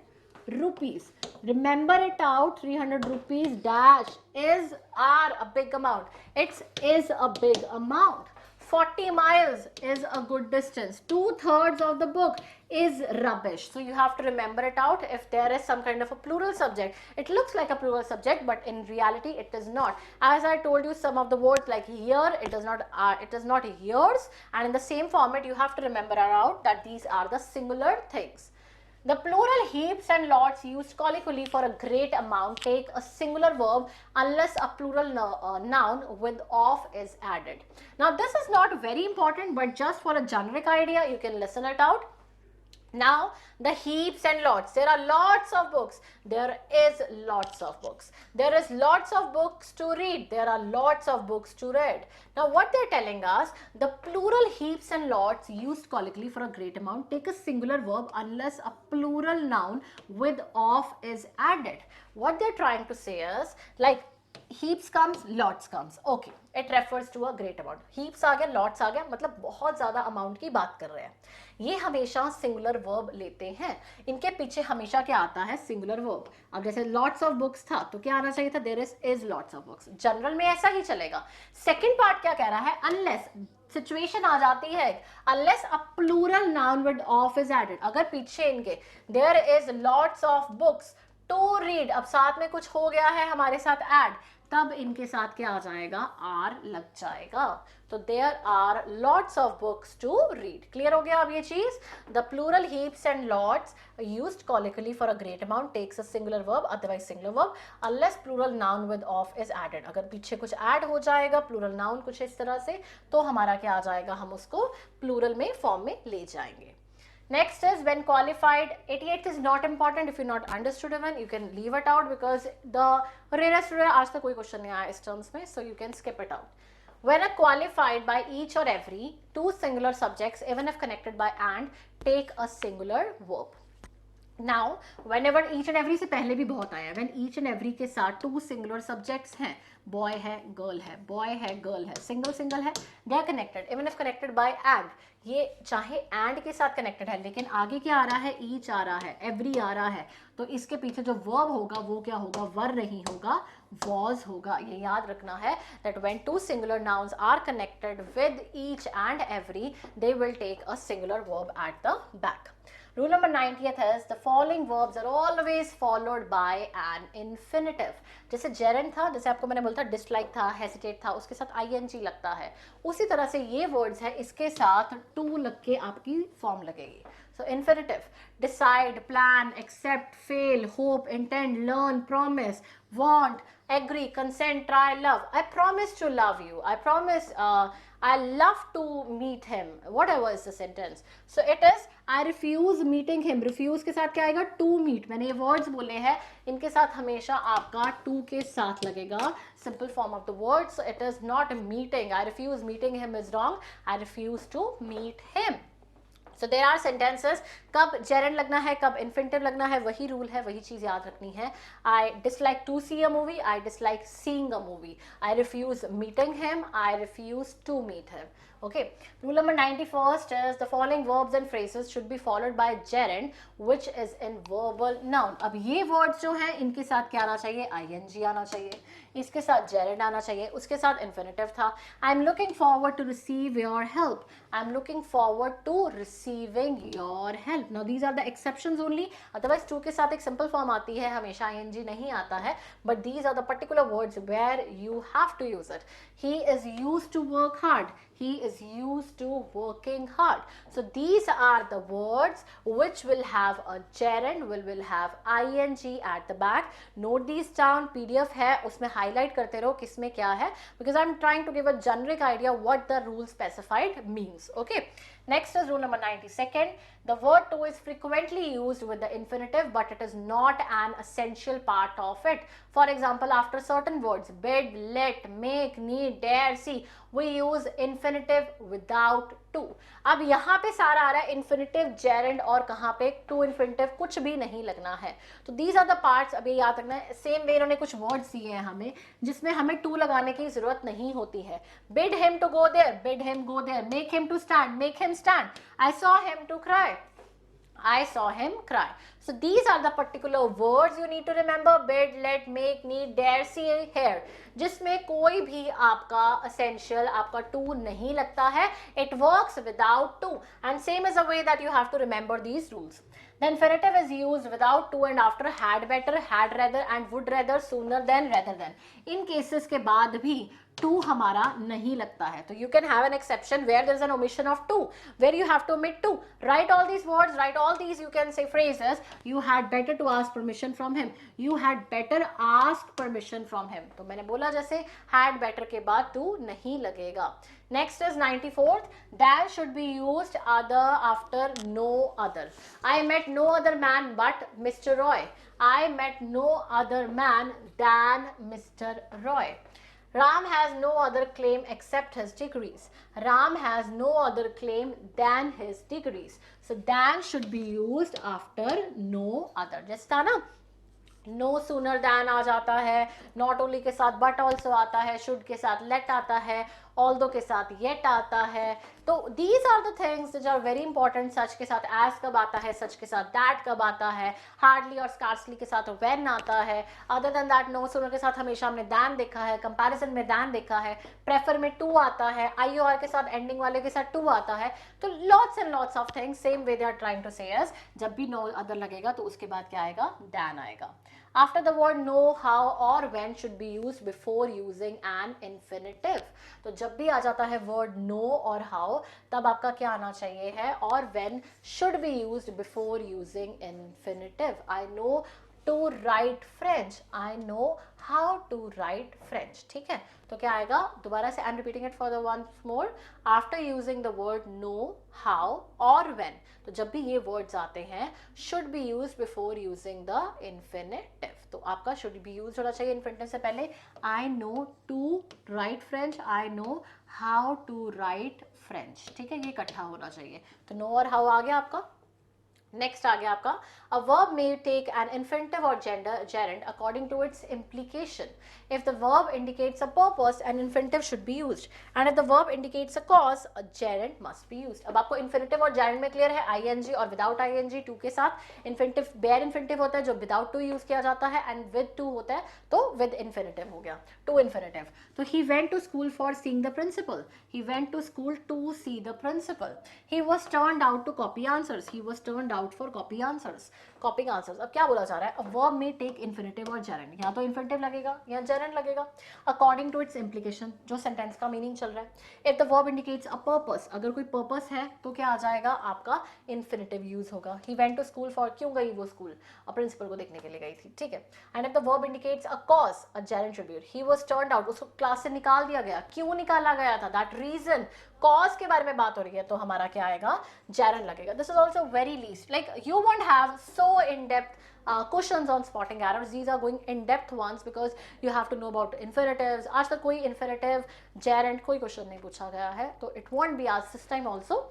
rupees, remember it out, 300 rupees dash is are a big amount. It is a big amount. 40 miles is a good distance. 2/3 of the book is rubbish. So you have to remember it out. If there is some kind of a plural subject, it looks like a plural subject, but in reality it is not. As I told you, some of the words like here, it is not years, and in the same format you have to remember out that these are the singular things. The plural heaps and lots used colloquially for a great amount take a singular verb unless a plural noun with of is added. Now this is not very important, but just for a generic idea you can listen it out. Now the heaps and lots, there are lots of books, there is lots of books, there is lots of books to read, there are lots of books to read. Now what they're telling us, the plural heaps and lots used colloquially for a great amount take a singular verb unless a plural noun with of is added. What they're trying to say is like heaps comes, lots comes, okay, it refers to a great amount. heaps आ गया, lots आ गया, मतलब बहुत ज़्यादा amount की बात कर रहे हैं. ये हमेशा singular verb लेते हैं. इनके पीछे हमेशा क्या आता है? Singular verb. अब जैसे lots of books था, तो क्या आना चाहिए था? There is lots of books. General में ऐसा ही चलेगा. Second part क्या कह रहा है? Unless सिचुएशन आ जाती है unless a plural noun with of is added. अगर पीछे इनके there is lots of books to read, अब साथ में कुछ हो गया है हमारे साथ add, तब इनके साथ क्या आ जाएगा? आर लग जाएगा. तो there are lots of books to read. Clear हो गया अब ये चीज? The plural heaps and lots used colloquially for a great amount takes a singular verb, otherwise singular verb, unless plural noun with of is added. अगर पीछे कुछ add हो जाएगा, plural noun कुछ इस तरह से, तो हमारा क्या आ जाएगा? हम उसको plural में form में ले जाएंगे. Next is when qualified. 88th is not important. If you not understood even, you can leave it out because the rarest आज तक कोई question नहीं आया इस terms में, so you can skip it out. When a qualified by each or every, two singular subjects, even if connected by and, take a singular verb. Now when ever each and every से पहले भी बहुत आया, when each and every के साथ two singular subjects हैं, boy है girl है, बॉय है गर्ल है, सिंगल सिंगल है, they are connected even if connected by and, ये चाहे एंड के साथ कनेक्टेड है लेकिन आगे क्या आ रहा है, ईच आ रहा है, एवरी आ रहा है, तो इसके पीछे जो वर्ब होगा वो क्या होगा, वर नहीं होगा, वॉज होगा। ये याद रखना है that when two singular nouns are connected with each and every, they will take a singular verb at the back. Rule number 90th is the following verbs are always followed by an infinitive. जैसे gerund था, जैसे आपको मैंने बोला था dislike था, hesitate था, उसके साथ ing लगता है, उसी तरह से ये words है, इसके साथ to लग के आपकी form लगेगी. So infinitive, decide, plan, accept, fail, hope, intend, learn, promise, want, agree, consent, try, love. I promise to love you. I promise I love to meet him. Whatever is the sentence. So it is I refuse meeting him. Refuse के साथ क्या आएगा, to meet. मैंने ये words बोले हैं, इनके साथ हमेशा आपका to के साथ लगेगा. Simple form of the word. So it is not meeting. I refuse meeting him is wrong. I refuse to meet him. So there are sentences, कब gerund लगना है, कब infinitive लगना है, वही रूल है, वही चीज़ याद रखनी है. I dislike to see a movie, I dislike seeing a movie. I refuse meeting him, I refuse to meet him. Okay. Rule number 91st is the following verbs and phrases should be followed by gerund which is in verbal noun. अब ये words जो हैं इनके साथ क्या आना चाहिए, ing आना चाहिए, इसके साथ gerund आना चाहिए, उसके साथ infinitive था. I'm looking forward to receive your help. I'm looking forward to receiving your help. Now these are the exceptions only. Otherwise to के साथ एक simple form आती है, हमेशा ing नहीं आता है. But these are the particular words where you have to use it. He is used to work hard. He is used to working hard. So these are the words which will have a gerund, will have ing at the back. Note these down. PDF है, उसमें highlight करते रहो किसमें क्या है, because I'm trying to give a generic idea what the rule specified means. Okay. Next is rule number 92nd. The word to is frequently used with the infinitive, but it is not an essential part of it. For example, after certain words, bid, let, make, need, dare, see, we use infinitive without to. अब यहाँ पे सारा आ रहा है infinitive, gerund और कहाँ पे to infinitive, कुछ भी नहीं लगना है. तो these are the parts, अभी याद रखना है. Same way इन्होंने कुछ words दिए हैं हमें जिसमें हमें to लगाने की जरूरत नहीं होती है. Bid him to go there, bid him go there. Make him to stand, make him stand. I saw him to cry, I saw him cry. So these are the particular words you need to remember: bid, let, make, need, dare, see, here. जिसमें कोई भी आपका essential, आपका to नहीं लगता है. It works without to. And same is the way that you have to remember these rules. The infinitive is used without to and after had better, had rather and would rather, sooner than, rather than. In cases के बाद भी to हमारा नहीं लगता है. तो you can have an exception where there is an omission of to, where you have to omit to. Write all these words, write all these, you can say, phrases. You had better to ask permission from him. You had better ask permission from him. तो मैंने बोला जैसे had better के बाद to नहीं लगेगा. Next is 94th. Than should be used other after no other. I met no other man but Mr. Roy. I met no other man than Mr. Roy. Ram has no other claim except his degrees. Ram has no other claim than his degrees. So than should be used after no other. Just था ना, no sooner than आ जाता है, not only के साथ but also आता है, should के साथ let आता है, although के साथ yet आता है. तो these are the things which are very important. such के साथ as कब आता है, such के साथ that कब आता है, hardly और scarcely के साथ when आता है. other than that no sooner के साथ हमेशा हमने than देखा है, comparison में than देखा है, prefer में to आता है, IOR के साथ ending वाले के साथ to आता है. तो lots and lots of things. same way they are trying to say is जब भी no other लगेगा तो उसके बाद क्या आएगा, than आएगा. After the word no, how or when should be used before using an infinitive. तो जब भी आ जाता है word no और how, तब आपका क्या आना चाहिए है, और when should be used before using infinitive. I know to write French. I know how to write French. ठीक है, तो क्या आएगा दोबारा से, I'm repeating it for the once more. After using the word no, how or when, तो जब भी ये words आते हैं should be used before using the infinitive. तो आपका should be used होना चाहिए infinitive से पहले. I know to write French. I know how to write French. ठीक है, ये इकट्ठा होना चाहिए. तो no और how आ गया आपका. नेक्स्ट आ गया आपका a verb may take an infinitive or gerund according to its implication. If the verb indicates a purpose, an infinitive should be used, and if the verb indicates a cause, a gerund must be used. अब आपको infinitive और gerund में clear है, ing और without ing to के साथ infinitive bare infinitive होता है जो without to यूज किया जाता है, and with to होता है तो with infinitive हो गया, to infinitive. तो he went to school for seeing the principal. He went to school to see the principal. He was turned out to copy answers. He was turned out for copy answers. Copying answers. अब क्या बोला जा रहा है? A verb may take infinitive और gerund. या तो infinitive लगेगा या gerund लगेगा according to its implication, जो sentence का meaning चल रहा है. If the verb indicates a purpose, अगर कोई purpose है तो क्या आ जाएगा? आपका infinitive use होगा. He went to school for, क्यों गई वो school? प्रिंसिपल को देखने के लिए गई थी, ठीक है. And if the verb indicates a cause, a gerund should be used. He was turned out, उसको क्लास से निकाल दिया गया. क्यों निकाला गया था? That reason. कॉज के बारे में बात हो रही है तो हमारा क्या आएगा? gerund लगेगा. This is also very least, like you won't have so in depth questions on spotting errors. These are going in depth ones because you have to know about infinitives. आज तक कोई infinitive, gerund कोई question नहीं पूछा गया है तो it won't be asked this time also.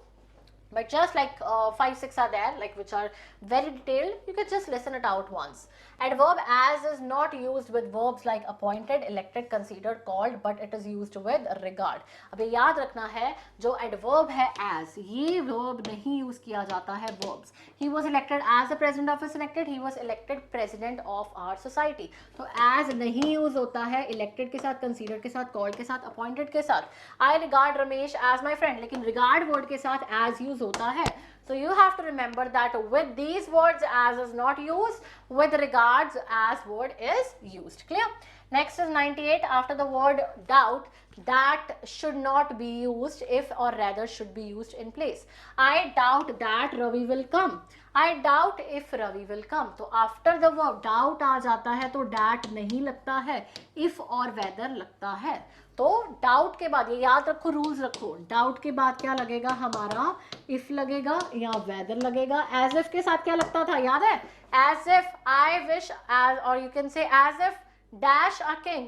But just like 5-6 are there, like which are very detailed, you can just listen it out once. Adverb as is not used with verbs like appointed, elected, considered, called, but it is used with regard. अब ये याद रखना है, जो adverb है as, ये verb नहीं use किया जाता है verbs. He was elected as the president of his elected, he was elected president of our society. तो as नहीं use होता है elected के साथ, considered के साथ, called के साथ, appointed के साथ. I regard Ramesh as my friend, लेकिन regard word के साथ as use होता है. So you have to remember that with these words as is not used, with regards as word is used. Clear? Next is 98. After the word doubt, that should not be used, if or rather should be used in place. I doubt that Ravi will come. I doubt if Ravi will come. तो after the verb doubt आ जाता है तो that नहीं लगता है, if और whether लगता है. तो डाउट के बाद ये याद रखो, रूल्स रखो, डाउट के बाद क्या लगेगा हमारा? इफ लगेगा या वेदर लगेगा. एज इफ के साथ क्या लगता था, याद है? As if I wish as, और you can say as if dash a king,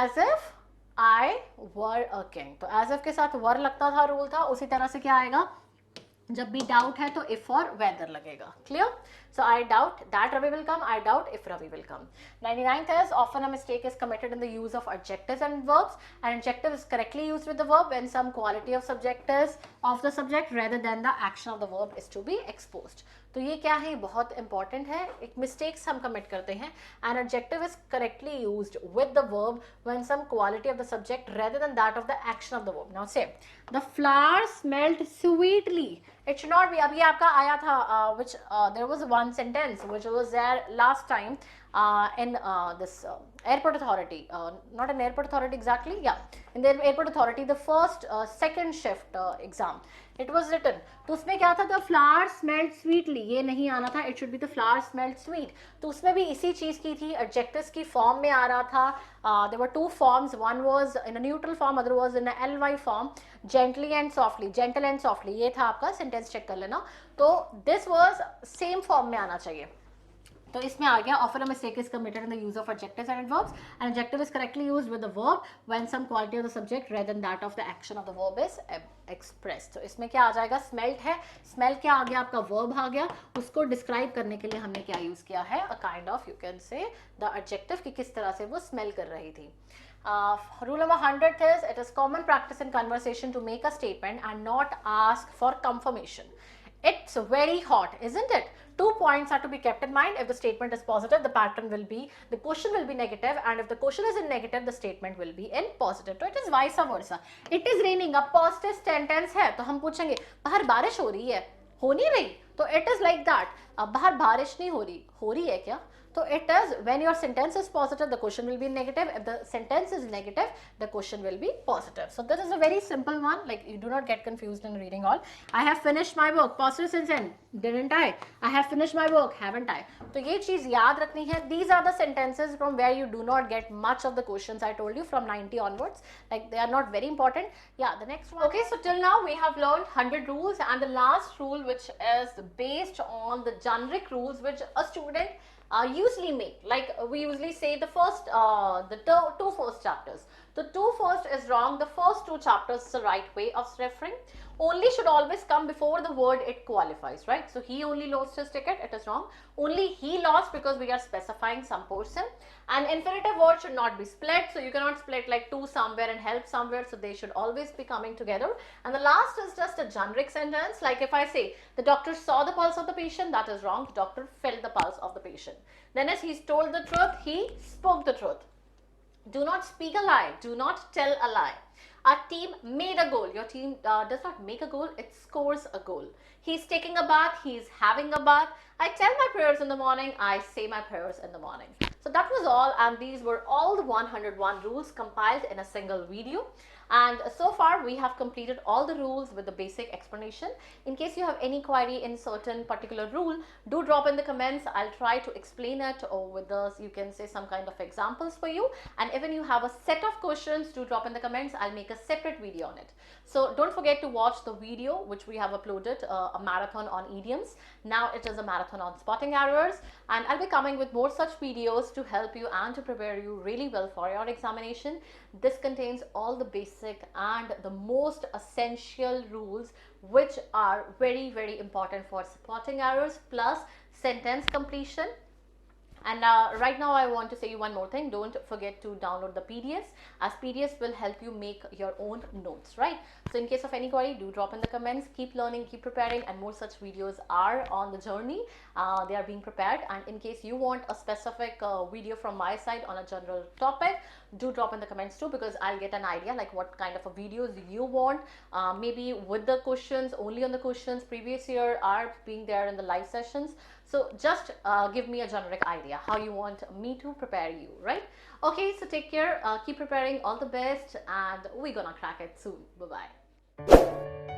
as if I were a king. तो एज इफ के साथ वर लगता था, रूल था. उसी तरह से क्या आएगा? जब भी डाउट है तो इफ और वेदर लगेगा. Clear? So I doubt that Ravi will come. I doubt if Ravi will come. 99th is often a mistake is committed in the use of adjectives and verbs. An adjective is correctly used with the verb when some quality of subject is of the subject rather than the action of the verb is to be exposed. तो ये क्या है? बहुत important है. एक mistakes हम commit करते हैं. An adjective is correctly used with the verb when some quality of the subject rather than that of the action of the verb. Now say the flower smelled sweetly. It should not be. अभी आपका आया था which there was one sentence which was there last time in this airport authority, not an airport authority exactly, yeah, in the airport authority, the first second shift exam, it was written. तो उसमें क्या था? the flower smelled sweetly. ये नहीं आना था, it should be the flower smelled sweet. तो उसमें भी इसी चीज की थी, adjectives की form में आ रहा था. There were two forms, one was in a neutral form, other was in a ly form. Gently and softly, gentle and softly, ये था आपका. सेंटेंस चेक कर लेना. तो this was same form में आना चाहिए. तो इसमें आ गया often a mistake is committed in the use of adjectives and adverbs. An adjective is correctly used with the verb when some quality of the subject rather than that of the action of the verb is expressed. तो इसमें क्या आ जाएगा? smelt है. smell क्या आ गया? आपका verb आ गया. उसको describe करने के लिए हमने क्या use किया है? a kind of, you can say, the adjective कि किस तरह से वो smell कर रही थी. Rule number 100 is it is common practice in conversation to make a statement and not ask for confirmation. It's very hot, isn't it? 2 points are to be kept in mind. If the statement is positive, the pattern will be, the question will be negative, and if the question is in negative, the statement will be in positive. So it is vice versa. It is raining, a positive sentence है तो हम पूछेंगे बाहर बारिश हो रही है, हो नहीं रही. तो it is like that. अब बाहर बारिश नहीं हो रही है क्या? So it is when your sentence is positive, the question will be negative. If the sentence is negative, the question will be positive. So this is a very simple one. Like you do not get confused in reading all. I have finished my book. Positive sentence, didn't I? I have finished my book, haven't I? तो ये चीज याद रखनी है. These are the sentences from where you do not get much of the questions I told you from 90 onwards. Like they are not very important. Yeah, the next one. Okay, so till now we have learned 100 rules, and the last rule, which is based on the generic rules which a student usually make. Like we usually say the first, the two first chapters. The two first is wrong. The first two chapters is the right way of referring. only should always come before the word it qualifies, right? So he only lost his ticket, it is wrong. Only he lost because we are specifying some person. And infinitive word should not be split, so you cannot split like to somewhere and help somewhere, so they should always be coming together. And the last is just a generic sentence, like if I say the doctor saw the pulse of the patient, that is wrong. The doctor felt the pulse of the patient. Then as he's told the truth, he spoke the truth. Do not speak a lie, do not tell a lie. Our team made a goal. Your team does not make a goal, it scores a goal. He's taking a bath, he's having a bath. I tell my prayers in the morning, I say my prayers in the morning. So that was all, and these were all the 101 rules compiled in a single video. And so far we have completed all the rules with the basic explanation. In case you have any query in certain particular rule, do drop in the comments. I'll try to explain it, or with this you can say some kind of examples for you. And even you have a set of questions, do drop in the comments. I'll make a separate video on it. So don't forget to watch the video which we have uploaded, a marathon on idioms. Now it is a marathon on spotting errors, and I'll be coming with more such videos to help you and to prepare you really well for your examination. This contains all the basic and the most essential rules which are very, very important for spotting errors plus sentence completion. And right now I want to say you one more thing. Don't forget to download the PDFs, as PDFs will help you make your own notes, right? So in case of any query, do drop in the comments. Keep learning, keep preparing, and more such videos are on the journey. They are being prepared. And in case you want a specific video from my side on a general topic, do drop in the comments too, because I'll get an idea like what kind of a videos you want, maybe with the questions, only on the questions previous year are being there in the live sessions. So just give me a generic idea how you want me to prepare you, right? Okay, so take care, keep preparing, all the best, and we're gonna crack it soon. Bye bye.